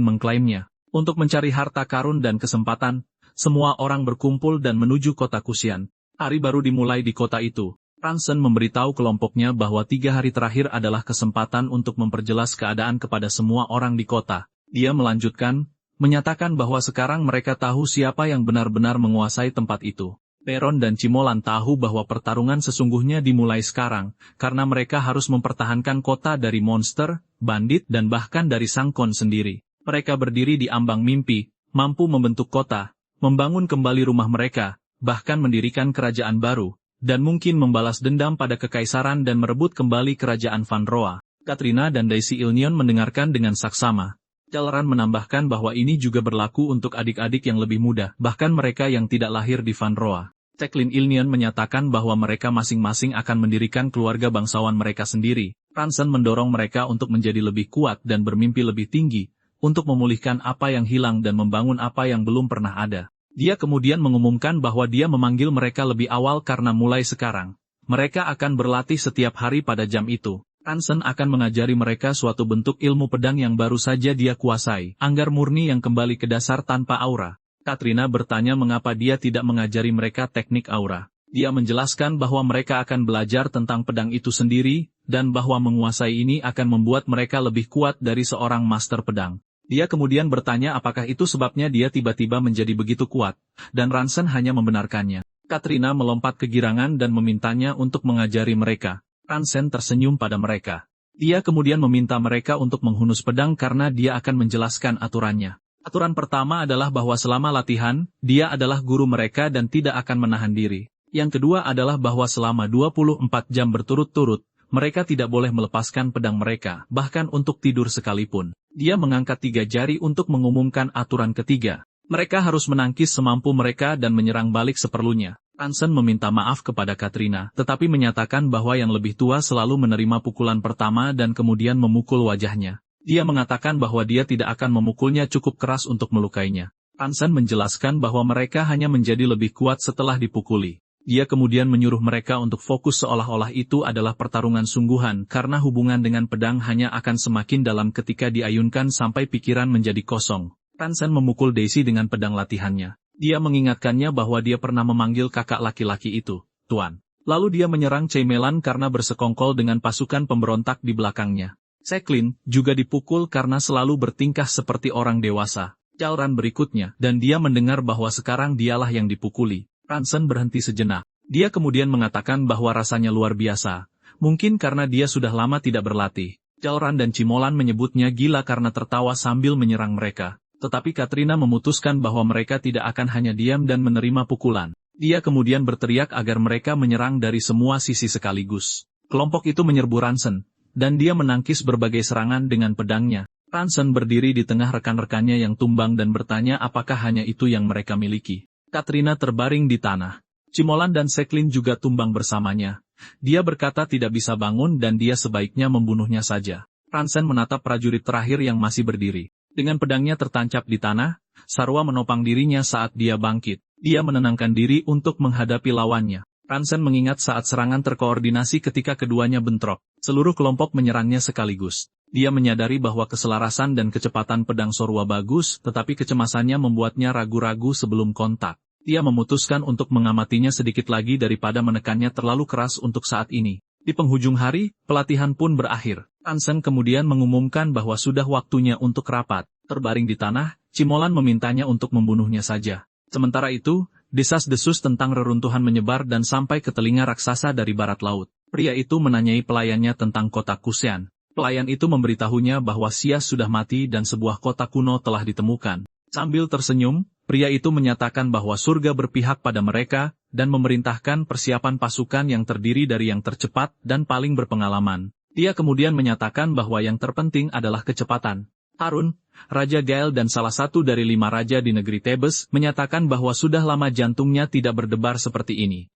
mengklaimnya. Untuk mencari harta karun dan kesempatan, semua orang berkumpul dan menuju kota Kusian. Hari baru dimulai di kota itu. Ransen memberitahu kelompoknya bahwa 3 hari terakhir adalah kesempatan untuk memperjelas keadaan kepada semua orang di kota. Dia melanjutkan, menyatakan bahwa sekarang mereka tahu siapa yang benar-benar menguasai tempat itu. Peron dan Cimolan tahu bahwa pertarungan sesungguhnya dimulai sekarang, karena mereka harus mempertahankan kota dari monster, bandit dan bahkan dari Sangkon sendiri. Mereka berdiri di ambang mimpi, mampu membentuk kota, membangun kembali rumah mereka, bahkan mendirikan kerajaan baru, dan mungkin membalas dendam pada kekaisaran dan merebut kembali kerajaan Van Roa. Katrina dan Daisy Ilnion mendengarkan dengan saksama. Jalran menambahkan bahwa ini juga berlaku untuk adik-adik yang lebih muda, bahkan mereka yang tidak lahir di Van Roa. Ceklin Ilnion menyatakan bahwa mereka masing-masing akan mendirikan keluarga bangsawan mereka sendiri. Ransen mendorong mereka untuk menjadi lebih kuat dan bermimpi lebih tinggi, untuk memulihkan apa yang hilang dan membangun apa yang belum pernah ada. Dia kemudian mengumumkan bahwa dia memanggil mereka lebih awal karena mulai sekarang, mereka akan berlatih setiap hari pada jam itu. Ransen akan mengajari mereka suatu bentuk ilmu pedang yang baru saja dia kuasai, anggar murni yang kembali ke dasar tanpa aura. Katrina bertanya mengapa dia tidak mengajari mereka teknik aura. Dia menjelaskan bahwa mereka akan belajar tentang pedang itu sendiri, dan bahwa menguasai ini akan membuat mereka lebih kuat dari seorang master pedang. Dia kemudian bertanya apakah itu sebabnya dia tiba-tiba menjadi begitu kuat, dan Ransen hanya membenarkannya. Katrina melompat kegirangan dan memintanya untuk mengajari mereka. Ransen tersenyum pada mereka. Dia kemudian meminta mereka untuk menghunus pedang karena dia akan menjelaskan aturannya. Aturan pertama adalah bahwa selama latihan, dia adalah guru mereka dan tidak akan menahan diri. Yang kedua adalah bahwa selama 24 jam berturut-turut, mereka tidak boleh melepaskan pedang mereka, bahkan untuk tidur sekalipun. Dia mengangkat 3 jari untuk mengumumkan aturan ketiga. Mereka harus menangkis semampu mereka dan menyerang balik seperlunya. Ransen meminta maaf kepada Katrina, tetapi menyatakan bahwa yang lebih tua selalu menerima pukulan pertama dan kemudian memukul wajahnya. Dia mengatakan bahwa dia tidak akan memukulnya cukup keras untuk melukainya. Ransen menjelaskan bahwa mereka hanya menjadi lebih kuat setelah dipukuli. Dia kemudian menyuruh mereka untuk fokus seolah-olah itu adalah pertarungan sungguhan karena hubungan dengan pedang hanya akan semakin dalam ketika diayunkan sampai pikiran menjadi kosong. Ransen memukul Daisy dengan pedang latihannya. Dia mengingatkannya bahwa dia pernah memanggil kakak laki-laki itu, Tuan. Lalu dia menyerang Ceimelan karena bersekongkol dengan pasukan pemberontak di belakangnya. Seklin juga dipukul karena selalu bertingkah seperti orang dewasa. Jauran berikutnya, dan dia mendengar bahwa sekarang dialah yang dipukuli. Ransen berhenti sejenak. Dia kemudian mengatakan bahwa rasanya luar biasa. Mungkin karena dia sudah lama tidak berlatih. Jauran dan Cimolan menyebutnya gila karena tertawa sambil menyerang mereka. Tetapi Katrina memutuskan bahwa mereka tidak akan hanya diam dan menerima pukulan. Dia kemudian berteriak agar mereka menyerang dari semua sisi sekaligus. Kelompok itu menyerbu Ransen, dan dia menangkis berbagai serangan dengan pedangnya. Ransen berdiri di tengah rekan-rekannya yang tumbang dan bertanya apakah hanya itu yang mereka miliki. Katrina terbaring di tanah. Cimolan dan Seklin juga tumbang bersamanya. Dia berkata tidak bisa bangun dan dia sebaiknya membunuhnya saja. Ransen menatap prajurit terakhir yang masih berdiri. Dengan pedangnya tertancap di tanah, Sarwa menopang dirinya saat dia bangkit. Dia menenangkan diri untuk menghadapi lawannya. Ransen mengingat saat serangan terkoordinasi ketika keduanya bentrok. Seluruh kelompok menyerangnya sekaligus. Dia menyadari bahwa keselarasan dan kecepatan pedang Sarwa bagus, tetapi kecemasannya membuatnya ragu-ragu sebelum kontak. Dia memutuskan untuk mengamatinya sedikit lagi daripada menekannya terlalu keras untuk saat ini. Di penghujung hari, pelatihan pun berakhir. Ransen kemudian mengumumkan bahwa sudah waktunya untuk rapat. Terbaring di tanah, Cimolan memintanya untuk membunuhnya saja. Sementara itu, desas-desus tentang reruntuhan menyebar dan sampai ke telinga raksasa dari barat laut. Pria itu menanyai pelayannya tentang kota Kusean. Pelayan itu memberitahunya bahwa Sias sudah mati dan sebuah kota kuno telah ditemukan. Sambil tersenyum, pria itu menyatakan bahwa surga berpihak pada mereka, dan memerintahkan persiapan pasukan yang terdiri dari yang tercepat dan paling berpengalaman. Dia kemudian menyatakan bahwa yang terpenting adalah kecepatan. Harun, Raja Gael dan salah satu dari 5 raja di negeri Tebes, menyatakan bahwa sudah lama jantungnya tidak berdebar seperti ini.